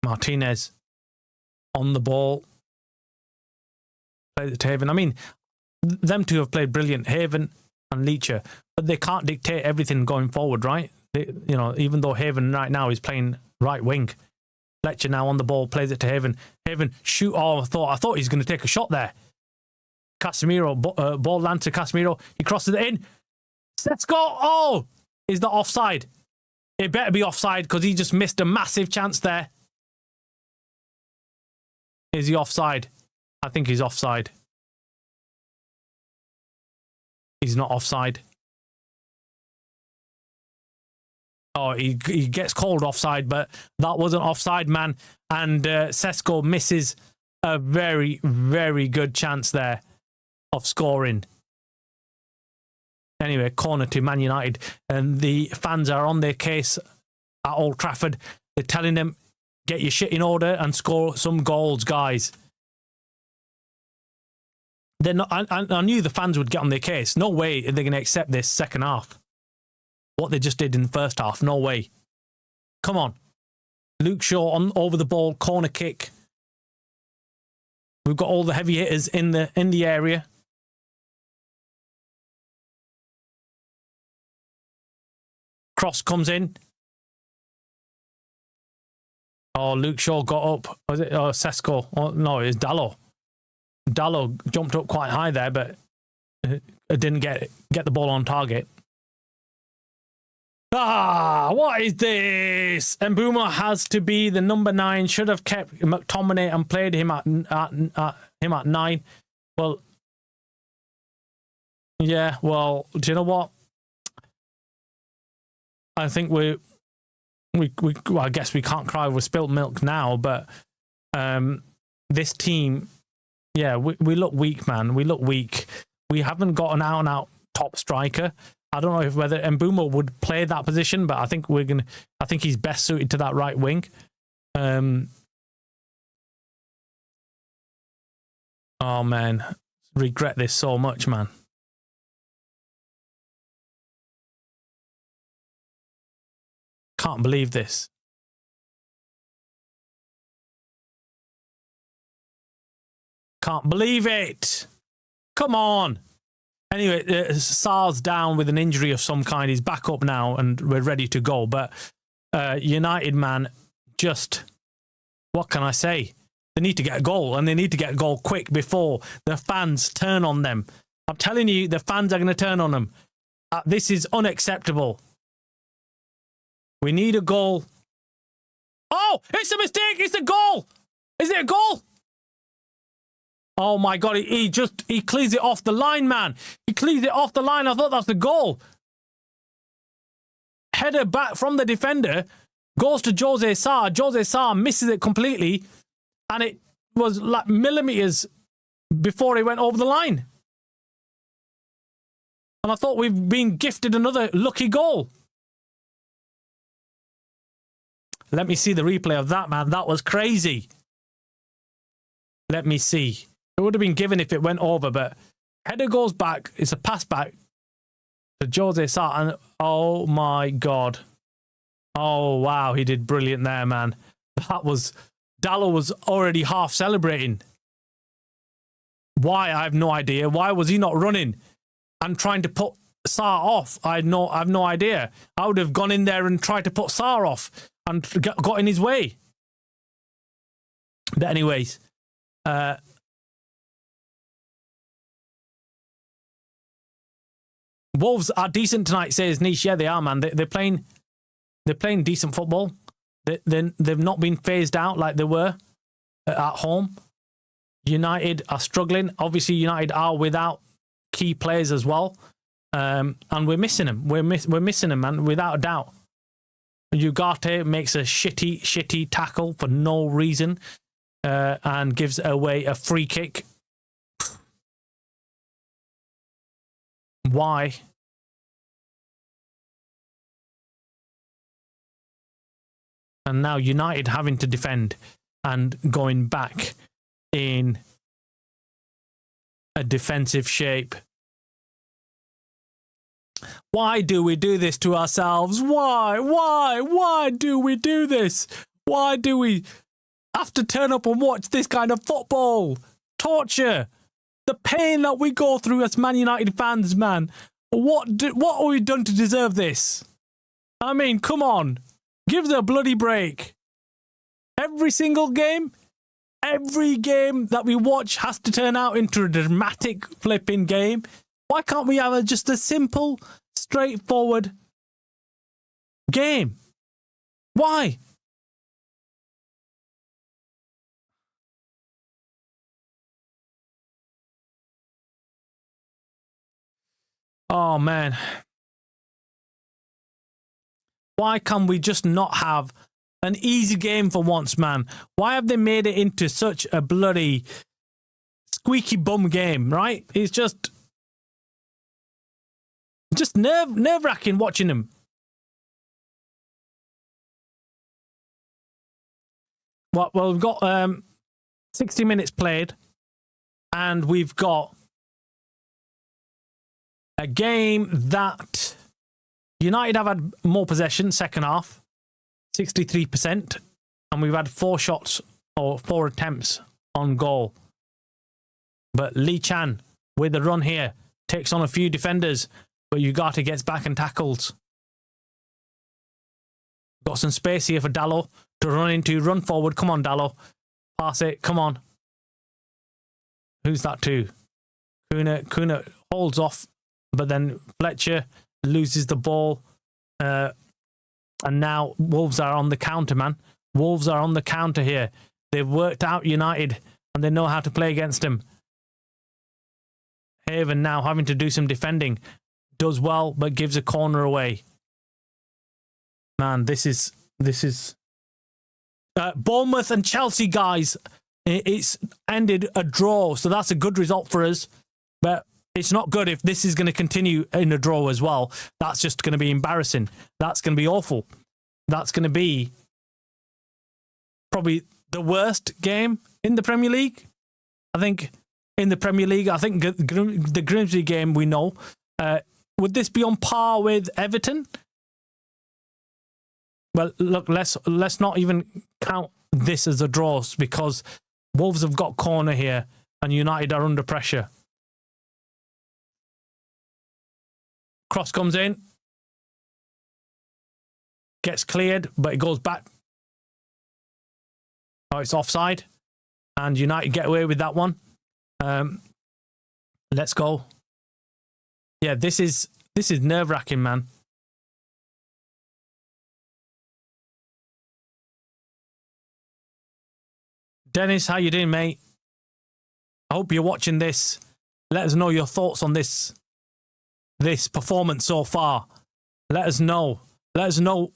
Martinez on the ball. Plays it to Haven. I mean, them two have played brilliant, Haven and Leacher, but they can't dictate everything going forward, right? Even though Haven right now is playing right wing. Fletcher now on the ball, plays it to Haven. Haven, shoot. Oh, I thought he was going to take a shot there. Casemiro, ball lands to Casemiro. He crosses it in. Let's go. Oh, is that offside? It better be offside because he just missed a massive chance there. Is he offside? I think he's offside. He's not offside. Oh, he gets called offside, but that wasn't offside, man. And Sesko misses a very, very good chance there of scoring. Anyway, corner to Man United. And the fans are on their case at Old Trafford. They're telling them, get your shit in order and score some goals, guys. They're not. I knew the fans would get on their case. No way are they going to accept this second half. What they just did in the first half. No way. Come on. Luke Shaw on over the ball, corner kick. We've got all the heavy hitters in the area. Cross comes in. Oh, Luke Shaw got up. Was it Sesko? Oh, no, it was Dalot. Dalot jumped up quite high there, but it didn't get the ball on target. Ah, what is this? Mbeumo has to be the number 9. Should have kept McTominay and played him at 9. Well, yeah. Well, do you know what? I think well, I guess we can't cry over spilt milk now, but this team, yeah, we look weak, man. We look weak. We haven't got an out-and-out top striker. I don't know whether Mbeumo would play that position, but I think I think he's best suited to that right wing. Oh man, regret this so much, man. Can't believe this. Can't believe it. Come on. Anyway, Sarr's down with an injury of some kind. He's back up now and we're ready to go. But United, man, just, what can I say? They need to get a goal, and they need to get a goal quick before the fans turn on them. I'm telling you, the fans are going to turn on them. This is unacceptable. We need a goal. Oh, it's a mistake. It's a goal. Is it a goal? Oh my God, he clears it off the line, man. He clears it off the line. I thought that's the goal. Header back from the defender, goes to Jose Sarr. Jose Sarr misses it completely, and it was like millimeters before he went over the line. And I thought we've been gifted another lucky goal. Let me see the replay of that, man. That was crazy. Let me see. It would have been given if it went over, but header goes back. It's a pass back to Jose Sarr, and oh my God. Oh, wow. He did brilliant there, man. Dalot was already half celebrating. Why? I have no idea. Why was he not running and trying to put Sarr off? I have no idea. I would have gone in there and tried to put Sarr off and got in his way. But anyways, Wolves are decent tonight, says Niche. Yeah, they are, man. They're playing decent football. They've not been phased out like they were at home. United are struggling. Obviously, United are without key players as well, and we're missing them. We're missing them, man, without a doubt. Ugarte makes a shitty tackle for no reason, and gives away a free kick. Why? And now United having to defend and going back in a defensive shape. Why do we do this to ourselves? Why do we do this? Why do we have to turn up and watch this kind of football? Torture. The pain that we go through as Man United fans, man. What have we done to deserve this? I mean, come on. Give us a bloody break. Every single game, every game that we watch has to turn out into a dramatic flipping game. Why can't we have just a simple, straightforward game? Why? Oh, man. Why can we just not have an easy game for once, man? Why have they made it into such a bloody squeaky bum game, right? It's just nerve-wracking watching them. Well, we've got 60 minutes played, and we've got a game that United have had more possession, second half, 63%, and we've had 4 shots or 4 attempts on goal. But Lee Chan, with the run here, takes on a few defenders, but Ugarte gets back and tackles. Got some space here for Dallo to run into, run forward. Come on, Dallo. Pass it. Come on. Who's that to? Kuna holds off, but then Fletcher loses the ball. And now Wolves are on the counter, man. Wolves are on the counter here. They've worked out United, and they know how to play against them. Haven now having to do some defending. Does well, but gives a corner away. Man, this is Bournemouth and Chelsea, guys. It's ended a draw, so that's a good result for us. But it's not good if this is going to continue in a draw as well. That's just going to be embarrassing. That's going to be awful. That's going to be probably the worst game in the Premier League. I think in the Premier League, I think the Grimsby game we know. Would this be on par with Everton? Well, look, let's not even count this as a draw because Wolves have got corner here and United are under pressure. Cross comes in. Gets cleared, but it goes back. Oh, it's offside. And United get away with that one. Let's go. Yeah, this is nerve-wracking, man. Dennis, how you doing, mate? I hope you're watching this. Let us know your thoughts on this performance so far. Let us know. Let us know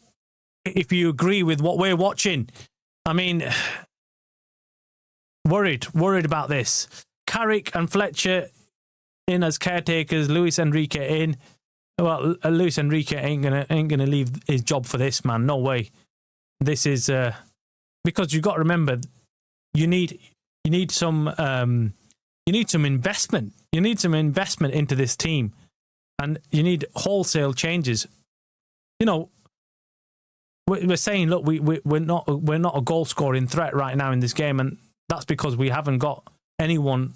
if you agree with what we're watching. I mean, worried about this. Carrick and Fletcher in as caretakers. Luis Enrique in. Well, Luis Enrique ain't gonna leave his job for this, man. No way. This is because you've got to remember. You need some investment. You need some investment into this team, and you need wholesale changes. You know, we're saying, look, we're not a goal scoring threat right now in this game, and that's because we haven't got anyone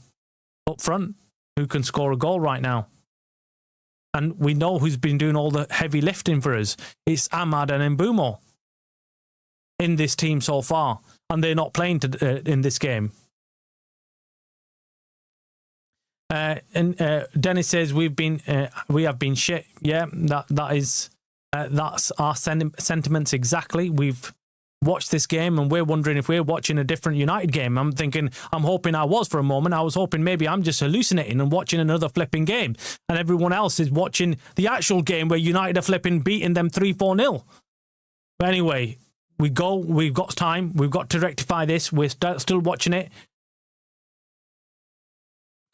up front who can score a goal right now. And we know who's been doing all the heavy lifting for us. It's Ahmad and Mbumo in this team so far. And they're not playing in this game. And Dennis says we have been shit. Yeah, that's our sentiments exactly. We've watched this game and we're wondering if we're watching a different United game. I'm hoping I was for a moment. I was hoping maybe I'm just hallucinating and watching another flipping game, and everyone else is watching the actual game where United are flipping beating them 3-4-0. But anyway. We've got time. We've got to rectify this. We're still watching it.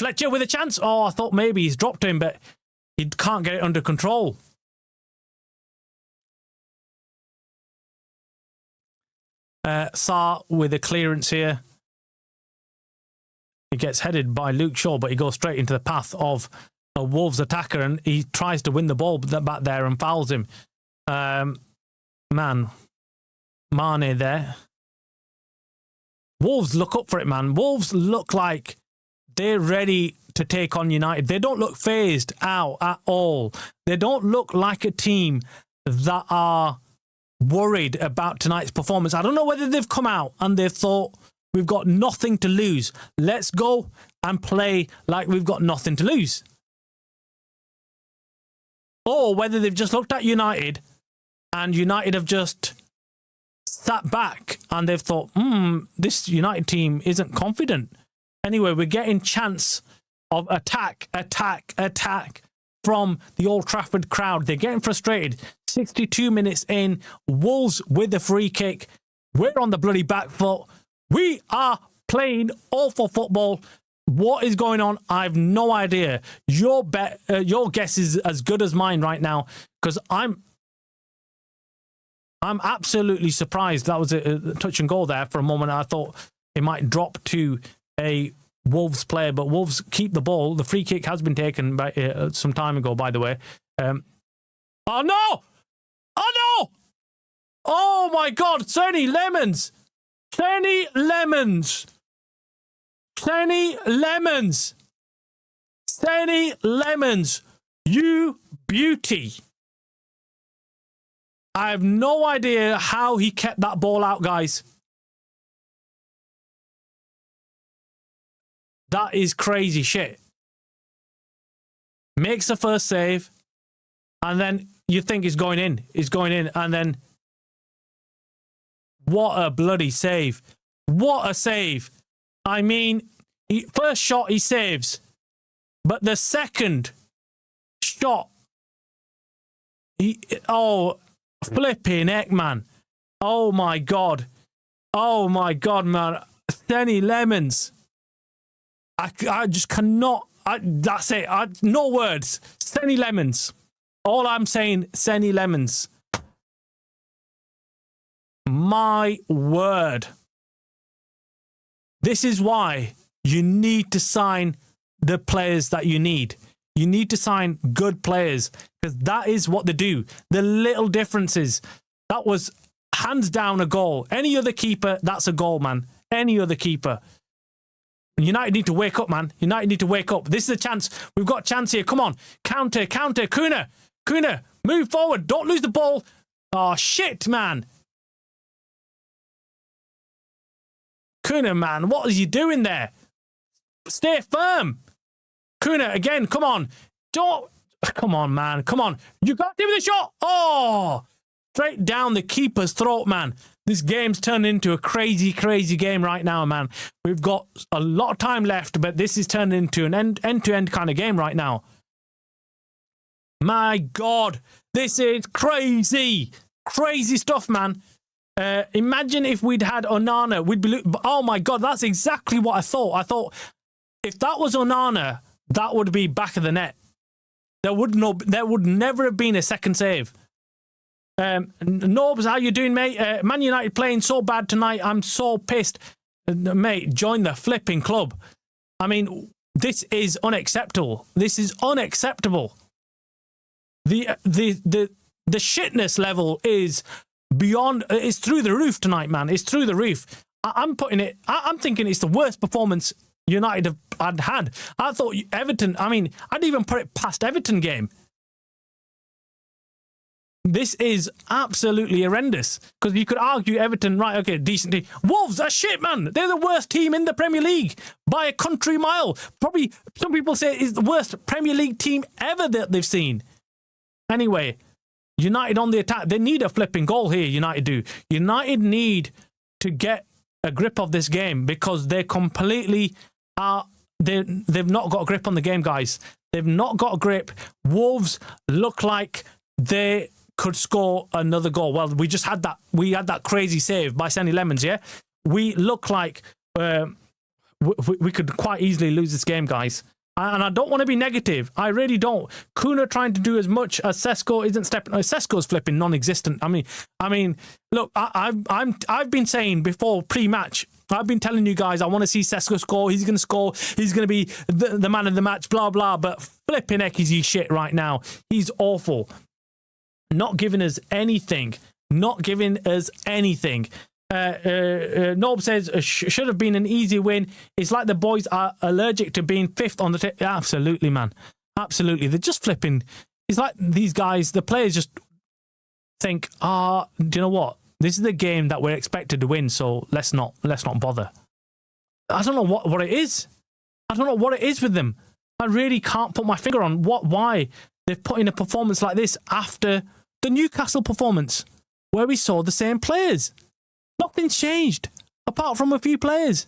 Fletcher with a chance. Oh, I thought maybe he's dropped him, but he can't get it under control. Sarr with a clearance here. He gets headed by Luke Shaw, but he goes straight into the path of a Wolves attacker, and he tries to win the ball back there and fouls him. Mane there. Wolves look up for it, man. Wolves look like they're ready to take on United. They don't look phased out at all. They don't look like a team that are worried about tonight's performance. I don't know whether they've come out and they've thought, we've got nothing to lose. Let's go and play like we've got nothing to lose. Or whether they've just looked at United and United have just sat back and they've thought, this United team isn't confident. Anyway, we're getting chance of attack from the Old Trafford crowd. They're getting frustrated. 62 minutes in, Wolves with the free kick. We're on the bloody back foot. We are playing awful football. What is going on? I have no idea. Your guess is as good as mine right now, because I'm absolutely surprised. That was a touch and goal there for a moment. I thought it might drop to a Wolves player, but Wolves keep the ball. The free kick has been taken by, some time ago, by the way. Oh no! Oh no! Oh my God! Sonny Lemons! Sonny Lemons! Sonny Lemons! Sonny Lemons! You beauty! I have no idea how he kept that ball out, guys. That is crazy shit. Makes the first save, and then you think it's going in. It's going in, and then what a bloody save. What a save. I mean, first shot he saves, but the second shot, flipping heck, man. Oh my God. Oh my God, man. Sonny Lemons. I just cannot. That's it. No words. Sonny Lemons. All I'm saying, Sonny Lemons. My word. This is why you need to sign the players that you need. You need to sign good players, because that is what they do. The little differences. That was hands down a goal. Any other keeper, that's a goal, man. Any other keeper. United need to wake up, man. United need to wake up. This is a chance. We've got a chance here. Come on. Counter. Kuna, move forward. Don't lose the ball. Oh, shit, man. Kuna, man, what are you doing there? Stay firm. Kuna, again, come on. Come on, man. Come on. You got to give it a shot. Oh, straight down the keeper's throat, man. This game's turned into a crazy, crazy game right now, man. We've got a lot of time left, but this is turned into an end-to-end kind of game right now. My God, this is crazy. Crazy stuff, man. Imagine if we'd had Onana. We'd be... Oh, my God, that's exactly what I thought. I thought if that was Onana, that would be back of the net. There would never have been a second save. Norbs, how you doing, mate? Man United playing so bad tonight. I'm so pissed. Mate, join the flipping club. I mean, this is unacceptable. This is unacceptable. The shitness level is beyond. It's through the roof tonight, man. It's through the roof. I'm thinking it's the worst performance United had. I thought Everton. I mean, I'd even put it past Everton game. This is absolutely horrendous, because you could argue Everton, right, okay, decent team. Wolves are shit, man. They're the worst team in the Premier League by a country mile. Probably some people say it's the worst Premier League team ever that they've seen. Anyway, United on the attack. They need a flipping goal here, United do. United need to get a grip of this game, because they completely are... They've not got a grip on the game, guys. They've not got a grip. Wolves look like they could score another goal. Well, we just had that. We had that crazy save by Sonny Lemons, yeah? We look like we could quite easily lose this game, guys. And I don't want to be negative. I really don't. Kuna trying to do as much as Sesko isn't stepping. Sesko's flipping non-existent. I mean, look, I've been saying before pre-match, I've been telling you guys I want to see Sesko score. He's going to score. He's going to be the man of the match, blah, blah. But flipping heck, is he shit right now. He's awful. Not giving us anything. Not giving us anything. Norb says, should have been an easy win. It's like the boys are allergic to being fifth on the table. Absolutely, man. Absolutely. They're just flipping. It's like these guys, the players just think, do you know what? This is the game that we're expected to win, so let's not bother. I don't know what it is. I don't know what it is with them. I really can't put my finger on why they've put in a performance like this after the Newcastle performance, where we saw the same players. Nothing's changed, apart from a few players.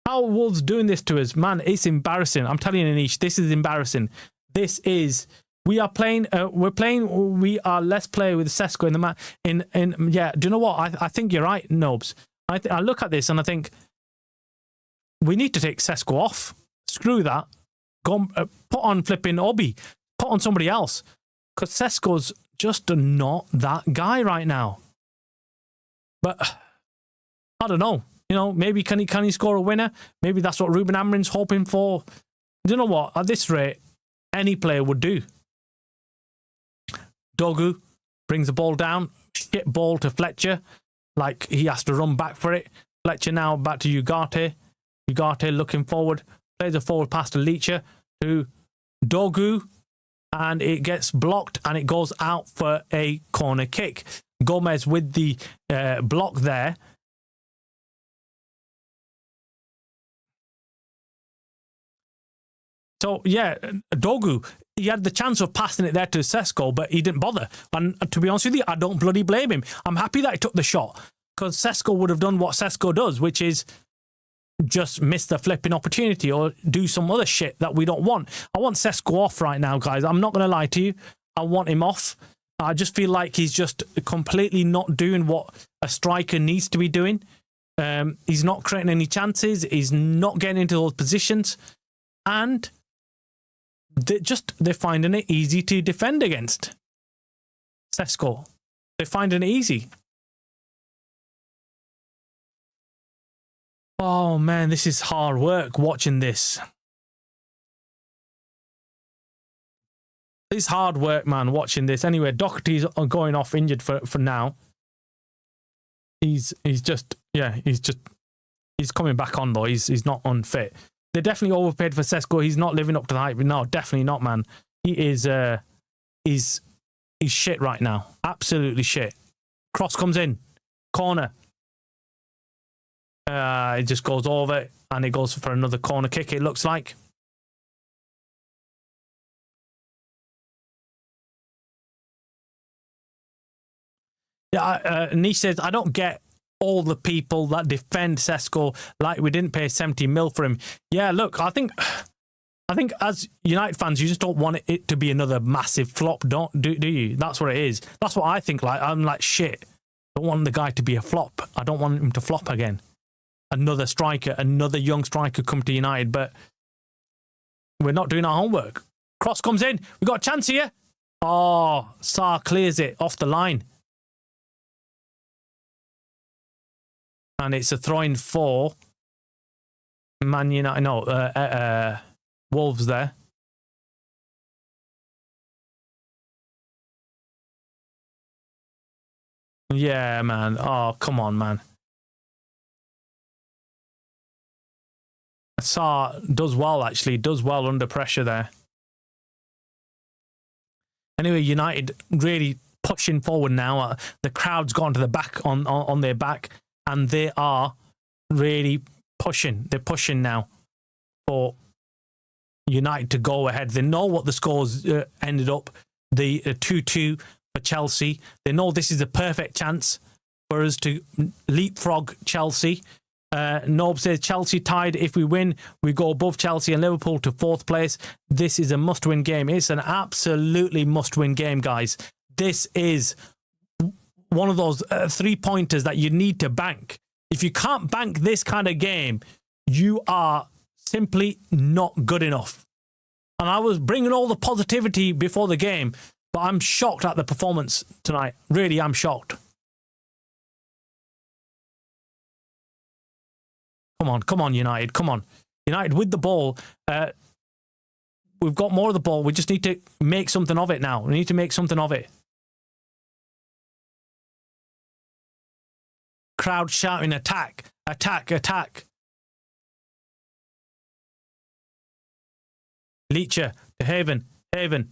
How are Wolves doing this to us? Man, it's embarrassing. I'm telling you, Anish, this is embarrassing. This is We are playing. We are less player with Sesko in the match. Yeah. Do you know what? I think you're right, Nobes. I look at this and I think we need to take Sesko off. Screw that. Go put on flipping Obi. Put on somebody else. Because Sesko's just not that guy right now. But I don't know. You know, maybe can he score a winner? Maybe that's what Ruben Amorim's hoping for. Do you know what? At this rate, any player would do. Dogu brings the ball down. Shit ball to Fletcher. Like he has to run back for it. Fletcher now back to Ugarte. Ugarte looking forward. Plays a forward pass to Leacher. To Dogu. And it gets blocked and it goes out for a corner kick. Gomez with the block there. So, yeah, Dogu, he had the chance of passing it there to Sesko, but he didn't bother. And to be honest with you, I don't bloody blame him. I'm happy that he took the shot because Sesko would have done what Sesko does, which is just miss the flipping opportunity or do some other shit that we don't want. I want Sesko off right now, guys. I'm not going to lie to you. I want him off. I just feel like he's just completely not doing what a striker needs to be doing. He's not creating any chances. He's not getting into those positions. And they're finding it easy to defend against. Sesko. They're finding it easy. Oh, man, this is hard work watching this. It's hard work, man, watching this. Anyway, Doherty's going off injured for now. He's coming back on, though. He's not unfit. They definitely overpaid for Sesko. He's not living up to the hype. No, definitely not, man. He is he's shit right now. Absolutely shit. Cross comes in. Corner. It just goes over and it goes for another corner kick, it looks like. Yeah, Nish says, I don't get all the people that defend Sesko like we didn't pay 70 mil for him. Yeah, look, I think as United fans, you just don't want it to be another massive flop, do you? That's what it is. That's what I think. Like, I'm like, shit. I don't want the guy to be a flop. I don't want him to flop again. Another striker, another young striker come to United, but we're not doing our homework. Cross comes in. We got a chance here. Oh, Sarr clears it off the line. And it's a throw-in for Man United. No, Wolves there. Yeah, man. Oh, come on, man. Sarr does well, actually. Does well under pressure there. Anyway, United really pushing forward now. The crowd's gone to the back on their back. And they are really pushing. They're pushing now for United to go ahead. They know what the scores ended up. The 2-2 for Chelsea. They know this is a perfect chance for us to leapfrog Chelsea. Nob says Chelsea tied. If we win, we go above Chelsea and Liverpool to 4th place. This is a must-win game. It's an absolutely must-win game, guys. This is one of those 3-pointers that you need to bank. If you can't bank this kind of game, you are simply not good enough. And I was bringing all the positivity before the game, but I'm shocked at the performance tonight. Really, I'm shocked. Come on, United. Come on. United with the ball. We've got more of the ball. We just need to make something of it now. We need to make something of it. Crowd shouting, attack, attack, attack. Leacher to Haven. To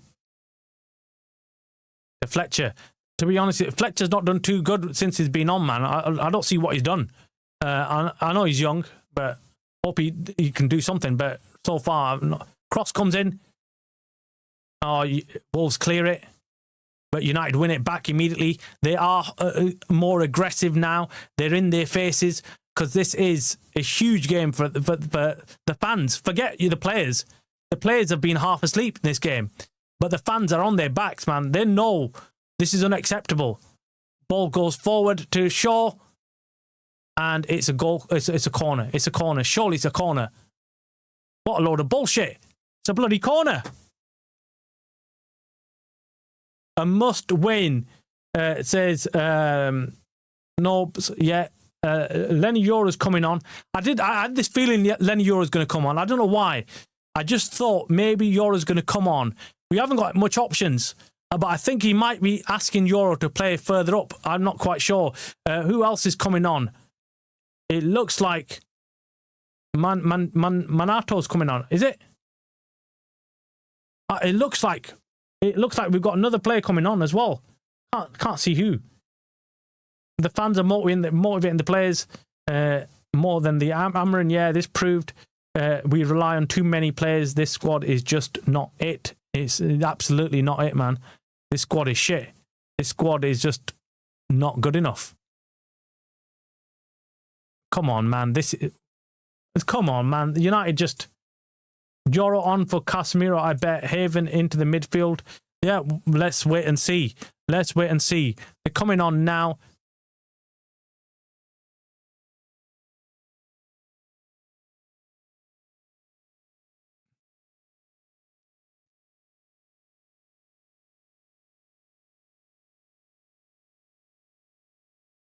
Fletcher. To be honest, Fletcher's not done too good since he's been on, man. I don't see what he's done. I know he's young, but hope he can do something. But so far, cross comes in. Oh, Wolves clear it. But United win it back immediately. They are more aggressive now. They're in their faces because this is a huge game for the fans. Forget the players. The players have been half asleep in this game. But the fans are on their backs, man. They know this is unacceptable. Ball goes forward to Shaw. And it's a goal. It's a corner. It's a corner. Surely it's a corner. What a load of bullshit. It's a bloody corner. A must win. It says, no, yeah. Lenny Yora's coming on. I had this feeling Lenny Yora's going to come on. I don't know why. I just thought maybe Yora's going to come on. We haven't got much options, but I think he might be asking Yoro to play further up. I'm not quite sure. Who else is coming on? It looks like Manato's coming on. Is it? It looks like we've got another player coming on as well. Can't see who. The fans are motivating the players more than the Amarin. Yeah, this proved we rely on too many players. This squad is just not it. It's absolutely not it, man. This squad is shit. This squad is just not good enough. Come on, man. Come on, man. United just... Joro on for Casemiro, I bet. Haven into the midfield. Yeah, let's wait and see. Let's wait and see. They're coming on now.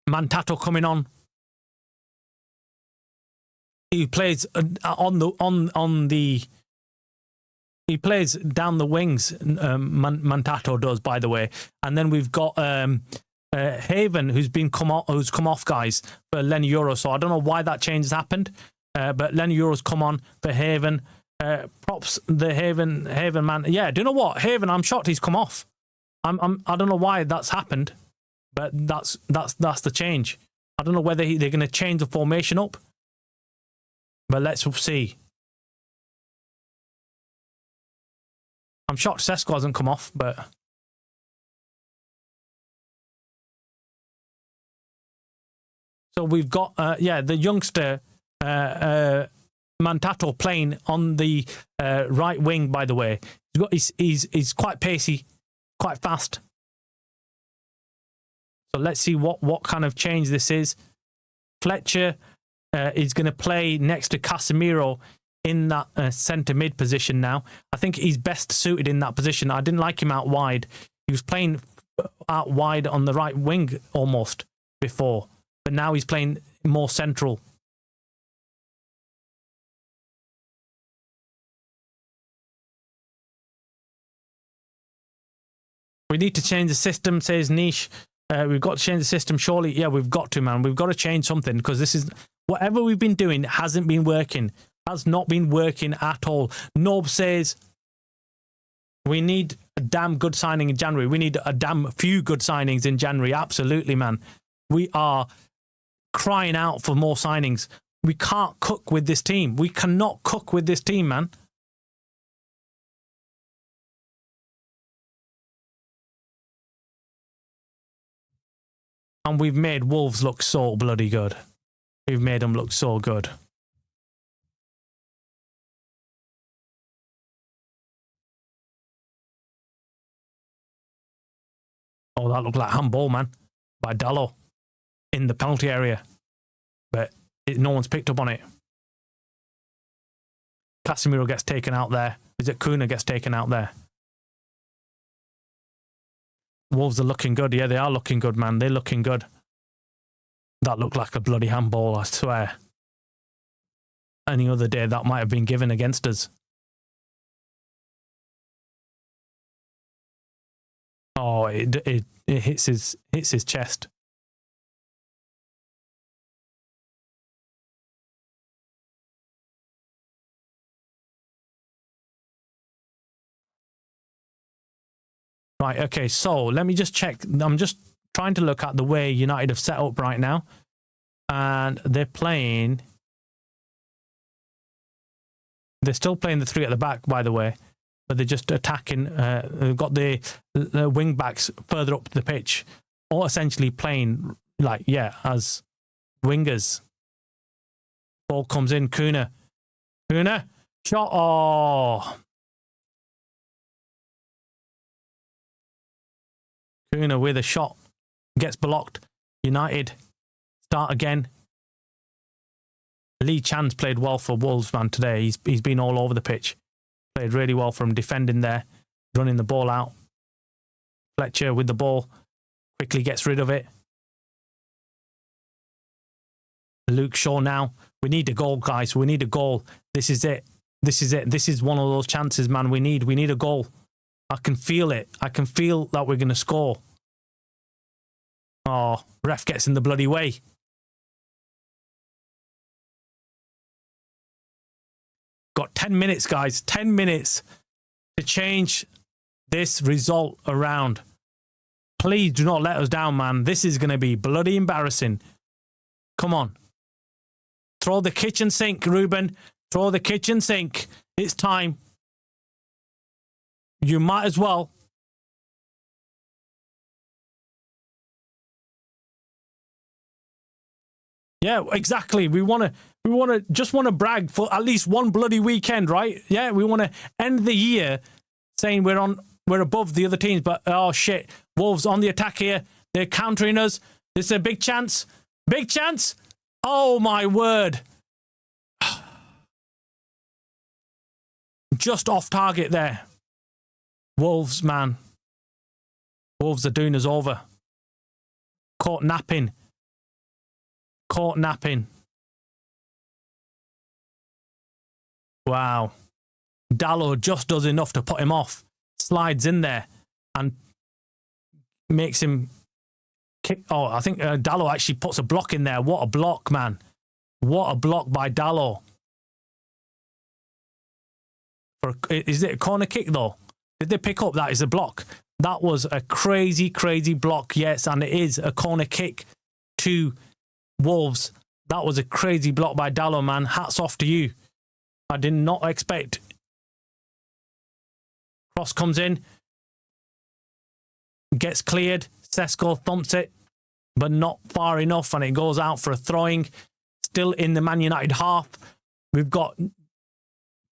Mantato coming on. He plays he plays down the wings. Mantato does, by the way. And then we've got Haven, who's come off, guys, for Lenny Euro. So I don't know why that change has happened, but Lenny Euro's come on for Haven. Props the Haven man. Yeah, do you know what, Haven? I'm shocked he's come off. I don't know why that's happened, but that's the change. I don't know whether they're going to change the formation up. But let's see. I'm shocked Sesko hasn't come off, but... So we've got, the youngster, Mantato, playing on the right wing, by the way. He's quite pacey, quite fast. So let's see what kind of change this is. Fletcher... is going to play next to Casemiro in that centre mid position now. I think he's best suited in that position. I didn't like him out wide. He was playing out wide on the right wing almost before, but now he's playing more central. We need to change the system, says Niche. We've got to change the system, surely. Yeah, we've got to, man. We've got to change something because this is... Whatever we've been doing hasn't been working. Has not been working at all. Nob says we need a damn good signing in January. We need a damn few good signings in January. Absolutely, man. We are crying out for more signings. We can't cook with this team. We cannot cook with this team, man. And we've made Wolves look so bloody good. We've made them look so good. Oh, that looked like handball, man, by Dallo in the penalty area. But no one's picked up on it. Casemiro gets taken out there. Is it Kuna gets taken out there? Wolves are looking good. Yeah, they are looking good, man. They're looking good. That looked like a bloody handball, I swear. Any other day, that might have been given against us. Oh, it hits his chest. Right, okay, so let me just check. I'm just trying to look at the way United have set up right now. And they're playing... They're still playing the three at the back, by the way. But they're just attacking. They've got the wing backs further up the pitch. Or essentially playing, like, yeah, as wingers. Ball comes in, Kuna. Kuna! Shot! Oh! Kuna with a shot. Gets blocked. United start again. Lee Chan's played well for Wolves, man, today. He's been all over the pitch. Played really well for him, defending there, running the ball out. Fletcher with the ball. Quickly gets rid of it. Luke Shaw now. We need a goal, guys. We need a goal. This is it. This is it. This is one of those chances, man. We need a goal. I can feel it. I can feel that we're going to score. Oh, ref gets in the bloody way. Got 10 minutes, guys. 10 minutes to change this result around. Please do not let us down, man. This is going to be bloody embarrassing. Come on. Throw the kitchen sink, Ruben. Throw the kitchen sink. It's time. You might as well. Yeah, exactly. We want to brag for at least one bloody weekend, right? Yeah, we want to end the year saying we're above the other teams, but oh shit, Wolves on the attack here. They're countering us. This is a big chance. Big chance. Oh my word. Just off target there. Wolves, man. Wolves are doing us over. Caught napping. Caught napping. Wow. Dalot just does enough to put him off. Slides in there and makes him kick. Oh, I think Dalot actually puts a block in there. What a block, man. What a block by Dalot. Is it a corner kick, though? Did they pick up that as a block? That was a crazy, crazy block, yes, and it is a corner kick to Wolves. That was a crazy block by Dalot, man. Hats off to you. I did not expect. Cross comes in. Gets cleared. Sesko thumps it, but not far enough, and it goes out for a throwing. Still in the Man United half. We've got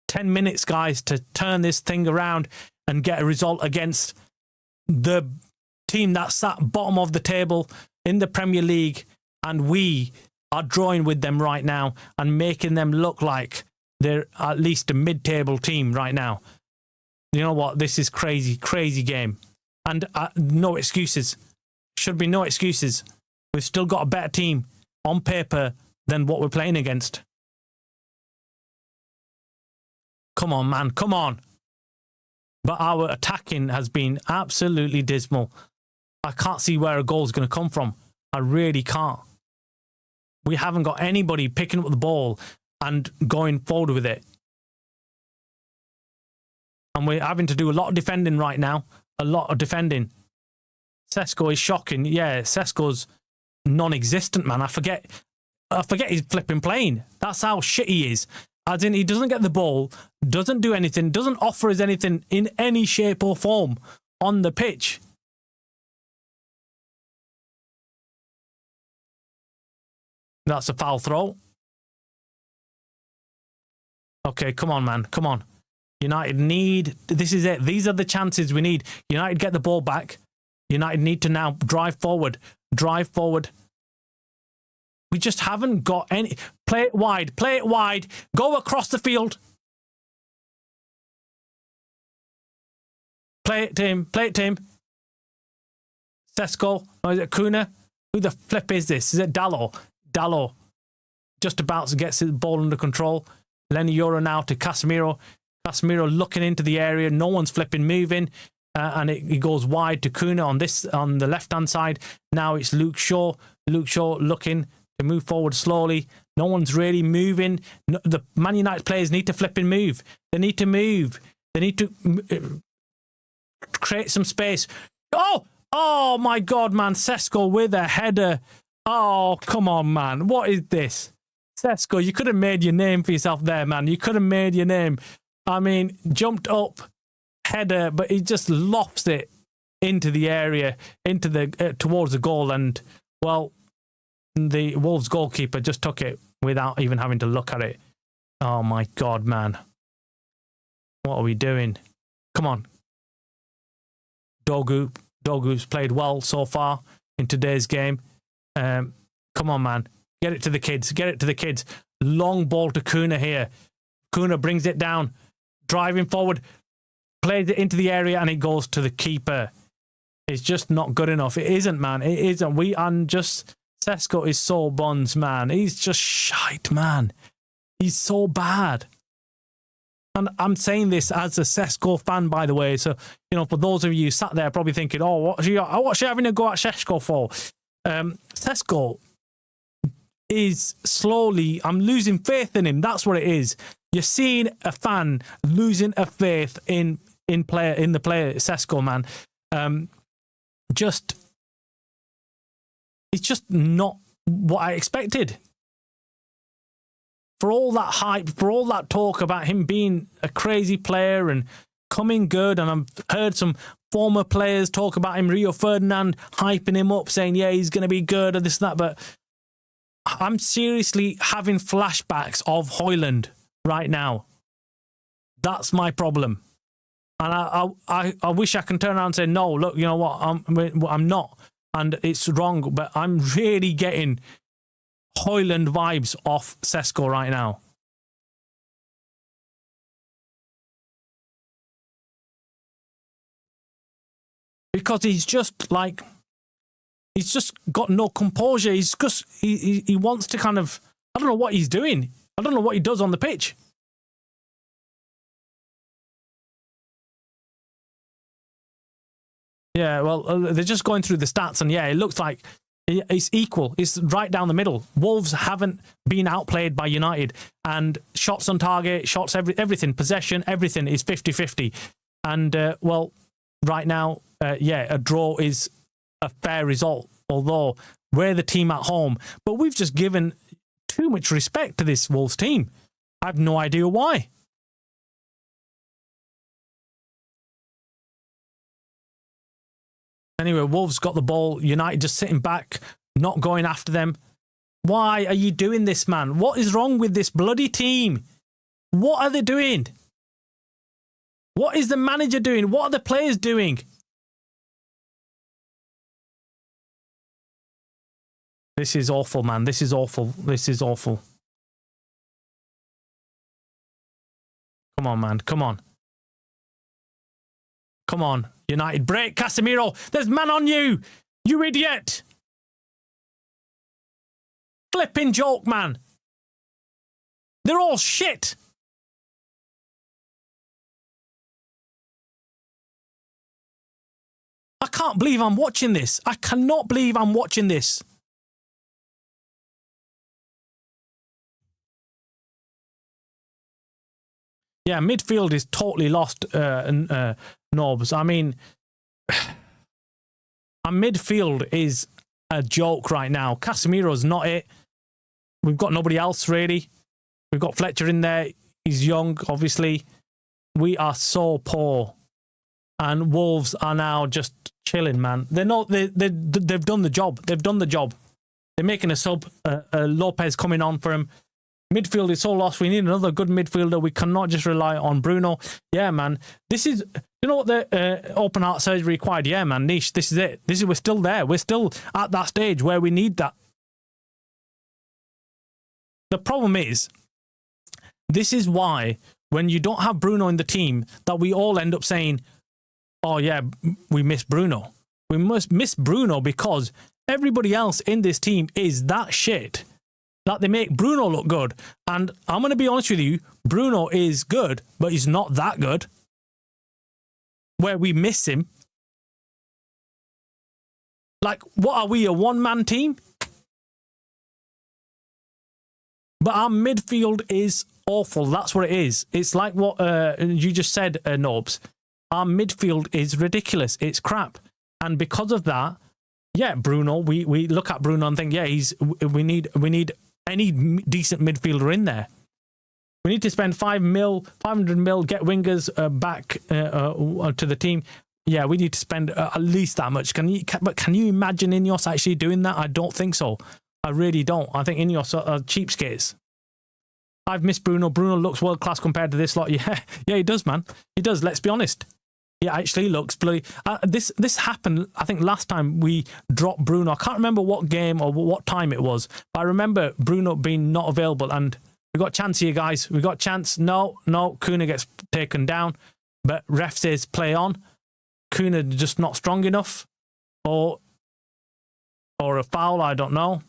10 minutes, guys, to turn this thing around and get a result against the team that sat bottom of the table in the Premier League, and we are drawing with them right now and making them look like they're at least a mid-table team right now. You know what? This is crazy, crazy game. And no excuses. Should be no excuses. We've still got a better team on paper than what we're playing against. Come on, man. Come on. But our attacking has been absolutely dismal. I can't see where a goal's going to come from. I really can't. We haven't got anybody picking up the ball and going forward with it. And we're having to do a lot of defending right now. A lot of defending. Sesko is shocking. Yeah, Sesko's non-existent, man. I forget he's flipping playing. That's how shit he is. As in, he doesn't get the ball, doesn't do anything, doesn't offer us anything in any shape or form on the pitch. That's a foul throw. Okay, come on, man. Come on. United need... This is it. These are the chances we need. United get the ball back. United need to now drive forward. Drive forward. We just haven't got any... Play it wide. Play it wide. Go across the field. Play it to him. Play it to him. Sesko. Or is it Kuna? Who the flip is this? Is it Dalot? Dalot. Just about to get the ball under control. Lenny Yoro now to Casemiro. Casemiro looking into the area. No one's flipping moving. And it goes wide to Kuna on the left-hand side. Now it's Luke Shaw. Luke Shaw looking to move forward slowly. No one's really moving. No, the Man United players need to flip and move. They need to move. They need to create some space. Oh my God, man. Sesko with a header. Oh, come on, man. What is this? Sesko, you could have made your name for yourself there, man. You could have made your name. I mean, jumped up, header, but he just lofts it into the area, into the towards the goal, and well, the Wolves goalkeeper just took it without even having to look at it. Oh my God, man. What are we doing? Come on. Dogu Dogu's played well so far in today's game. Come on, man. Get it to the kids. Get it to the kids. Long ball to Kuna here. Kuna brings it down. Driving forward. Plays it into the area and it goes to the keeper. It's just not good enough. It isn't, man. It isn't. Sesko is so buns, man. He's just shite, man. He's so bad. And I'm saying this as a Sesko fan, by the way. So, for those of you sat there probably thinking, oh, what's she having to go at Sesko for? Sesko is slowly, I'm losing faith in him. That's what it is. You're seeing a fan losing a faith in the player Sesko, man. It's just not what I expected. For all that hype, for all that talk about him being a crazy player and coming good, and I've heard some former players talk about him, Rio Ferdinand, hyping him up, saying, yeah, he's going to be good and this and that, but I'm seriously having flashbacks of Højlund right now. That's my problem. And I wish I can turn around and say, no, look, you know what, I'm not. And it's wrong, but I'm really getting Højlund vibes off Sesko right now. Because he's just got no composure. He's just, he wants to kind of, I don't know what he's doing. I don't know what he does on the pitch. Yeah, well, they're just going through the stats, and yeah, it looks like it's equal. It's right down the middle. Wolves haven't been outplayed by United, and shots on target, shots, everything, possession, everything is 50-50. And, well, right now, a draw is a fair result, although we're the team at home. But we've just given too much respect to this Wolves team. I have no idea why. Anyway, Wolves got the ball. United just sitting back, not going after them. Why are you doing this, man? What is wrong with this bloody team? What are they doing? What is the manager doing? What are the players doing? This is awful, man. This is awful. This is awful. Come on, man. Come on. Come on. United break. Casemiro. There's man on you. You idiot. Flipping joke, man. They're all shit. I can't believe I'm watching this. I cannot believe I'm watching this. Yeah, midfield is totally lost, Norbs. I mean, our midfield is a joke right now. Casemiro's not it. We've got nobody else, really. We've got Fletcher in there. He's young, obviously. We are so poor. And Wolves are now just chilling, man. They've done the job. They've done the job. They're making a sub. Lopez coming on for him. Midfield is so lost. We need another good midfielder. We cannot just rely on Bruno. Yeah, man. This is, you know what the open heart surgery required? Yeah, man. Niche, this is it. We're still there. We're still at that stage where we need that. The problem is, this is why when you don't have Bruno in the team, that we all end up saying, oh yeah, we miss Bruno. We must miss Bruno because everybody else in this team is that shit. That they make Bruno look good. And I'm going to be honest with you, Bruno is good, but he's not that good. Where we miss him. Like, what are we, a one-man team? But our midfield is awful. That's what it is. It's like what you just said, Norbs. Our midfield is ridiculous. It's crap. And because of that, yeah, Bruno, we look at Bruno and think, yeah, we need any decent midfielder in there. We need to spend 500 mil, get wingers back to the team. Yeah, we need to spend at least that much. But can you imagine Ineos actually doing that? I don't think so. I really don't. I think Ineos are cheapskates. I've missed Bruno. Bruno looks world class compared to this lot. Yeah, he does, man. He does. Let's be honest. He actually looks bloody. This happened, I think, last time we dropped Bruno. I can't remember what game or what time it was, but I remember Bruno being not available. And we got chance here, guys. We got chance. No. Kuna gets taken down, but ref says play on. Kuna just not strong enough, or a foul. I don't know.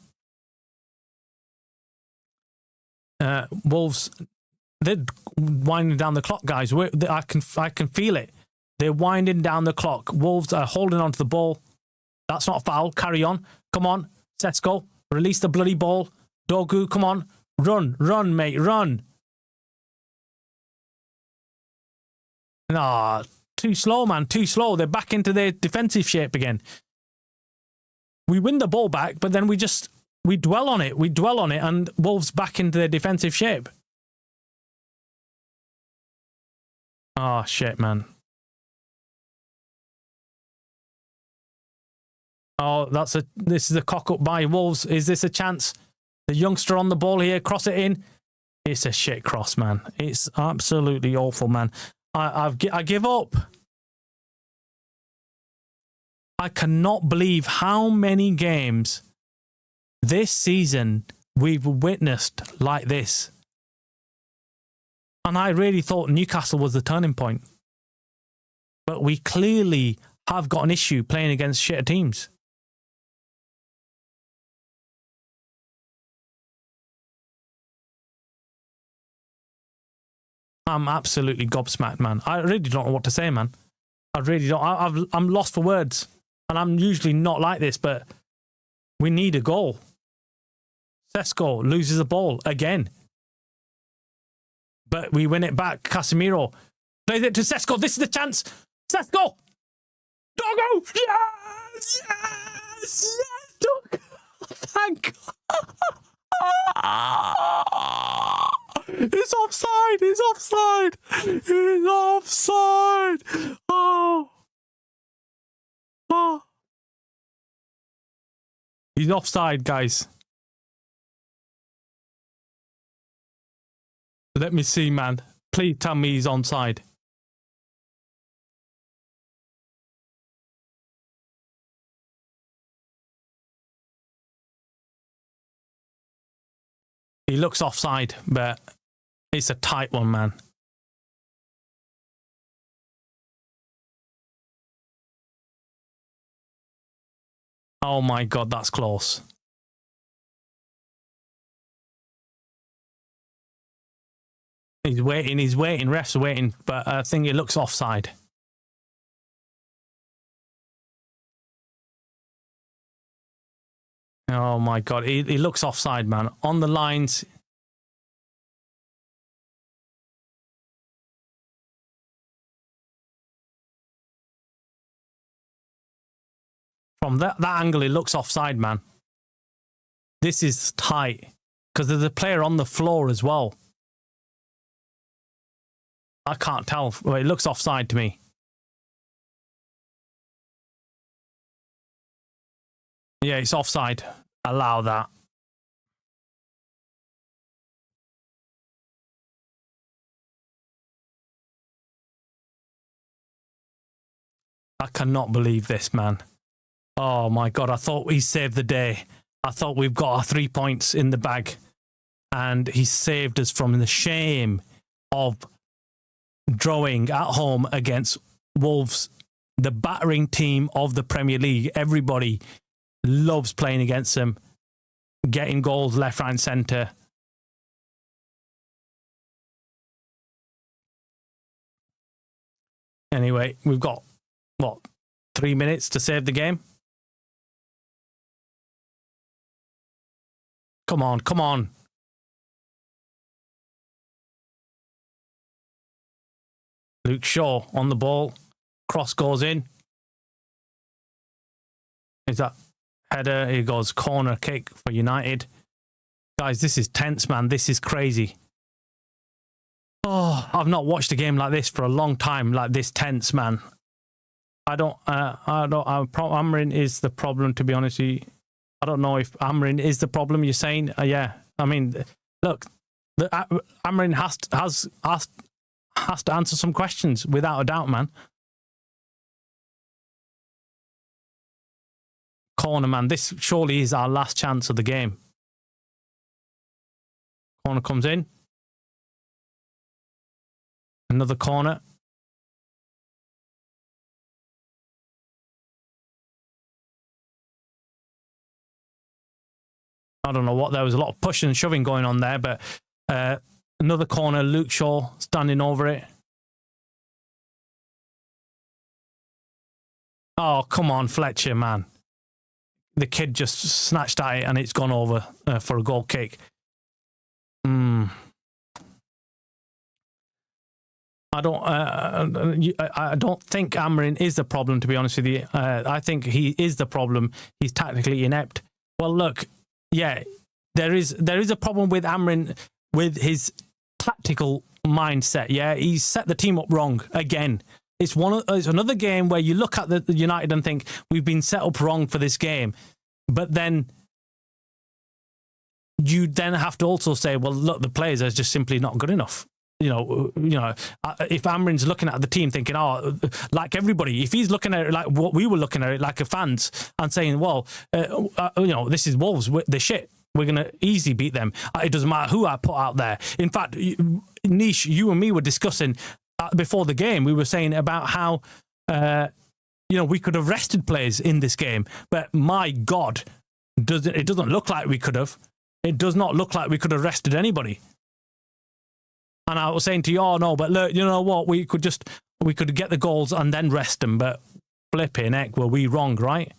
Wolves, they're winding down the clock, guys. I can feel it. They're winding down the clock. Wolves are holding on to the ball. That's not a foul. Carry on. Come on. Sesko, release the bloody ball. Dogu, come on. Run, mate, run. Nah, too slow, man. Too slow. They're back into their defensive shape again. We win the ball back, but then we dwell on it. And Wolves back into their defensive shape. Oh, shit, man. Oh, this is a cock up by Wolves. Is this a chance? The youngster on the ball here, cross it in. It's a shit cross, man. It's absolutely awful, man. I give up. I cannot believe how many games this season we've witnessed like this. And I really thought Newcastle was the turning point. But we clearly have got an issue playing against shitter teams. I'm absolutely gobsmacked, man. I really don't know what to say, man. I really don't. I'm lost for words. And I'm usually not like this, but we need a goal. Sesko loses the ball again. But we win it back. Casemiro plays it to Sesko. This is the chance. Sesko! Doggo! Yes! Yes! Doggo! Thank God. It's offside. It's offside. It's offside. Oh. He's offside, guys. Let me see, man. Please tell me he's onside. He looks offside, but it's a tight one, man. Oh my God, that's close. He's waiting, refs are waiting, but I think it looks offside. Oh my God, he looks offside, man. On the lines. From that angle, it looks offside, man. This is tight because there's a player on the floor as well. I can't tell. Well, it looks offside to me. Yeah, it's offside. Allow that. I cannot believe this, man. Oh my God, I thought he saved the day. I thought we've got our 3 points in the bag. And he saved us from the shame of drawing at home against Wolves, the battering team of the Premier League. Everybody loves playing against them, getting goals left, right, and centre. Anyway, we've got, what, 3 minutes to save the game? Come on, come on. Luke Shaw on the ball. Cross goes in. Is that header? Here goes corner kick for United. Guys, this is tense, man. This is crazy. Oh, I've not watched a game like this for a long time, like this tense, man. Amrin is the problem, to be honest with you. I don't know if Amrin is the problem you're saying. Yeah, I mean, look, Amrin has to answer some questions without a doubt, man. corner, man. This surely is our last chance of the game. Corner comes in. Another corner. I don't know what. There was a lot of pushing and shoving going on there, but another corner. Luke Shaw standing over it. Oh, come on, Fletcher, man. The kid just snatched at it and it's gone over for a goal kick. I don't think Amarin is the problem, to be honest with you. I think he is the problem. He's tactically inept. Well, look, yeah, there is a problem with Amarin with his tactical mindset. Yeah, he's set the team up wrong again. It's another game where you look at the United and think we've been set up wrong for this game, but then you then have to also say, well, look, the players are just simply not good enough. If Amarin's looking at the team thinking, oh, like everybody, if he's looking at it like what we were looking at it, like a fans, and saying, well, this is Wolves, they're shit. We're going to easily beat them. It doesn't matter who I put out there. In fact, Nish, you and me were discussing before the game. We were saying about how, we could have rested players in this game. But my God, it doesn't look like we could have. It does not look like we could have rested anybody. And I was saying to you, oh, no, but look, you know what? We could get the goals and then rest them. But flipping heck, were we wrong, right?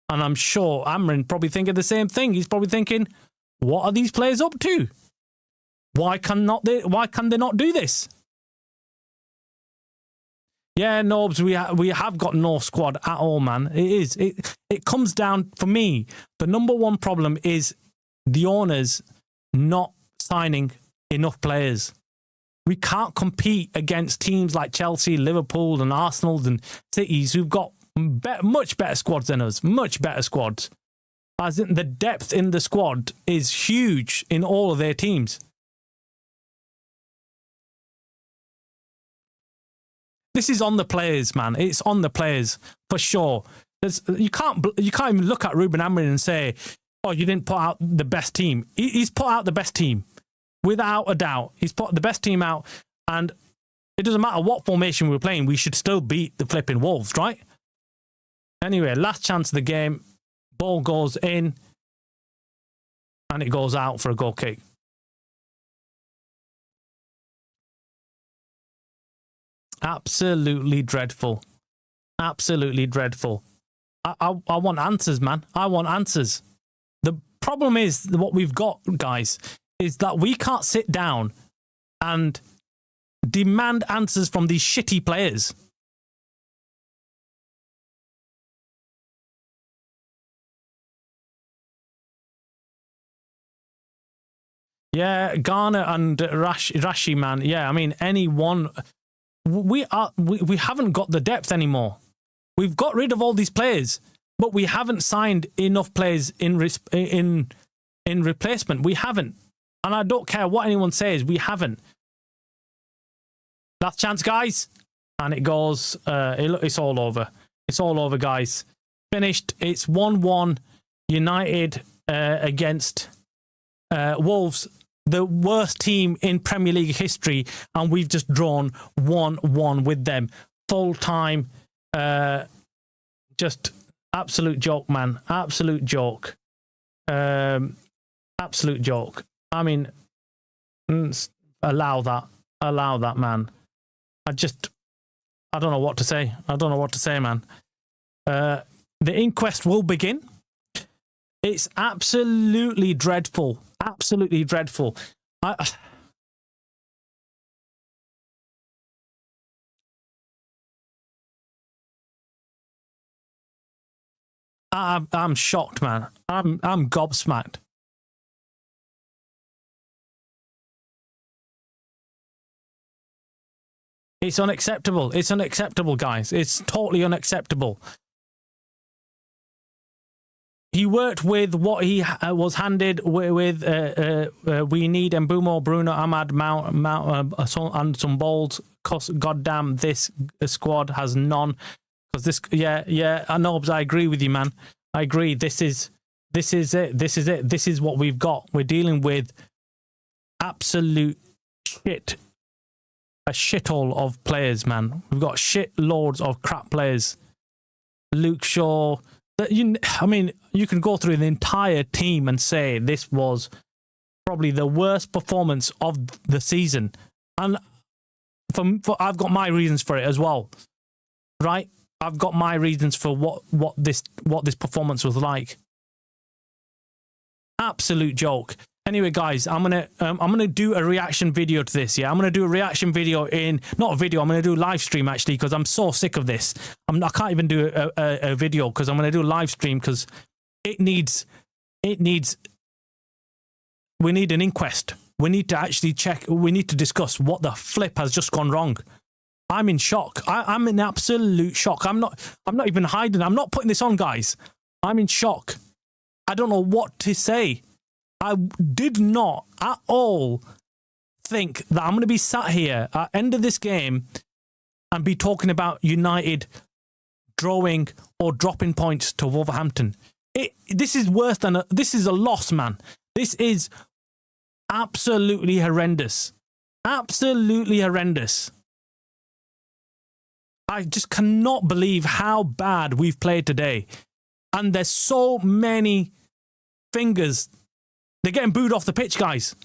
And I'm sure Amarin probably thinking the same thing. He's probably thinking, what are these players up to? Why can they not do this? Yeah, Norbs, we have got no squad at all, man. It comes down, for me, the number one problem is the owners not signing enough players. We can't compete against teams like Chelsea, Liverpool and Arsenal and Cities who've got much better squads than us, much better squads. As in, the depth in the squad is huge in all of their teams. This is on the players, man. It's on the players for sure. You can't even look at Ruben Amorim and say, "Oh, you didn't put out the best team." He's put out the best team, without a doubt. He's put the best team out, and it doesn't matter what formation we're playing. We should still beat the flipping Wolves, right? Anyway, last chance of the game. Ball goes in, and it goes out for a goal kick. Absolutely dreadful. Absolutely dreadful. I want answers, man. I want answers. The problem is, what we've got, guys, is that we can't sit down and demand answers from these shitty players. Yeah, Garner and Rashi, man. Yeah, I mean, any one. We haven't got the depth anymore. We've got rid of all these players, but we haven't signed enough players in replacement. We haven't, and I don't care what anyone says. We haven't. Last chance, guys, and it goes. It's all over. It's all over, guys. Finished. It's 1-1. United against Wolves, the worst team in Premier League history, and we've just drawn 1-1 with them. Full time. Just absolute joke, man. Absolute joke. Absolute joke. I mean, allow that, man. I don't know what to say. I don't know what to say, man. The inquest will begin. It's absolutely dreadful. Absolutely dreadful. I'm shocked, man. I'm gobsmacked. It's unacceptable. It's unacceptable, guys. It's totally unacceptable. He worked with what he was handed with. We need Mbumo, Bruno, Ahmad, Mount, and some balls. Cause goddamn, this squad has none. Because this, yeah, I know, I agree with you, man. I agree. This is it. This is it. This is what we've got. We're dealing with absolute shit. A shithole of players, man. We've got shit loads of crap players. Luke Shaw. I mean, you can go through the entire team and say this was probably the worst performance of the season. And I've got my reasons for it as well. Right? I've got my reasons for what this performance was like. Absolute joke. Anyway, guys, I'm gonna do a reaction video to this. Yeah, I'm gonna do a reaction video not a video. I'm gonna do a live stream actually because I'm so sick of this. I can't even do a video because I'm gonna do a live stream because it needs. We need an inquest. We need to actually check. We need to discuss what the flip has just gone wrong. I'm in shock. I'm in absolute shock. I'm not even hiding. I'm not putting this on, guys. I'm in shock. I don't know what to say. I did not at all think that I'm going to be sat here at the end of this game and be talking about United drawing or dropping points to Wolverhampton. This is worse than this is a loss, man. This is absolutely horrendous. Absolutely horrendous. I just cannot believe how bad we've played today. And there's so many fingers. They're getting booed off the pitch, guys.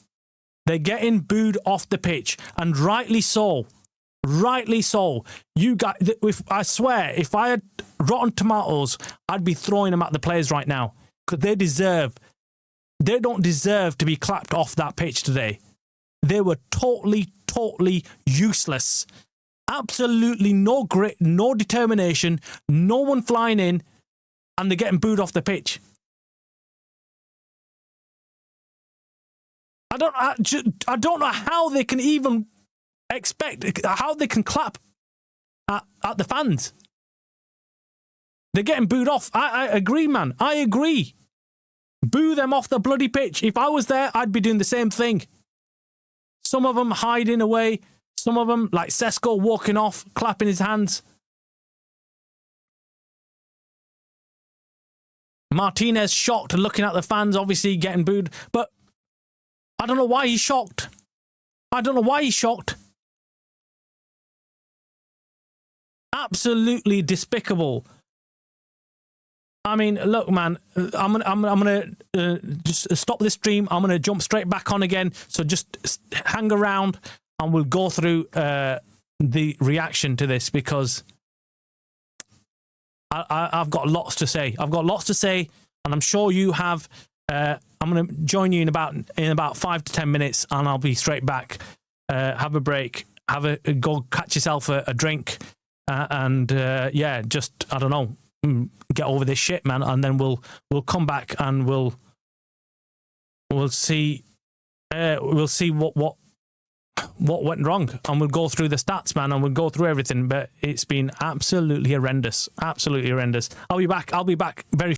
They're getting booed off the pitch. And rightly so. Rightly so. You guys, I swear, if I had rotten tomatoes, I'd be throwing them at the players right now. Because they don't deserve to be clapped off that pitch today. They were totally useless. Absolutely no grit, no determination, no one flying in, and they're getting booed off the pitch. I don't know how they can even how they can clap at the fans. They're getting booed off. I agree, man. I agree. Boo them off the bloody pitch. If I was there, I'd be doing the same thing. Some of them hiding away. Some of them, like Sesko, walking off, clapping his hands. Martinez shocked, looking at the fans, obviously getting booed. But I don't know why he's shocked. I don't know why he's shocked. Absolutely despicable. I mean, look, man, I'm gonna just stop this stream. I'm gonna jump straight back on again. So just hang around, and we'll go through the reaction to this because I've got lots to say. I've got lots to say, and I'm sure you have. I'm going to join you in about 5 to 10 minutes, and I'll be straight back. Have a break. Go catch yourself a drink, and yeah, just I don't know, get over this shit, man. And then we'll come back and we'll see what went wrong, and we'll go through the stats, man, and we'll go through everything. But it's been absolutely horrendous. Absolutely horrendous. I'll be back very